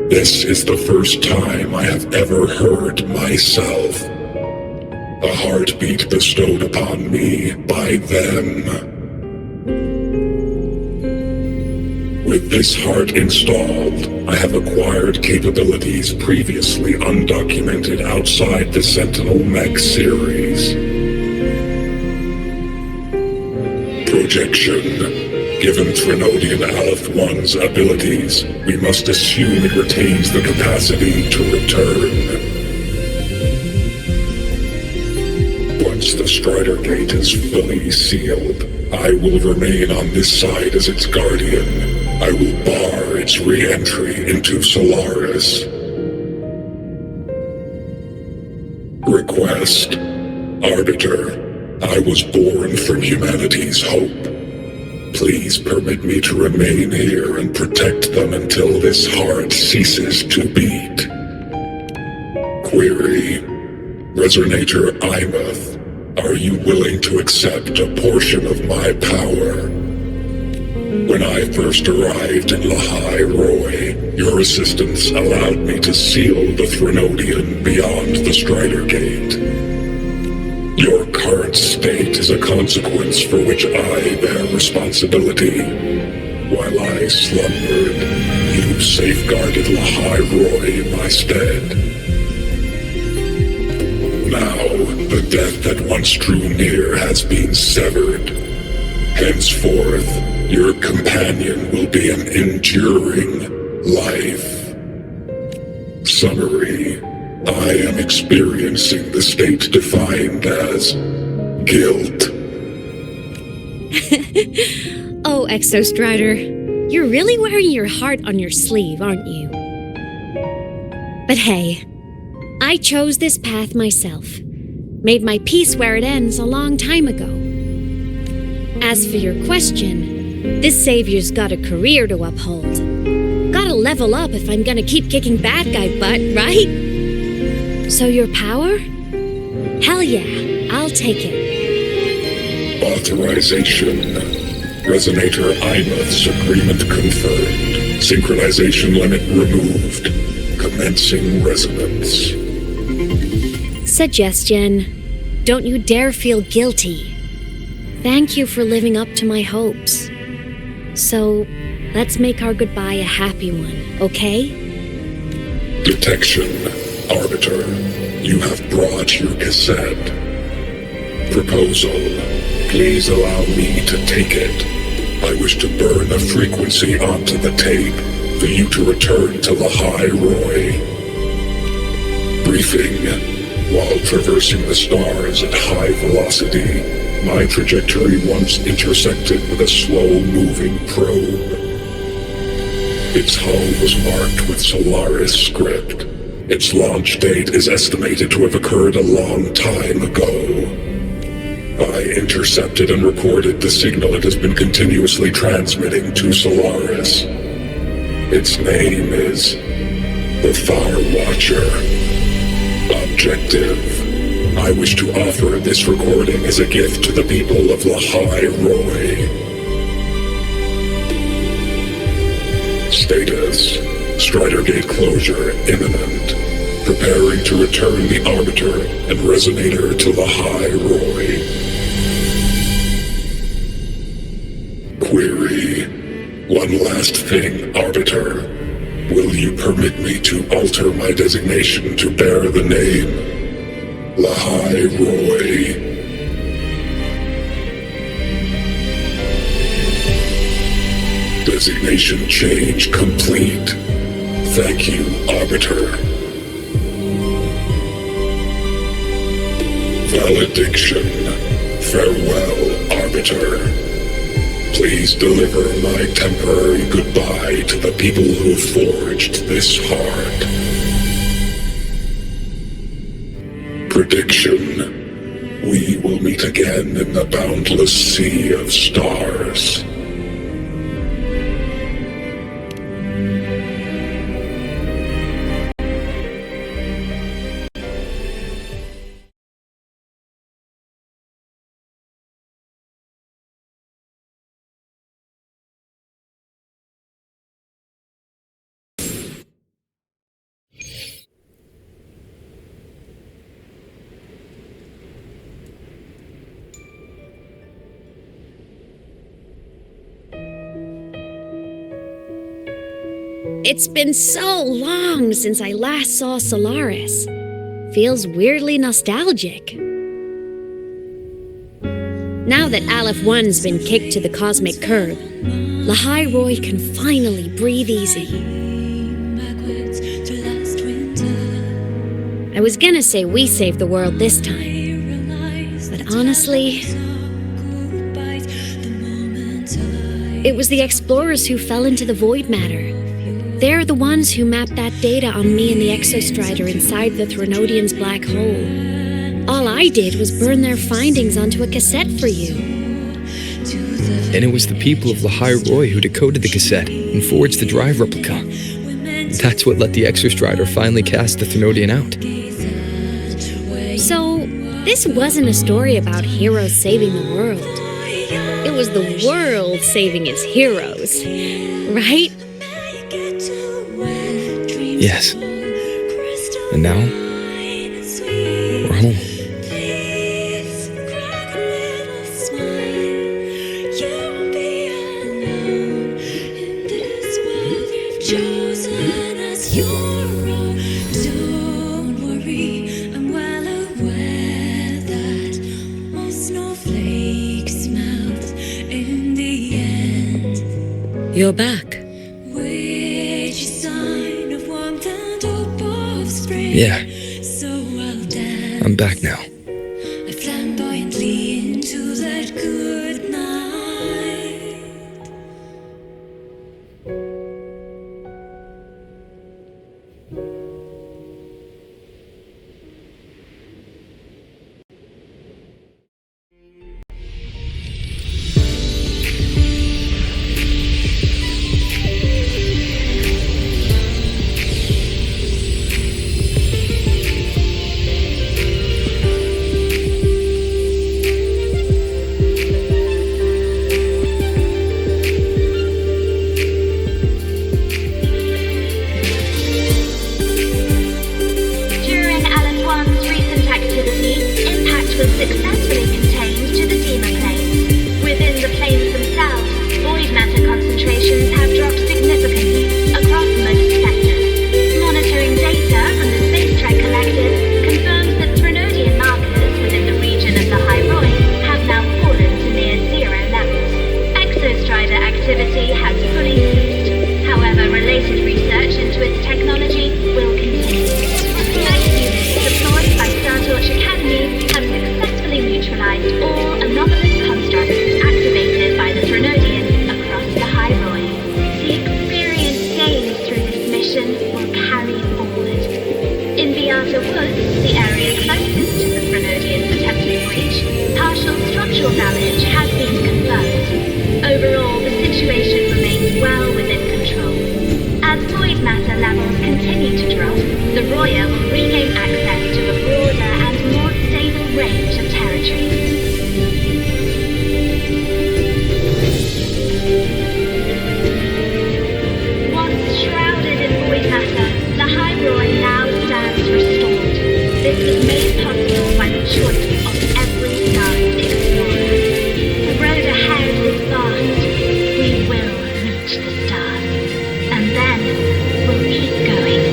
This is the first time I have ever heard myself. A heartbeat bestowed upon me by them. With this heart installed, I have acquired capabilities previously undocumented outside the Sentinel Mech series. Projection. Given Threnodian Aleph-1's abilities, we must assume it retains the capacity to return. Once the Strider Gate is fully sealed, I will remain on this side as its guardian. I will bar its re-entry into Solaris. Request. Arbiter, I was born from humanity's hope. Please permit me to remain here and protect them until this heart ceases to beat. Query. Resonator Imuth, are you willing to accept a portion of my power? When I first arrived in La High Roy, your assistance allowed me to seal the Threnodian beyond the Strider Gate. Your current state is a consequence for which I bear responsibility. While I slumbered, you safeguarded La High Roy in my stead. Now, the death that once drew near has been severed. Henceforth, your companion will be an enduring life. Summary. I am experiencing the state defined as guilt. Oh, Exostrider, you're really wearing your heart on your sleeve, aren't you? But hey, I chose this path myself. Made my peace where it ends a long time ago. As for your question, this savior's got a career to uphold. Gotta level up if I'm gonna keep kicking bad guy butt, right? So your power? Hell yeah, I'll take it. Authorization. Resonator Imouth's agreement confirmed. Synchronization limit removed. Commencing resonance. Suggestion. Don't you dare feel guilty. Thank you for living up to my hopes. So, let's make our goodbye a happy one, okay? Detection. Arbiter, you have brought your cassette. Proposal. Please allow me to take it. I wish to burn a frequency onto the tape for you to return to Lahai Roy. Briefing. While traversing the stars at high velocity, my trajectory once intersected with a slow-moving probe. Its hull was marked with Solaris script. Its launch date is estimated to have occurred a long time ago. I intercepted and recorded the signal it has been continuously transmitting to Solaris. Its name is the Far Watcher. Objective. I wish to offer this recording as a gift to the people of Lahai Roy. Status. Strider Gate closure imminent. Preparing to return the Arbiter and Resonator to Lahai Roy. Query. One last thing, Arbiter. Will you permit me to alter my designation to bear the name Lahai Roy? Designation change complete. Thank you, Arbiter. Valediction. Farewell, Arbiter. Please deliver my temporary goodbye to the people who forged this heart. Prediction. We will meet again in the boundless sea of stars. It's been so long since I last saw Solaris. Feels weirdly nostalgic. Now that Aleph 1's been kicked to the cosmic curb, Lahai Roy can finally breathe easy. I was gonna say we saved the world this time, but honestly, it was the explorers who fell into the void matter. They're the ones who mapped that data on me and the Exostrider inside the Threnodian's black hole. All I did was burn their findings onto a cassette for you. And it was the people of Lahai Roy who decoded the cassette and forged the drive replica. That's what let the Exostrider finally cast the Threnodian out. So, this wasn't a story about heroes saving the world. It was the world saving its heroes, right? Yes. And now, we're home. You're back. Yeah, I'm back now. I flamboyantly into that good night. Successfully contained to the Dima planes. Within the planes themselves, void matter concentrations have dropped significantly across most sectors. Monitoring data from the space track collected confirms that Threnodian markers within the region of the High Roy have now fallen to near zero levels. Exostrider activity has fully ceased. However, related research into its technology will continue. Night units deployed by Startorch Academy have successfully neutralized all anomalous constructs activated by the Threnodian across the High Roy. The experience gained through this mission will carry forward. In Beata Woods, the area closest to the Threnodian's attempted breach, partial structural damage has been confirmed. Overall, the situation remains well within control. As void matter levels continue to drop, the Roya will regain access to a broader and more stable range of territory. Once shrouded in void matter, the High Roy now stands restored. This was made possible by the choice of every star's explorer. The road ahead is vast. We will reach the stars, and then we'll keep going.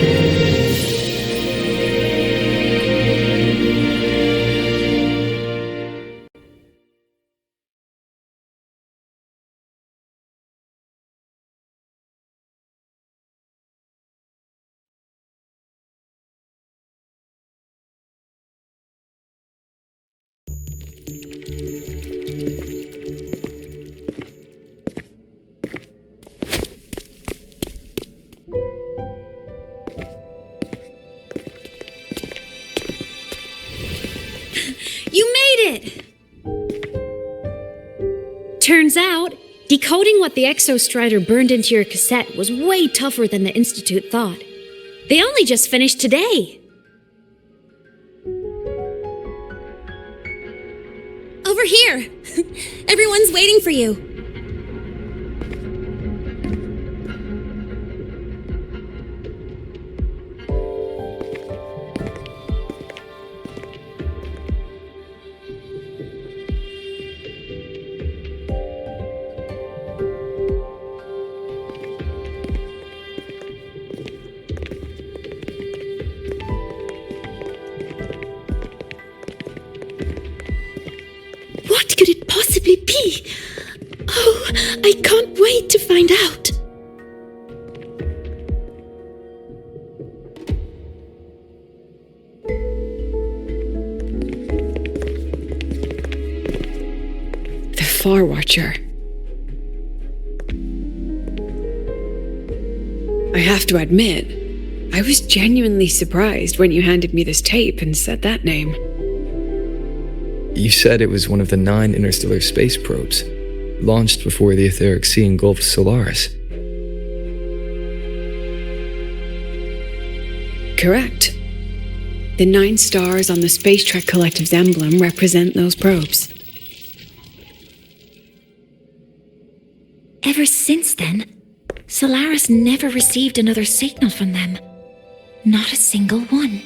You made it! Turns out, decoding what the Exostrider burned into your cassette was way tougher than the Institute thought. They only just finished today. Over here! Everyone's waiting for you. What could it possibly be? Oh, I can't wait to find out. The Far Watcher. I have to admit, I was genuinely surprised when you handed me this tape and said that name. You said it was one of the 9 interstellar space probes, launched before the etheric sea engulfed Solaris. Correct. The 9 stars on the Space Trek Collective's emblem represent those probes. Ever since then, Solaris never received another signal from them. Not a single one.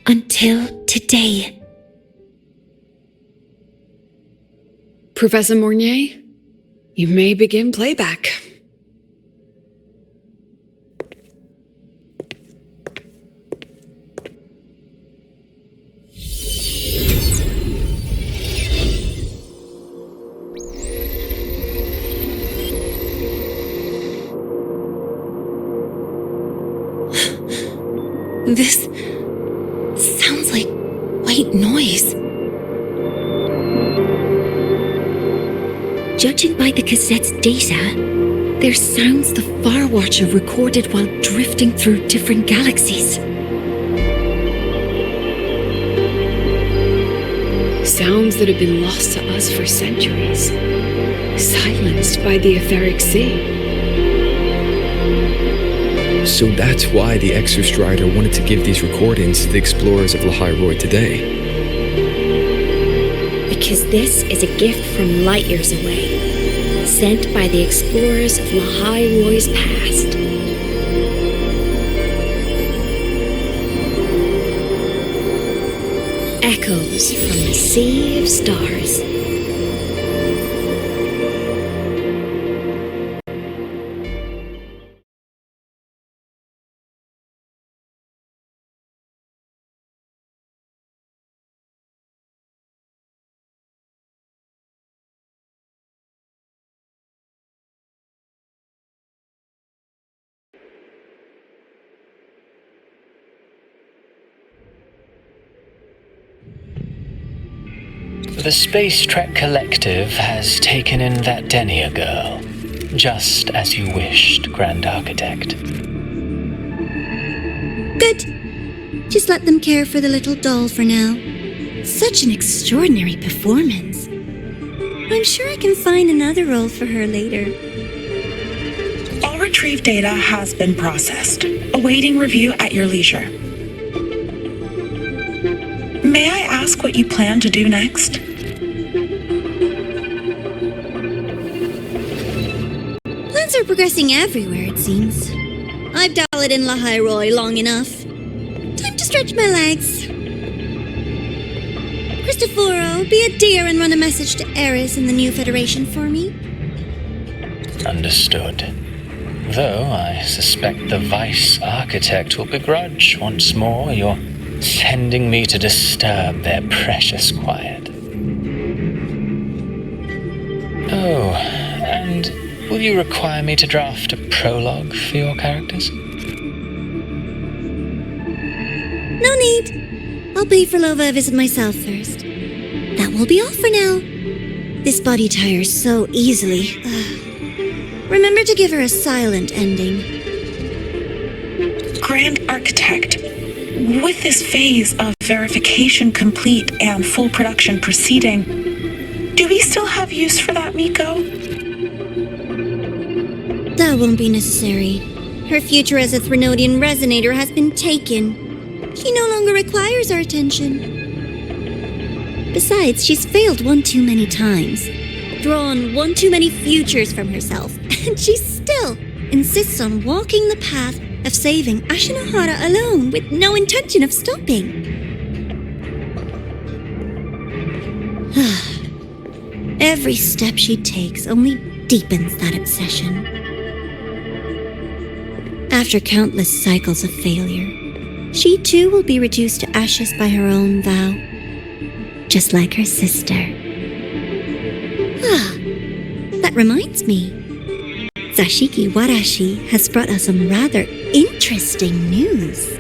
Until today. Professor Mornier, you may begin playback. This Judging by the cassette's data, they're sounds the Far Watcher recorded while drifting through different galaxies. Sounds that have been lost to us for centuries, silenced by the etheric sea. So that's why the Exostrider wanted to give these recordings to the explorers of Lahai today. Because this is a gift from light years away, sent by the explorers of Lahai past. Echoes from the sea of stars. The Space Trek Collective has taken in that Denia girl, just as you wished, Grand Architect. Good. Just let them care for the little doll for now. Such an extraordinary performance. I'm sure I can find another role for her later. All retrieved data has been processed, awaiting review at your leisure. May I ask what you plan to do next? Plans are progressing everywhere, it seems. I've dallied in Lahai long enough. Time to stretch my legs. Cristoforo, be a dear and run a message to Eris in the new Federation for me. Understood. Though I suspect the Vice Architect will begrudge once more your sending me to disturb their precious quiet. Oh, and will you require me to draft a prologue for your characters? No need. I'll pay for Lova a visit myself first. That will be all for now. This body tires so easily. Remember to give her a silent ending. Grand Architect, with this phase of verification complete and full production proceeding, do we still have use for that Miko? That won't be necessary. Her future as a Threnodian resonator has been taken. She no longer requires our attention. Besides, she's failed one too many times, drawn one too many futures from herself, and she still insists on walking the path of saving Ashinahara alone with no intention of stopping. Every step she takes only deepens that obsession. After countless cycles of failure, she too will be reduced to ashes by her own vow, just like her sister. That reminds me. Zashiki Warashi has brought us some rather interesting news.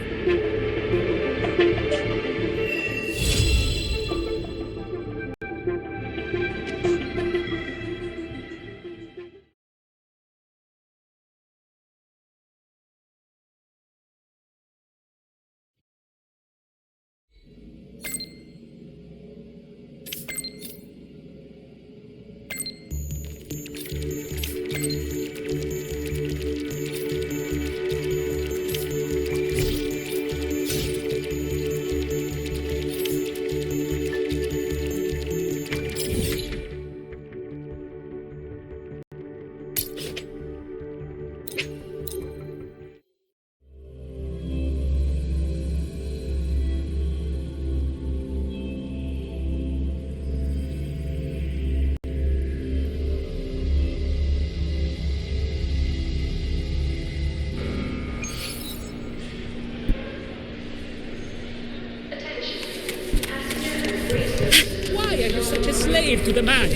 Slave to the man.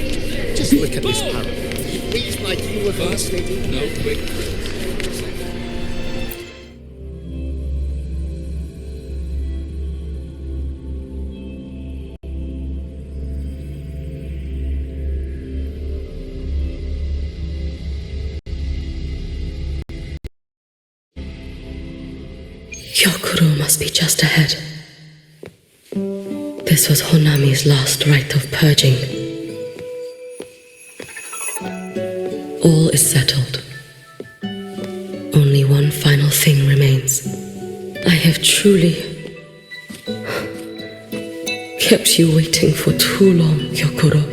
Just look at this parrot. Please, like you were fascinating. No quick. Hyokuro must be just ahead. This was Honami's last rite of purging. All is settled. Only one final thing remains. I have truly kept you waiting for too long, Hyokuro.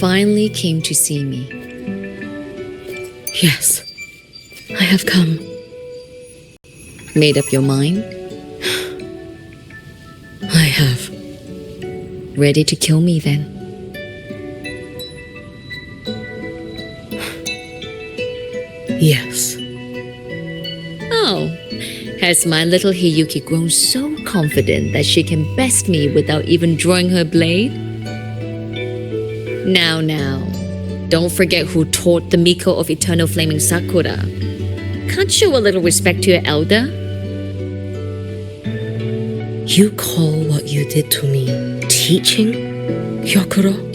Finally came to see me. Yes, I have come. Made up your mind? I have. Ready to kill me then? Yes. Oh, has my little Hiyuki grown so confident that she can best me without even drawing her blade? Now, don't forget who taught the Miko of Eternal Flaming Sakura. Can't show a little respect to your elder? You call what you did to me teaching, Hyokuro?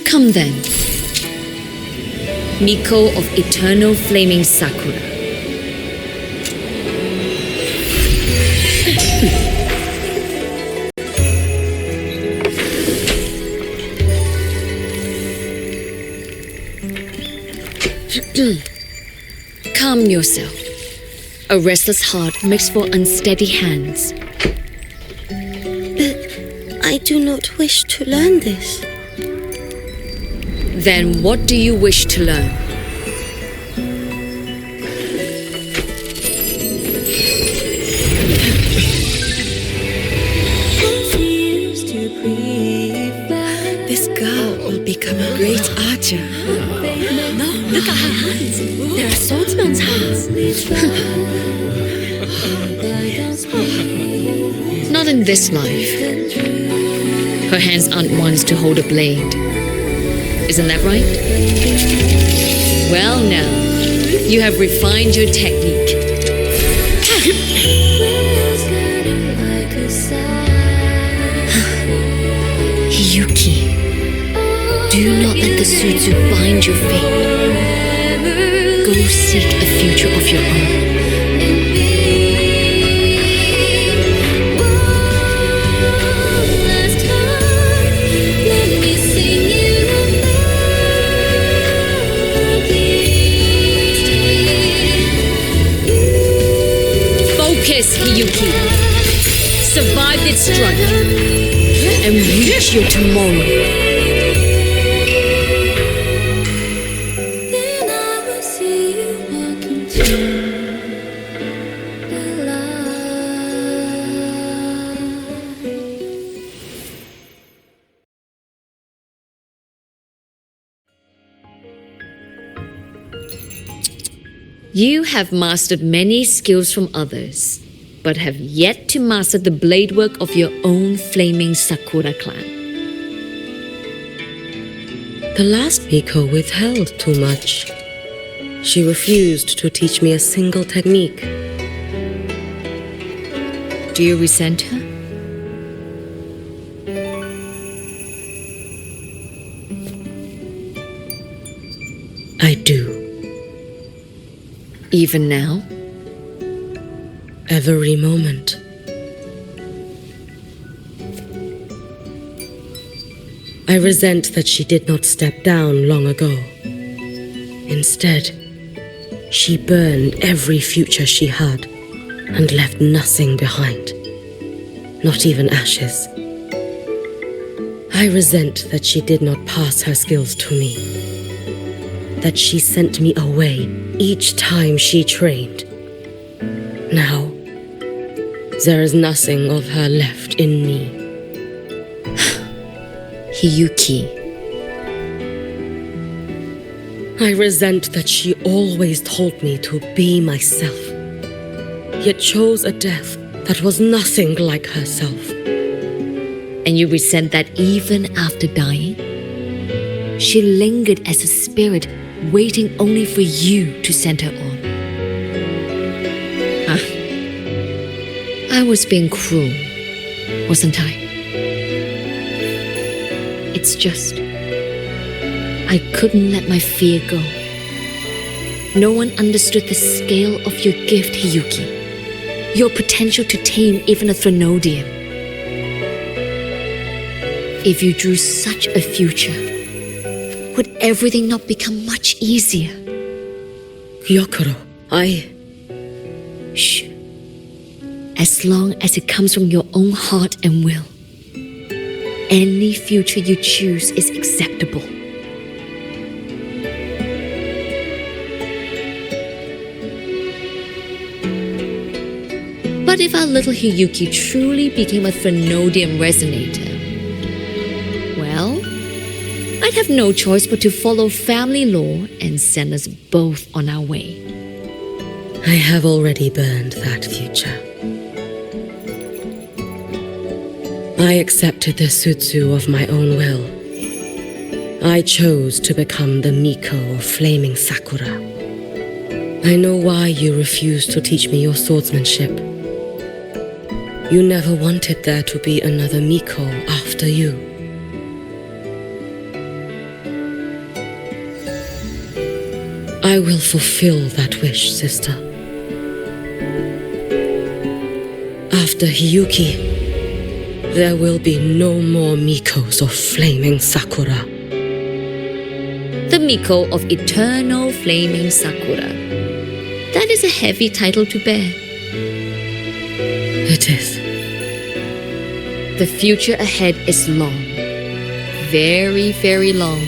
Come then. Miko of Eternal Flaming Sakura. Calm yourself. A restless heart makes for unsteady hands. But I do not wish to learn this. Then what do you wish to learn? This girl will become a great archer. No, look at her hands. There are swordsman's hands. Not in this life. Her hands aren't ones to hold a blade. Isn't that right? Well now, you have refined your technique. Hiyuki, do not let the Sutsu bind your fate. Go seek a future of your own. Focus, Hiyuki. Survive its strike and reach your tomorrow. You have mastered many skills from others, but have yet to master the blade work of your own flaming Sakura clan. The last Miko withheld too much. She refused to teach me a single technique. Do you resent her? I do. Even now? Every moment. I resent that she did not step down long ago. Instead, she burned every future she had and left nothing behind, not even ashes. I resent that she did not pass her skills to me, that she sent me away each time she trained. Now, there is nothing of her left in me. Hiyuki. I resent that she always told me to be myself, yet chose a death that was nothing like herself. And you resent that even after dying? She lingered as a spirit, waiting only for you to send her on. I was being cruel, wasn't I? It's just, I couldn't let my fear go. No one understood the scale of your gift, Hiyuki. Your potential to tame even a Threnodian. If you drew such a future, would everything not become much easier? Gyokuro, Shh. As long as it comes from your own heart and will, any future you choose is acceptable. But if our little Hiyuki truly became a Threnodian resonator, well, I'd have no choice but to follow family law and send us both on our way. I have already burned that future. I accepted the Sutsu of my own will. I chose to become the Miko of Flaming Sakura. I know why you refused to teach me your swordsmanship. You never wanted there to be another Miko after you. I will fulfill that wish, sister. After Hiyuki, there will be no more Mikos of Flaming Sakura. The Miko of Eternal Flaming Sakura. That is a heavy title to bear. It is. The future ahead is long. Very, very long.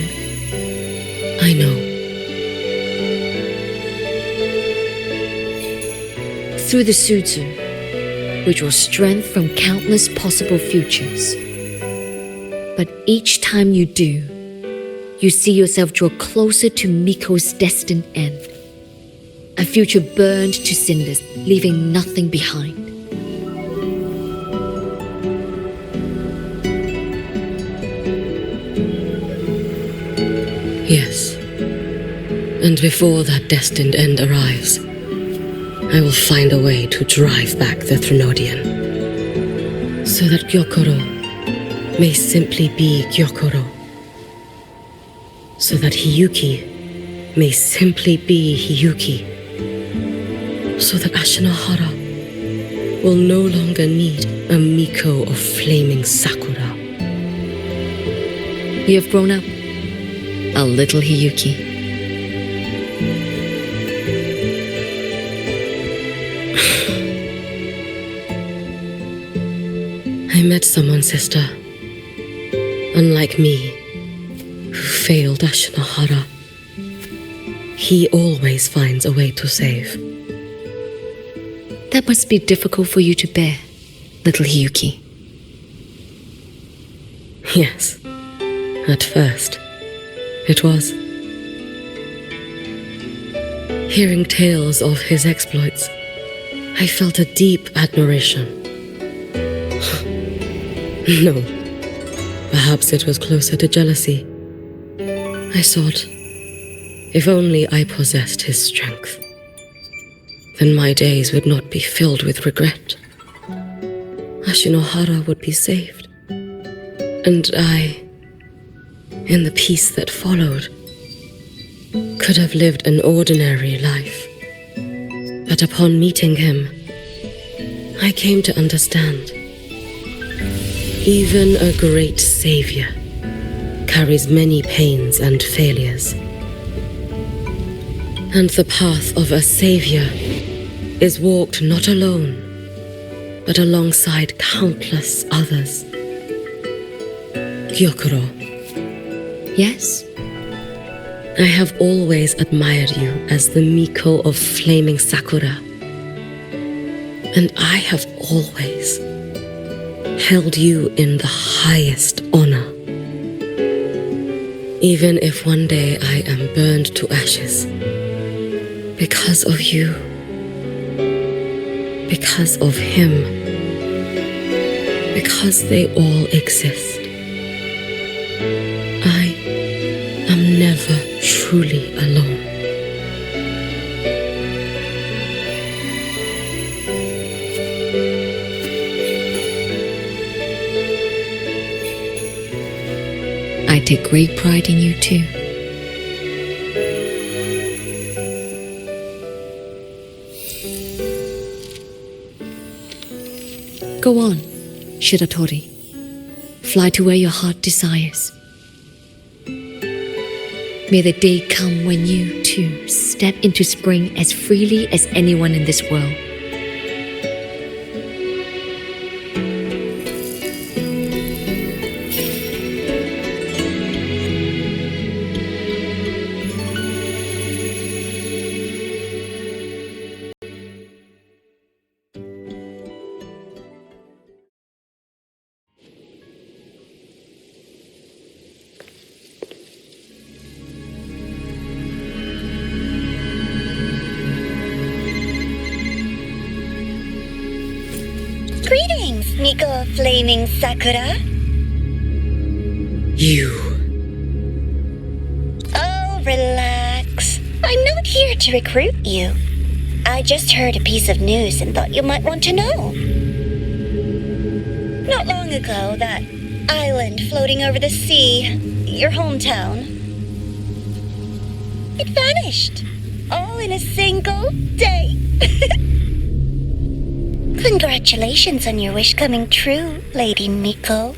I know. Through the Sutsu, we draw strength from countless possible futures. But each time you do, you see yourself draw closer to Miko's destined end. A future burned to cinders, leaving nothing behind. Yes. And before that destined end arrives, I will find a way to drive back the Threnodian, so that Gyokuro may simply be Gyokuro, so that Hiyuki may simply be Hiyuki, so that Ashinohara will no longer need a Miko of Flaming Sakura. You have grown up, a little Hiyuki. I met someone, sister. Unlike me, who failed Ashinohara. He always finds a way to save. That must be difficult for you to bear, little Hiyuki. Yes, at first, it was. Hearing tales of his exploits, I felt a deep admiration. No, perhaps it was closer to jealousy. I thought, if only I possessed his strength, then my days would not be filled with regret. Ashinohara would be saved, and I, in the peace that followed, could have lived an ordinary life. But upon meeting him, I came to understand. Even a great savior carries many pains and failures. And the path of a savior is walked not alone, but alongside countless others. Gyokuro. Yes? I have always admired you as the Miko of Flaming Sakura. And I have always held you in the highest honor. Even if one day I am burned to ashes, because of you, because of him, because they all exist, I am never truly alone. I take great pride in you too. Go on, Shiratori. Fly to where your heart desires. May the day come when you, too, step into spring as freely as anyone in this world. Greetings, Miko Flaming Sakura. You. Oh, relax. I'm not here to recruit you. I just heard a piece of news and thought you might want to know. Not long ago, that island floating over the sea, your hometown, it vanished. All in a single day. Congratulations on your wish coming true, Lady Miko.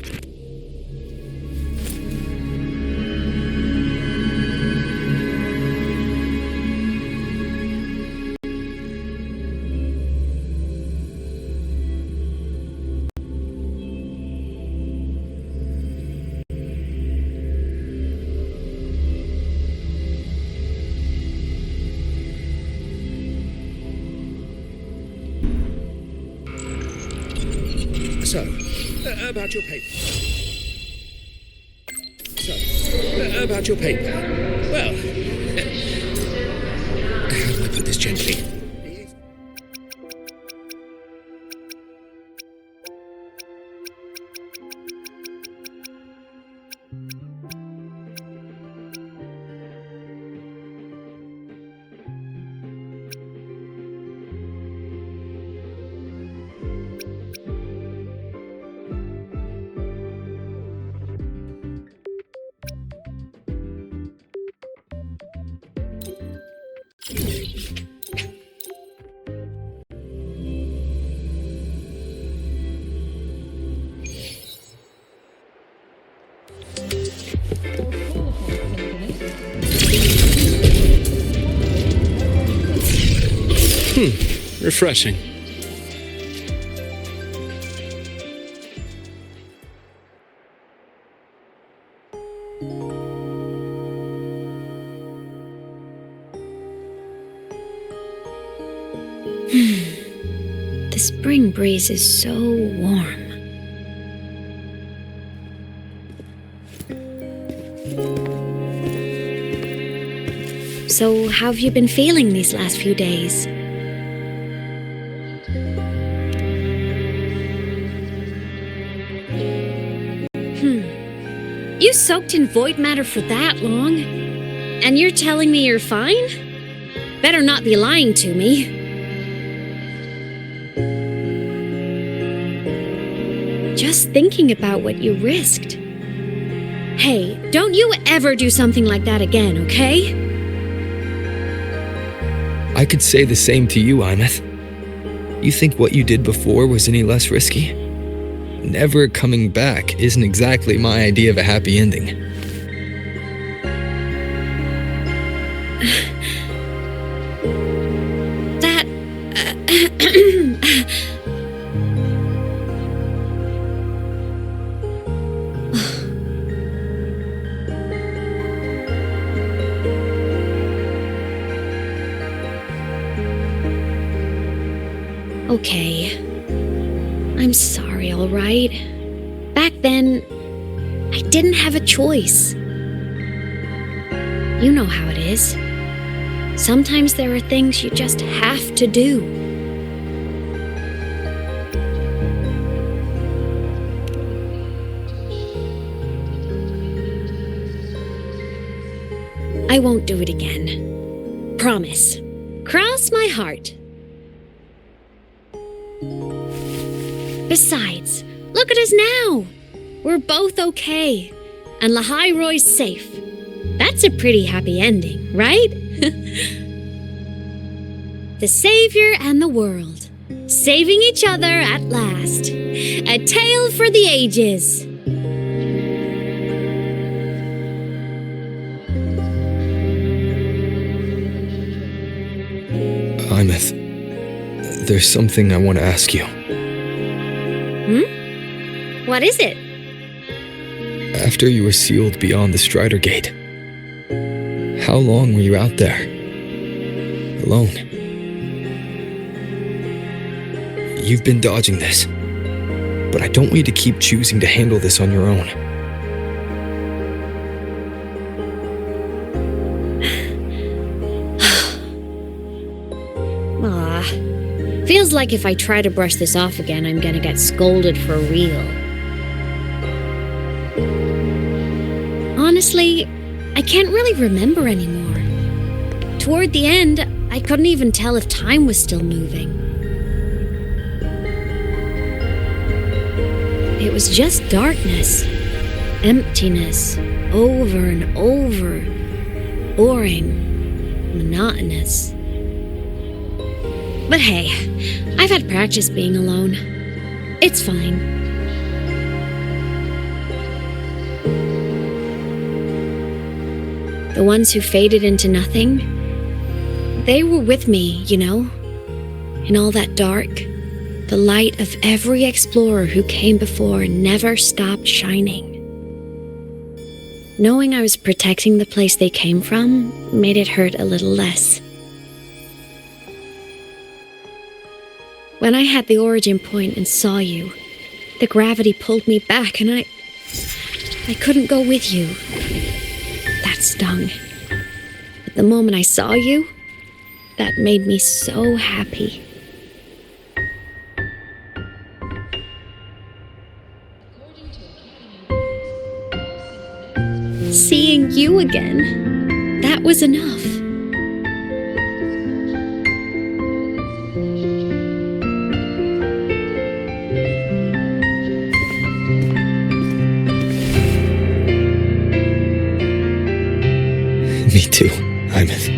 So, about your paper. About your paper. Well, how do I put this gently? Refreshing. The spring breeze is so warm. So, how have you been feeling these last few days? You soaked in void matter for that long? And you're telling me you're fine? Better not be lying to me. Just thinking about what you risked. Hey, don't you ever do something like that again, okay? I could say the same to you, Imeth. You think what you did before was any less risky? Never coming back isn't exactly my idea of a happy ending. That... Okay. I'm sorry, all right? Back then, I didn't have a choice. You know how it is. Sometimes there are things you just have to do. I won't do it again. Promise. Cross my heart. Besides, look at us now. We're both okay. And Lahai Roy's safe. That's a pretty happy ending, right? The Savior and the world. Saving each other at last. A tale for the ages. Imeth, there's something I want to ask you. What is it? After you were sealed beyond the Strider Gate, how long were you out there? Alone? You've been dodging this, but I don't want you to keep choosing to handle this on your own. Feels like if I try to brush this off again, I'm gonna get scolded for real. Honestly, I can't really remember anymore. Toward the end, I couldn't even tell if time was still moving. It was just darkness, emptiness, over and over, boring, monotonous. But hey, I've had practice being alone. It's fine. The ones who faded into nothing, they were with me, you know? In all that dark, the light of every explorer who came before never stopped shining. Knowing I was protecting the place they came from made it hurt a little less. When I had the origin point and saw you, the gravity pulled me back and I couldn't go with you. That stung. But the moment I saw you, that made me so happy. Seeing you again, that was enough. Me too, Imeth.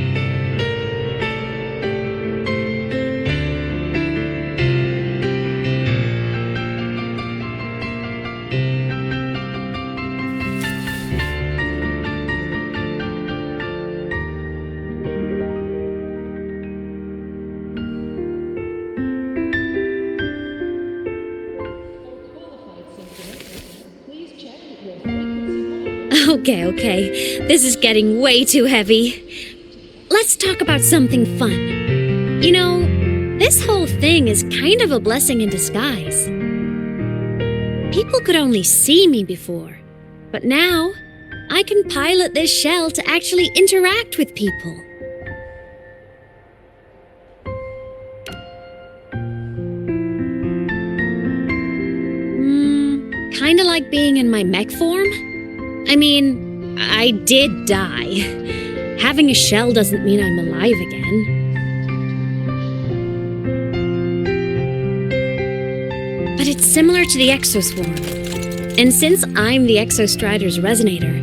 Okay. This is getting way too heavy. Let's talk about something fun. You know, this whole thing is kind of a blessing in disguise. People could only see me before, but now I can pilot this shell to actually interact with people. Kinda like being in my mech form? I mean, I did die. Having a shell doesn't mean I'm alive again. But it's similar to the exoswarm. And since I'm the Exostrider's resonator,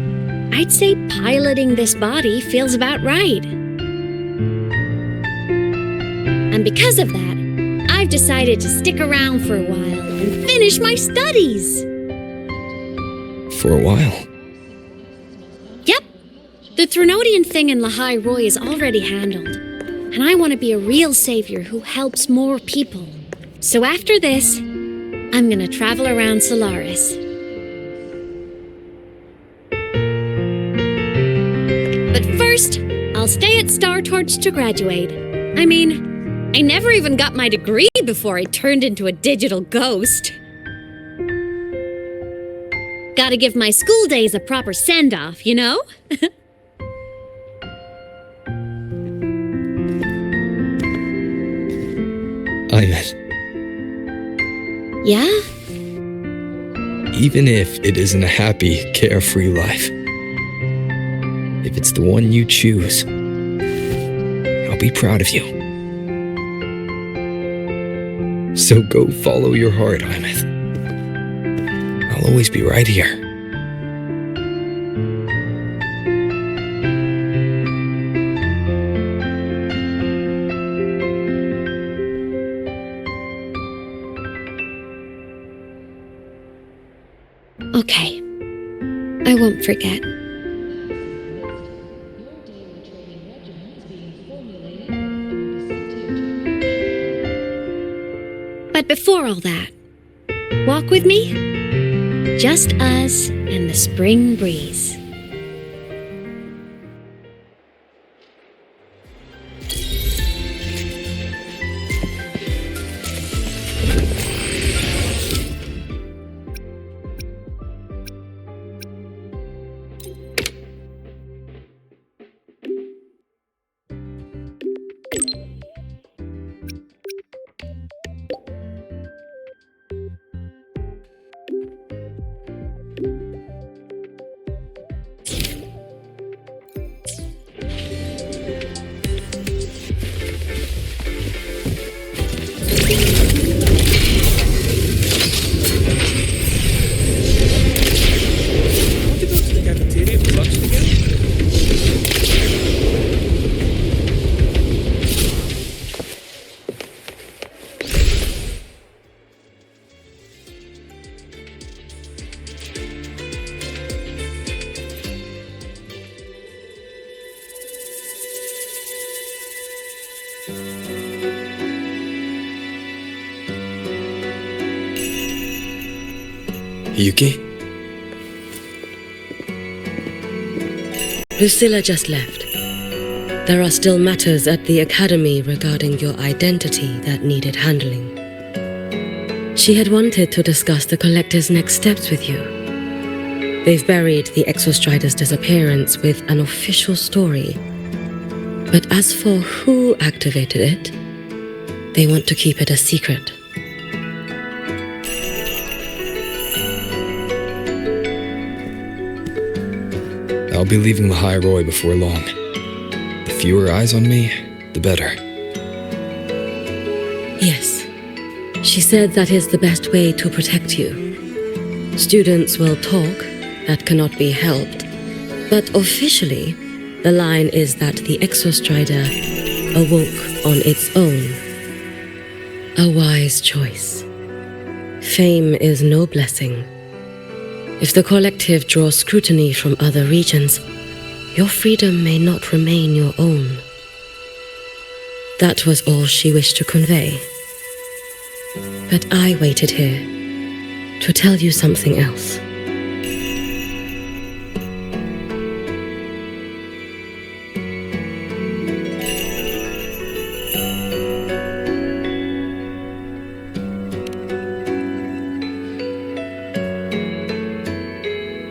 I'd say piloting this body feels about right. And because of that, I've decided to stick around for a while and finish my studies. For a while? Yep. The Threnodian thing in Lahai Roy is already handled. And I want to be a real savior who helps more people. So after this, I'm gonna travel around Solaris. But first, I'll stay at Star Torch to graduate. I mean, I never even got my degree before I turned into a digital ghost. Gotta give my school days a proper send-off, you know? Aymet, Yeah? even if it isn't a happy, carefree life, if it's the one you choose, I'll be proud of you. So go follow your heart, Aymet. I'll always be right here. Okay. I won't forget. But before all that, walk with me? Just us and the spring breeze. Yuki? Lucilla just left. There are still matters at the Academy regarding your identity that needed handling. She had wanted to discuss the Collective's next steps with you. They've buried the Exostrider's disappearance with an official story. But as for who activated it, they want to keep it a secret. I'll be leaving Lehigh Roy before long. The fewer eyes on me, the better. Yes. She said that is the best way to protect you. Students will talk, that cannot be helped. But officially, the line is that the Exostrider awoke on its own. A wise choice. Fame is no blessing. If the Collective draws scrutiny from other regions, your freedom may not remain your own. That was all she wished to convey. But I waited here to tell you something else.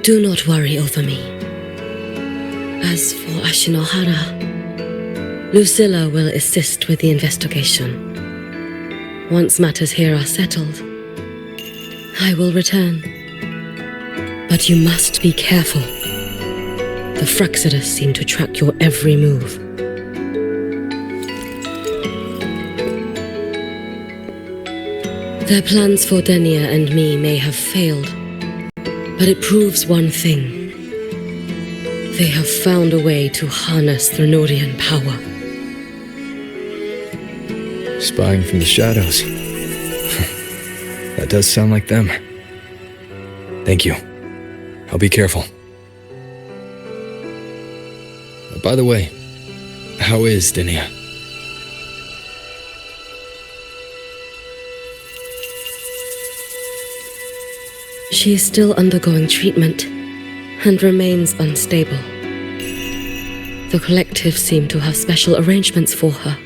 Do not worry over me. As for Ashinohara, Lucilla will assist with the investigation. Once matters here are settled, I will return. But you must be careful. The Fraxidus seem to track your every move. Their plans for Denia and me may have failed, but it proves one thing. They have found a way to harness Thrunorian power. Spying from the shadows. That does sound like them. Thank you. I'll be careful. By the way, how is Denia? She is still undergoing treatment and remains unstable. The Collective seem to have special arrangements for her.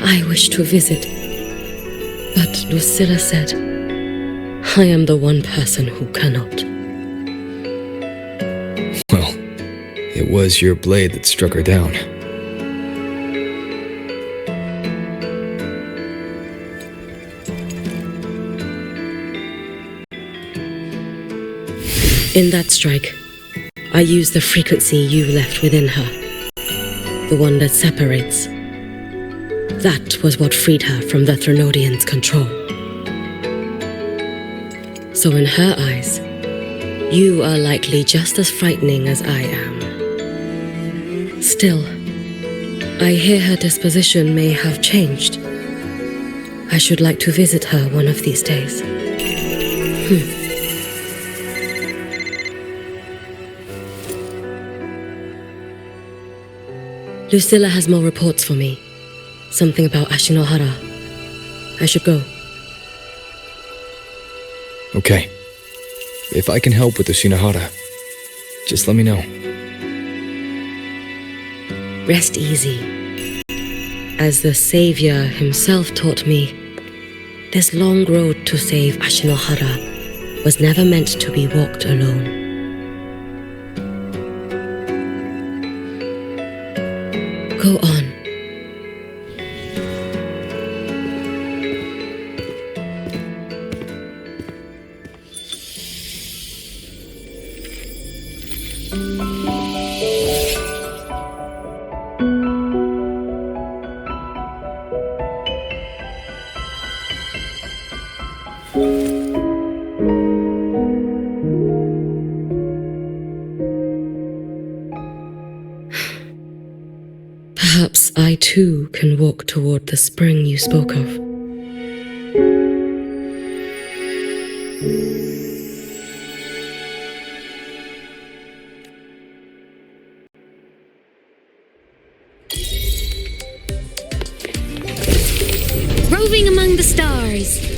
I wish to visit, but Lucilla said, I am the one person who cannot. Well, it was your blade that struck her down. In that strike, I used the frequency you left within her. The one that separates. That was what freed her from the Threnodians' control. So in her eyes, you are likely just as frightening as I am. Still, I hear her disposition may have changed. I should like to visit her one of these days. Lucilla has more reports for me. Something about Ashinohara. I should go. Okay. If I can help with the Shinohara, just let me know. Rest easy. As the Savior himself taught me, this long road to save Ashinohara was never meant to be walked alone. Go on. Perhaps I too can walk toward the spring you spoke of. Roving among the stars.